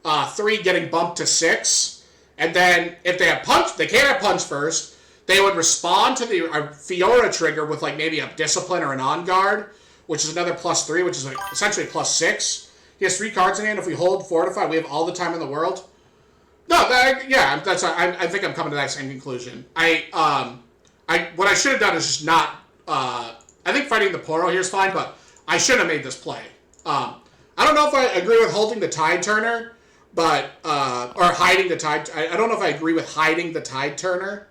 3 getting bumped to 6. And then, if they have punch, they can't have punch first. They would respond to the Fiora trigger with, like, maybe a Discipline or an On Guard, which is another +3, which is like essentially +6. He has 3 cards in hand. If we hold Fortify, we have all the time in the world. No, that's. I think I'm coming to that same conclusion. What I should have done is just not. I think fighting the Poro here is fine, but I should have made this play. I don't know if I agree with holding the Tide Turner. But, or hiding the Tide... I don't know if I agree with hiding the Tide Turner.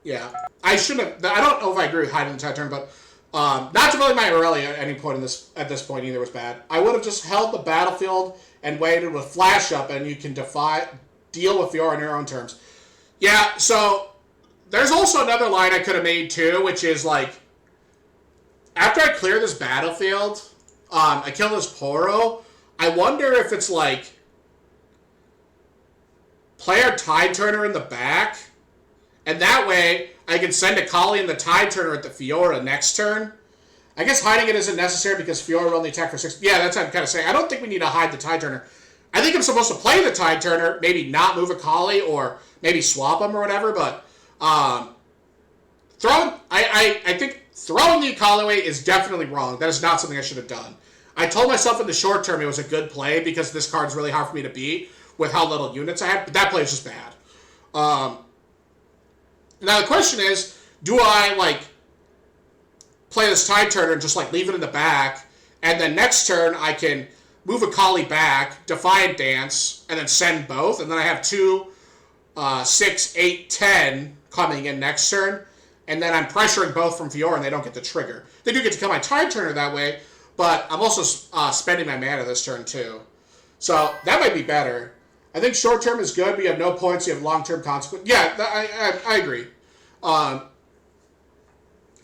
Yeah. I shouldn't have... I don't know if I agree with hiding the Tide Turner, but... not to really my Irelia at any point at this point either was bad. I would have just held the battlefield and waited with Flash up, and you can deal with Fiora on your own terms. Yeah, so... There's also another line I could have made, too, which is, like... After I clear this battlefield, I kill this Poro, I wonder if it's like... play our Tide Turner in the back, and that way I can send a Collie in the Tide Turner at the Fiora next turn. I guess hiding it isn't necessary because Fiora will only attack for 6. Yeah, that's what I'm kind of saying. I don't think we need to hide the Tide Turner. I think I'm supposed to play the Tide Turner, maybe not move a Collie, or maybe swap them or whatever, but I think throwing the Collie away is definitely wrong. That is not something I should have done. I told myself in the short term it was a good play because this card's really hard for me to beat with how little units I had, but that play is just bad. Now the question is, do I play this Tide Turner and just leave it in the back, and then next turn I can move a Collie back, Defiant Dance, and then send both, and then I have 2, 6, 8, 10 coming in next turn, and then I'm pressuring both from Fiora and they don't get the trigger. They do get to kill my Tide Turner that way, but I'm also spending my mana this turn too. So that might be better. I think short term is good, but you have no points, you have long term consequence. Yeah, I agree.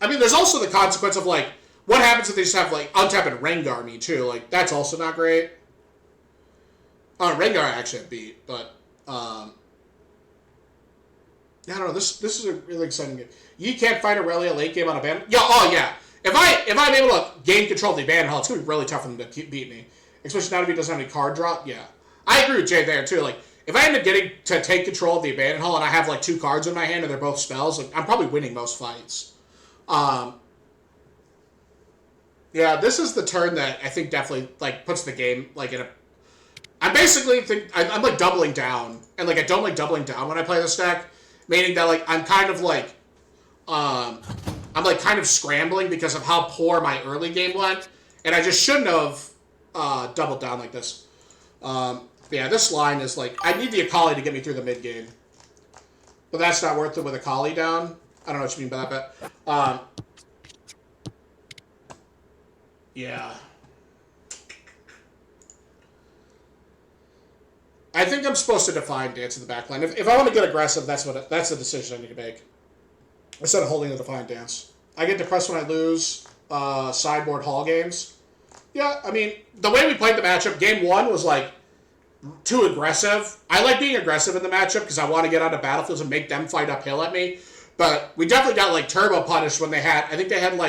I mean, there's also the consequence of what happens if they just have untap and Rengar me too. That's also not great. Rengar I actually have beat, but I don't know. This is a really exciting game. You can't find Irelia late game on a ban. Yeah, oh yeah. If I'm able to gain control of the abandoned hall, it's gonna be really tough for them to beat me. Especially now if he doesn't have any card draw. Yeah, I agree with Jay there too. If I end up getting to take control of the abandoned hall and I have 2 cards in my hand and they're both spells, I'm probably winning most fights. Yeah, this is the turn that I think definitely puts the game in a. I basically think I'm doubling down, and I don't like doubling down when I play this deck, meaning that I'm kind of I'm kind of scrambling because of how poor my early game went, and I just shouldn't have doubled down like this. Yeah, this line is I need the Akali to get me through the mid game, but that's not worth it with Akali down. I don't know what you mean by that, but yeah. I think I'm supposed to define Dance in the backline. If I want to get aggressive, that's the decision I need to make. Instead of holding the Defiant Dance. I get depressed when I lose sideboard hall games. Yeah, I mean, the way we played the matchup, game 1 was too aggressive. I like being aggressive in the matchup because I want to get onto battlefields and make them fight uphill at me. But we definitely got turbo punished when I think they had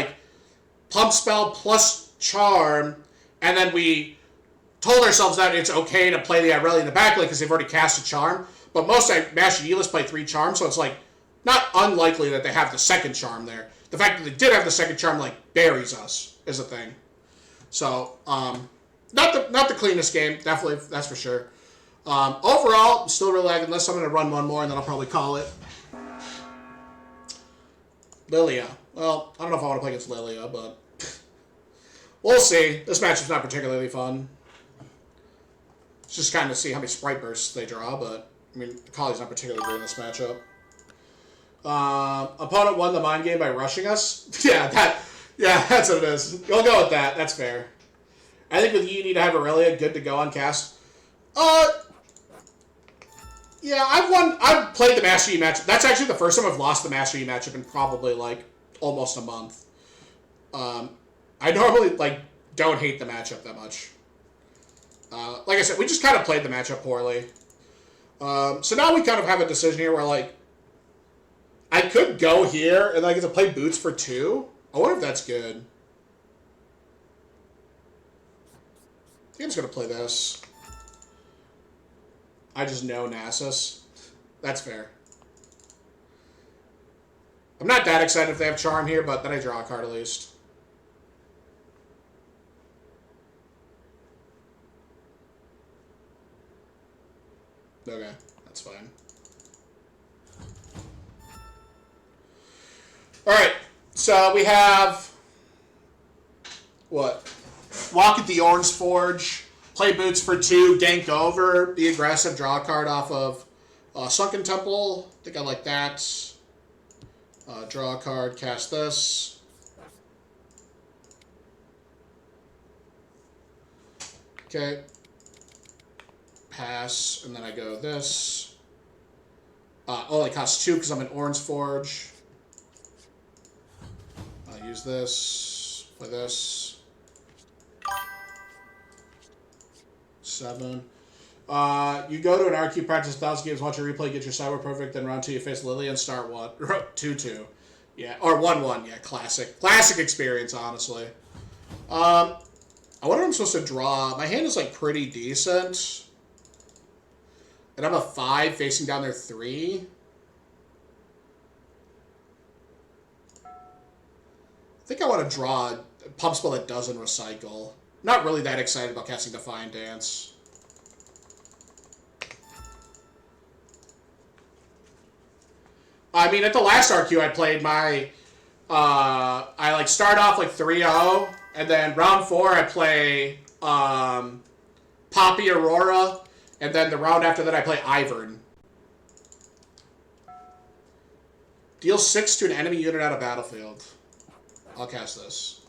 Pump Spell plus Charm, and then we told ourselves that it's okay to play the Irelia in the back because they've already cast a Charm. But most Master Healers play 3 Charms, so it's not unlikely that they have the second Charm there. The fact that they did have the second Charm buries us is a thing. So not the cleanest game, definitely, that's for sure. Overall, still really lagging. Unless I'm going to run one more and then I'll probably call it. Lilia. Well, I don't know if I want to play against Lilia, but we'll see. This matchup's not particularly fun. It's just kind of see how many sprite bursts they draw, but I mean, Kali's not particularly good in this matchup. Opponent won the mind game by rushing us. Yeah, that's what it is. We'll go with that. That's fair. I think with you need to have Irelia good to go on cast. Yeah, I've played the Master Yi matchup. That's actually the first time I've lost the Master Yi matchup in probably almost a month. I normally don't hate the matchup that much. Like I said, we just kind of played the matchup poorly. So now we kind of have a decision here where I could go here and I get to play Boots for 2. I wonder if that's good. I think I'm just gonna play this. I just know Nasus. That's fair. I'm not that excited if they have Charm here, but then I draw a card at least. Okay, that's fine. Alright, so we have... what? Walk at the Orange Forge. Play Boots for 2, gank over, be aggressive, draw a card off of Sunken Temple. I think I like that. Draw a card, cast this. Okay. Pass, and then I go this. Only costs 2 because I'm an Orange Forge. I'll use this, play this. 7. You go to an RQ practice 1,000 games, watch a replay, get your cyber perfect, then round 2 you face Lily and start 2-2. Yeah, or 1-1. Yeah, classic experience, honestly. I wonder if I'm supposed to draw. My hand is like pretty decent, and I'm a 5 facing down their 3. I think I want to draw a pump spell that doesn't recycle. Not really that excited about casting Defiant Dance. I mean, at the last RQ I played, I like start off like 3-0, and then round 4 I play Poppy Aurora, and then the round after that I play Ivern. Deal 6 to an enemy unit out of battlefield. I'll cast this.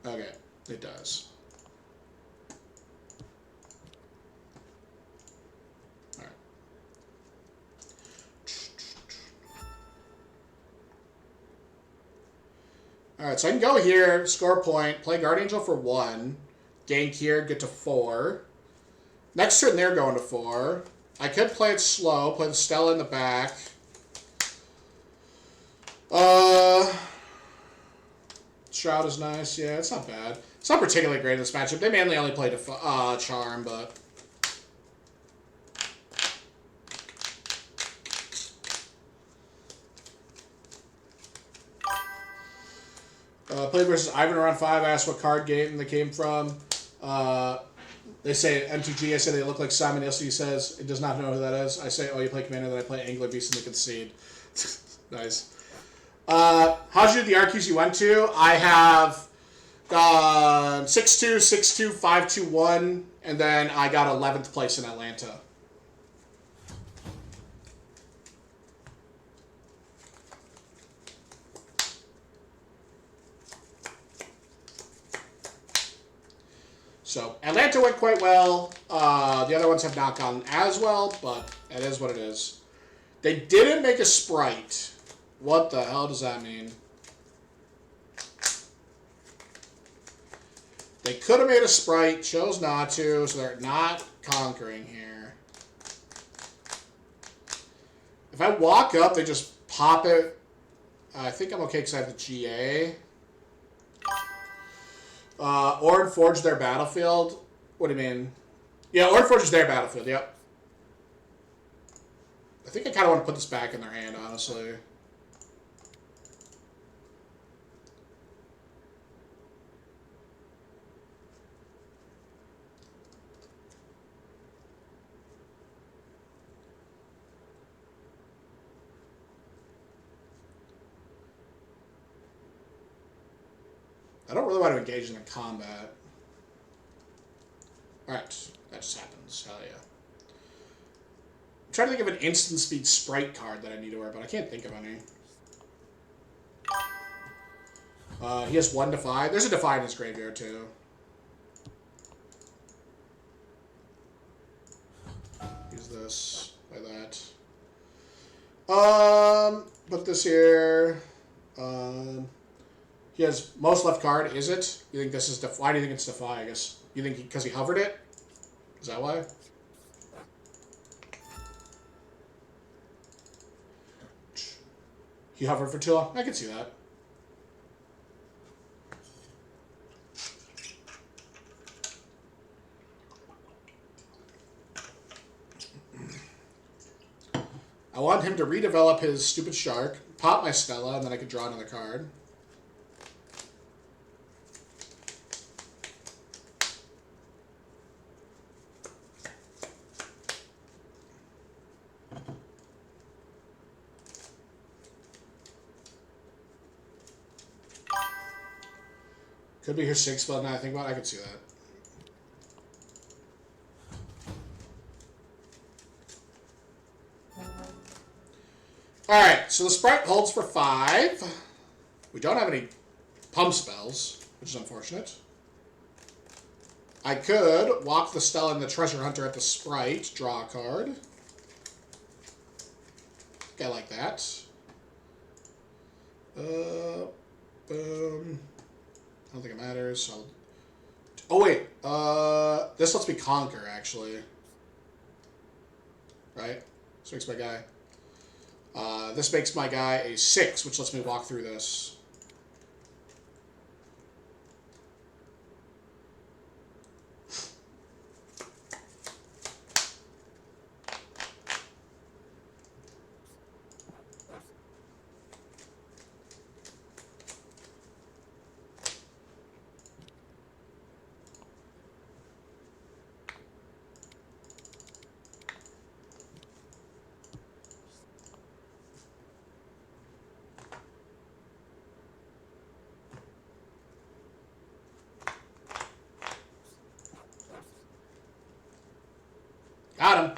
Okay, it does. Alright. Alright, so I can go here, score a point, play Guardian Angel for 1, gain here, get to 4. Next turn they're going to 4. I could play it slow, play the Stella in the back. Shroud is nice. Yeah, it's not bad. It's not particularly great in this matchup. They mainly only played Charm, but... Played versus Ivan around 5. I asked what card game they came from. They say MTG. I say they look like Simon Ilse. He says it does not know who that is. I say, oh, you play Commander, then I play Angler Beast and they concede. Nice. How'd you do the RQs you went to? I have 6-2, 6-2, 5-2-1, and then I got 11th place in Atlanta. So Atlanta went quite well. The other ones have not gone as well, but it is what it is. They didn't make a sprite. What the hell does that mean? They could have made a sprite, chose not to, so they're not conquering here. If I walk up, they just pop it. I think I'm okay because I have the GA. Orin Forge their battlefield. What do you mean? Yeah, Orin Forge is their battlefield, yep. I think I kind of want to put this back in their hand, honestly. I don't really want to engage in a combat. Alright, that just happens. Hell yeah. I'm trying to think of an instant speed sprite card that I need to wear, but I can't think of any. He has 1 Defy. There's a Defy in his graveyard, too. Use this, by that. Put this here. He has most left card. Is it? You think this is Defy? Why do you think it's Defy, I guess? You think because he hovered it? Is that why? He hovered for too long? I can see that. I want him to redevelop his stupid shark, pop my Stella, and then I could draw another card. Could be her 6 spell now I think about it. I could see that. Alright, so the sprite holds for 5. We don't have any pump spells, which is unfortunate. I could walk the Stella and the Treasure Hunter at the sprite, draw a card. I like that. Boom. I don't think it matters, so I'll Oh, wait. This lets me conquer, actually. Right? This makes my guy. This makes my guy a 6, which lets me walk through this. Got him.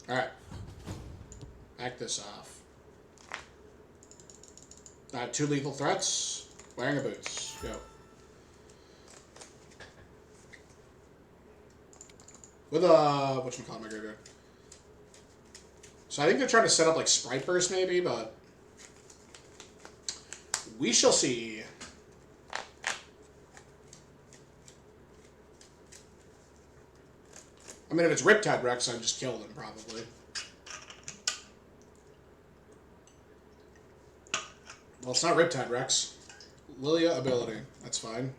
Alright. Back this off. I have 2 lethal threats. Wearing a boots. Go. With whatchamacallit, my graveyard. So I think they're trying to set up like Sprite Burst maybe, but we shall see. I mean, if it's Riptide Rex, I'd just kill them, probably. Well, it's not Riptide Rex. Irelia ability. That's fine.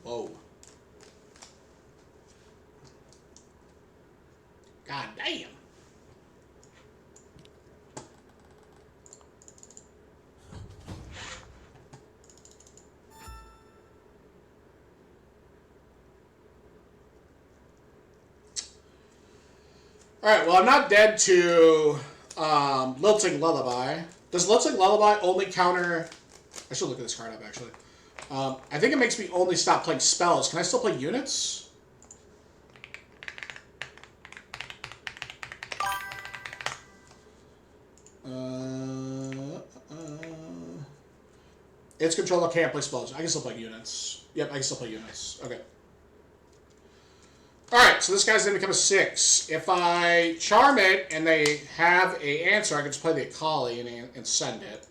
Whoa. God damn. Alright, well, I'm not dead to Lilting Lullaby. Does Lilting Lullaby only counter... I should look at this card up, actually. I think it makes me only stop playing spells. Can I still play units? Its controller can't play spells. I can still play units. Yep, I can still play units. Okay. Alright, so this guy's going to become a 6. If I charm it and they have a answer, I can just play the Akali and send it.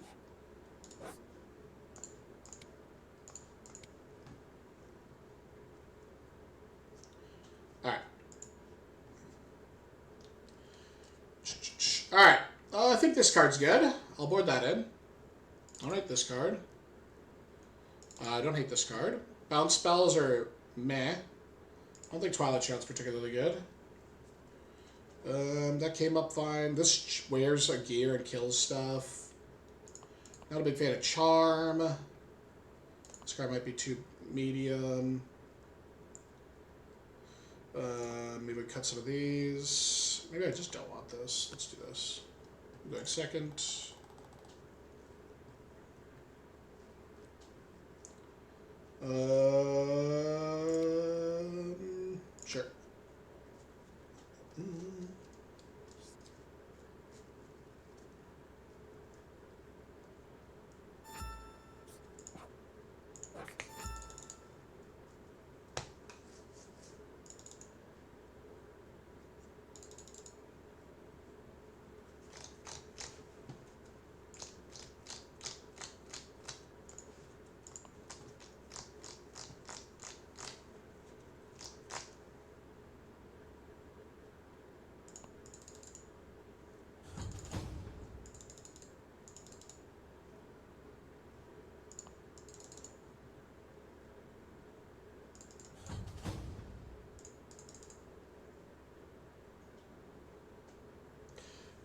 Alright. Alright. I think this card's good. I'll board that in. I don't hate this card. I don't hate this card. Bounce spells are meh. I don't think Twilight Shout's particularly good. That came up fine. This wears a gear and kills stuff. Not a big fan of Charm. This card might be too medium. Maybe cut some of these. Maybe I just don't want this. Let's do this. I'm going second. Sure.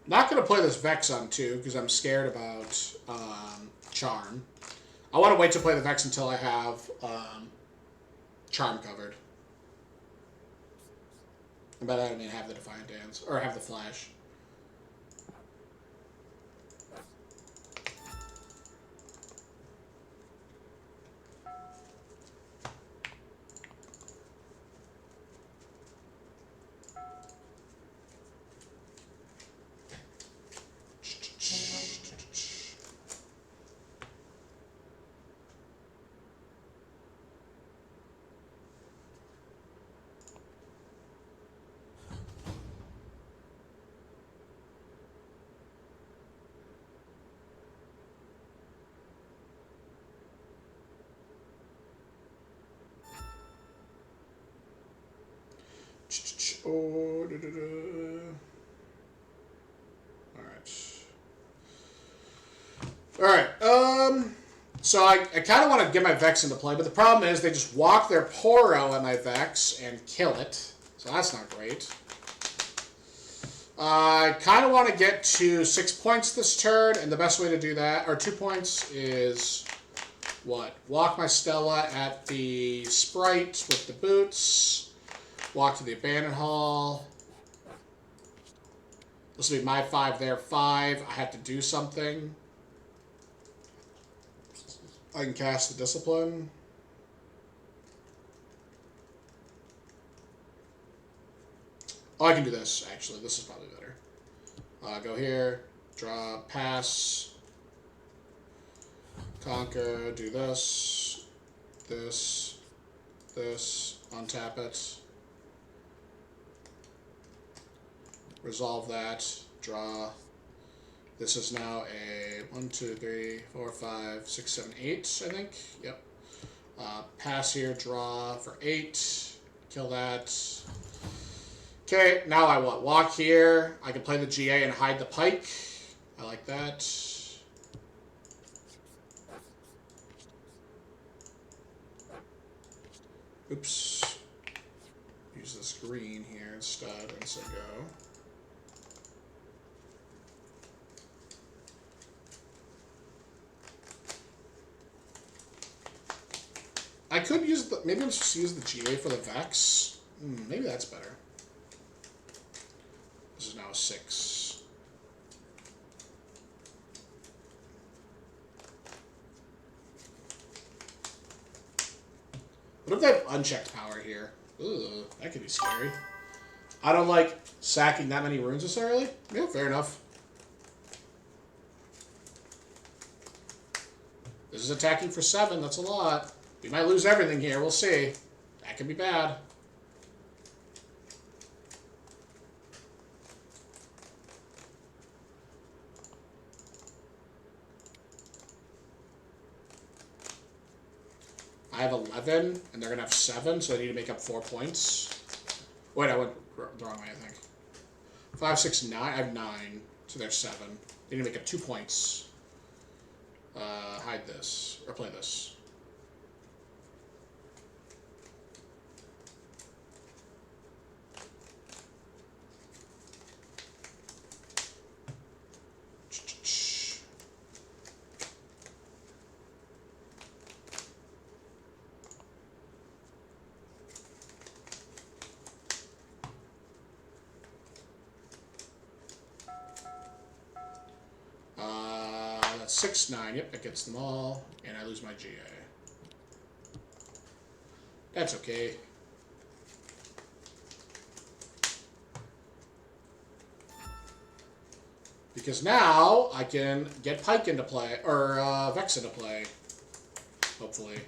Not going to play this Vex on 2 because I'm scared about Charm. I want to wait to play the Vex until I have Charm covered. But I don't even have the Defiant Dance. Or have the Flash. Oh, da, da, da. Alright. So I kind of want to get my Vex into play, but the problem is they just walk their Poro at my Vex and kill it. So that's not great. I kind of want to get to 6 points this turn, and the best way to do that, or 2 points, is what? Walk my Stella at the Sprite with the boots. Walk to the Abandoned Hall. This will be my 5, their 5. I have to do something. I can cast the Discipline. Oh, I can do this, actually. This is probably better. Go here, draw, pass, conquer, do this, this, untap it, resolve that, draw. This is now a 1, 2, 3, 4, 5, 6, 7, 8, I think. Yep. Pass here, draw for 8, kill that. Okay, now I what? Walk here. I can play the GA and hide the pike. I like that. Oops. Use this green here instead and say go. I could use the... Maybe I'll just use the GA for the Vex. Maybe that's better. This is now a 6. What if they have unchecked power here? Ooh, that could be scary. I don't like sacking that many runes this early. Yeah, fair enough. This is attacking for 7. That's a lot. We might lose everything here. We'll see. That could be bad. I have 11, and they're going to have 7, so I need to make up 4 points. Wait, I went the wrong way, I think. 5, 6, 9. I have 9, so they're 7. They need to make up 2 points. Hide this, or play this. That's 6, 9. Yep, that gets them all. And I lose my GA. That's okay. Because now I can get Pike into play, or Vex into play. Hopefully.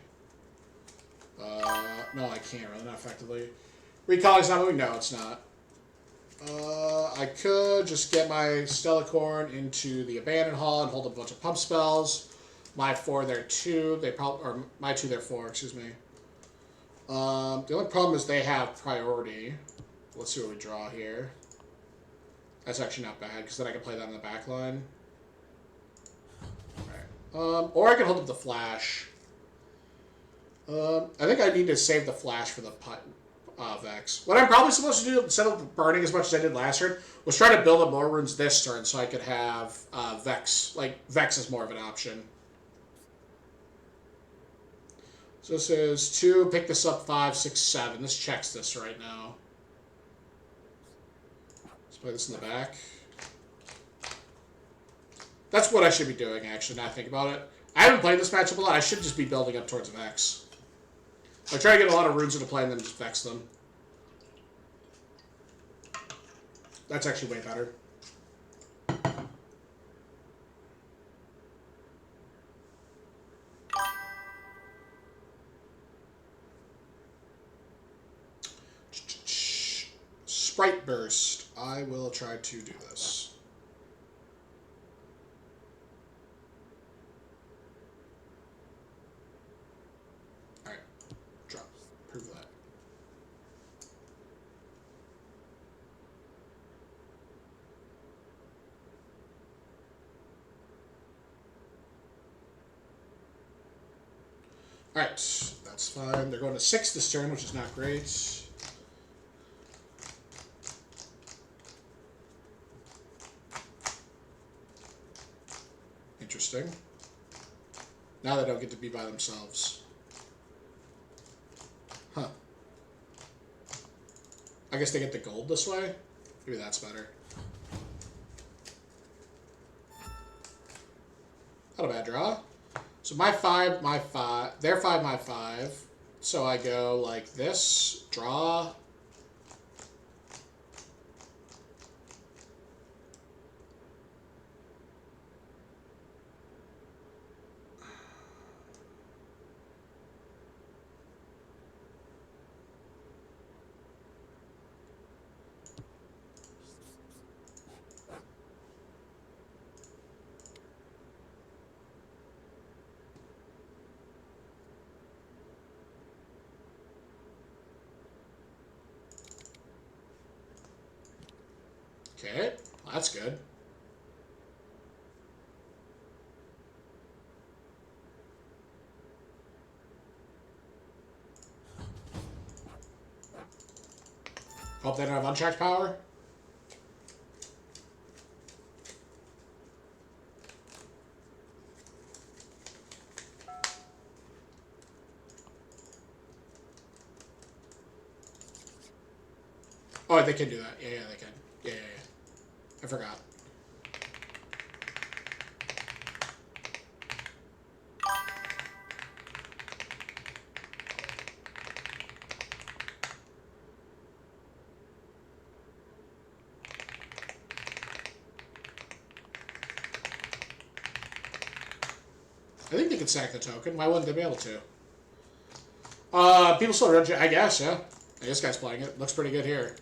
No, I can't really, not effectively. Recall is not moving? No, it's not. I could just get my Stellacorn into the Abandoned Hall and hold a bunch of pump spells. My 4, they're 2. They probably, or my 2, they're 4. Excuse me. The only problem is they have priority. Let's see what we draw here. That's actually not bad because then I can play that in the back line. Alright. Or I can hold up the flash. I think I need to save the flash for the Vex. What I'm probably supposed to do, instead of burning as much as I did last turn, was try to build up more runes this turn so I could have Vex. Like, Vex is more of an option. So this is 2, pick this up 5, 6, 7. This checks this right now. Let's play this in the back. That's what I should be doing, actually, now I think about it. I haven't played this matchup a lot. I should just be building up towards Vex. I try to get a lot of runes into play and then just Vex them. That's actually way better. Sprite Burst. I will try to do this. Alright. Drop. Prove that. Alright, that's fine. They're going to 6 this turn, which is not great. Interesting. Now they don't get to be by themselves. Huh. I guess they get the gold this way? Maybe that's better. Not a bad draw. So my 5, their 5, my 5. So I go like this, draw. Okay, well, that's good. Hope they don't have unchecked power. Oh, they can do that. Yeah, they can. Yeah. I forgot. I think they could sack the token. Why wouldn't they be able to? People still run, I guess, yeah. This guy's playing it. Looks pretty good here.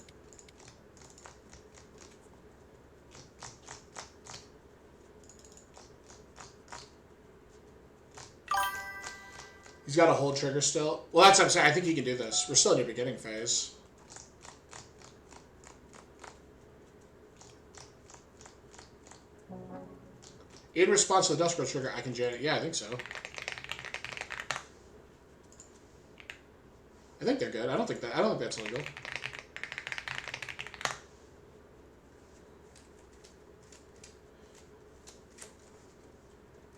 He's got a hold trigger still. Well, that's what I'm saying. I think he can do this. We're still in the beginning phase. In response to the Dust Growth trigger, I can jam it. Yeah, I think so. I think they're good. I don't think that's illegal.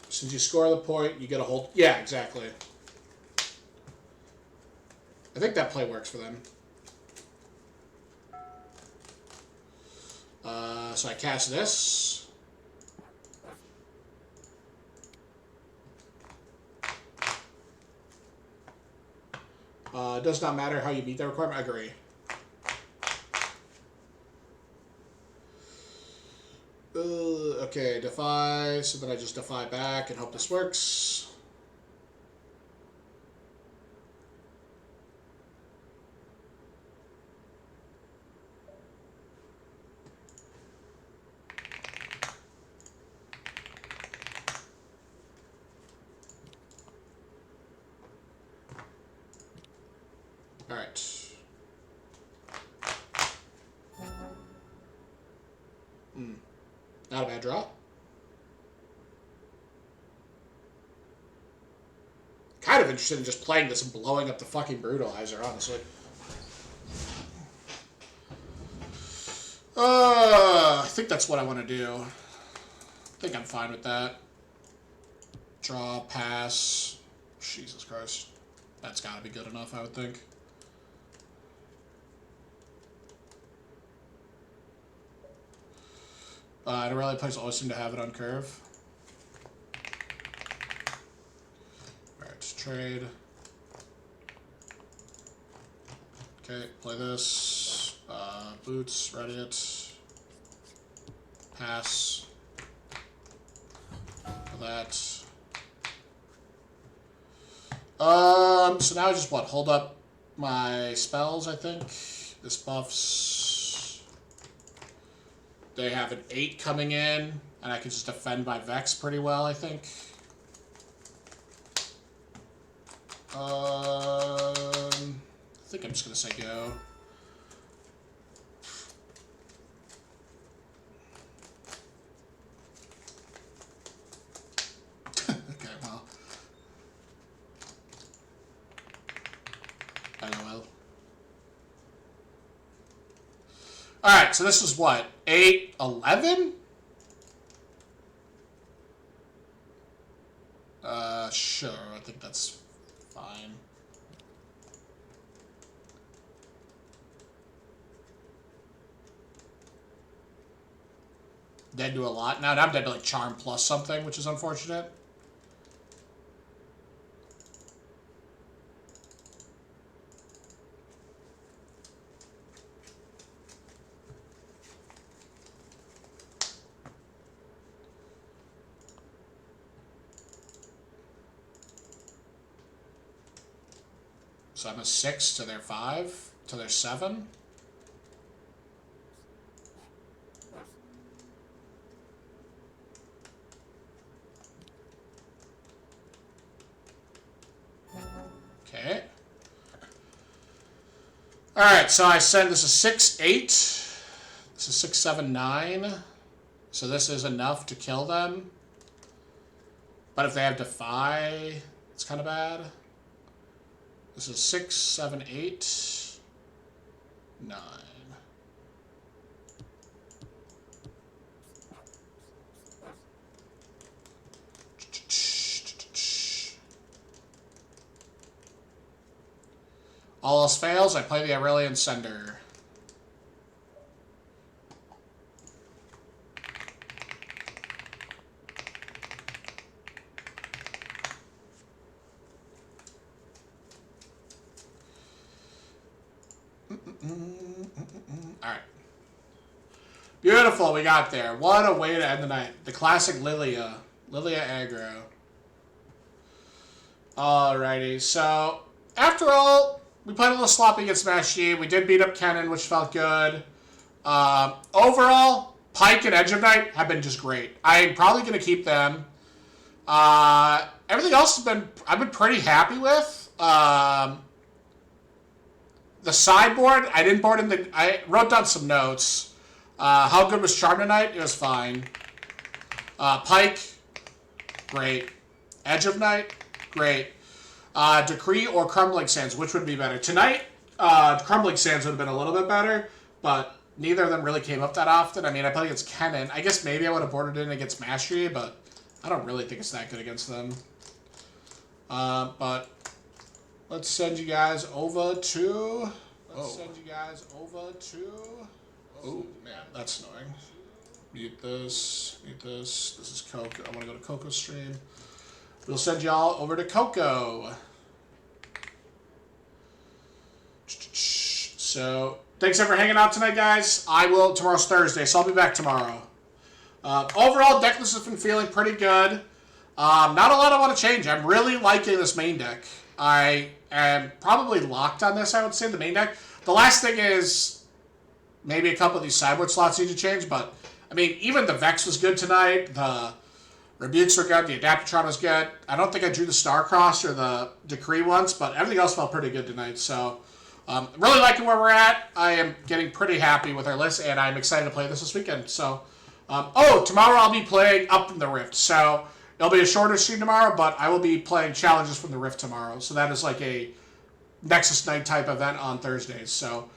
Since you score the point, you get a hold. Yeah, exactly. I think that play works for them. So I cast this. Does not matter how you meet that requirement. I agree. Okay, defy. So then I just defy back and hope this works. Alright. Not a bad draw. Kind of interested in just playing this and blowing up the fucking Brutalizer, honestly. I think that's what I want to do. I think I'm fine with that. Draw, pass. Jesus Christ. That's got to be good enough, I would think. Irelia plays always seem to have it on curve. Alright, trade. Okay, play this. Boots, ready it. Pass. For that. So now I just, what, hold up my spells, I think. This buffs. They have an 8 coming in, and I can just defend my Vex pretty well, I think. I think I'm just going to say go. Okay, well. LOL. Alright, so this is what? 8, 11? Sure, I think that's fine. Dead to a lot. Now I'm dead to like Charm plus something, which is unfortunate. So I'm a 6 to their 5 to their 7. Okay. Alright, so I said this is 6, 8. This is 6, 7, 9. So this is enough to kill them. But if they have Defy, it's kind of bad. This is 6, 7, 8, 9. All else fails, I play the Irelian Sender. Alright. Beautiful, we got there. What a way to end the night. The classic Lilia. Lilia aggro. Alrighty, so after all, we played a little sloppy against Smash G. We did beat up Kennen, which felt good. Overall, Pike and Edge of Night have been just great. I'm probably going to keep them. Everything else I've been pretty happy with. The sideboard, I didn't board in I wrote down some notes. How good was Charm tonight? It was fine. Pike, great. Edge of Night, great. Decree or Crumbling Sands, which would be better? Tonight, Crumbling Sands would have been a little bit better, but neither of them really came up that often. I mean, I played against Kennen. I guess maybe I would have boarded in against Mastery, but I don't really think it's that good against them. But let's send you guys over to... Oh, man, that's annoying. Mute this. This is Coco. I want to go to Coco's stream. We'll send y'all over to Coco. So, thanks for hanging out tonight, guys. Tomorrow's Thursday, so I'll be back tomorrow. Overall, deck list has been feeling pretty good. Not a lot I want to change. I'm really liking this main deck. I am probably locked on this, I would say, the main deck. The last thing is maybe a couple of these sideboard slots need to change, but, I mean, even the Vex was good tonight. The Rebukes were good. The Adaptatron was good. I don't think I drew the Starcross or the Decree once, but everything else felt pretty good tonight. So, really liking where we're at. I am getting pretty happy with our list, and I'm excited to play this weekend. So, tomorrow I'll be playing Up from the Rift. So, it'll be a shorter stream tomorrow, but I will be playing Challenges from the Rift tomorrow. So that is like a Nexus Night type event on Thursdays. So,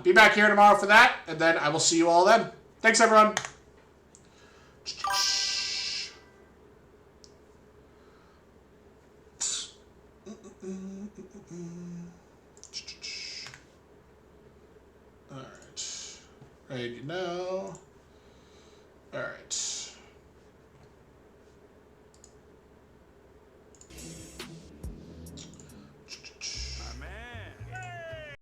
be back here tomorrow for that, and then I will see you all then. Thanks, everyone. Alright. Ready to know. Alright.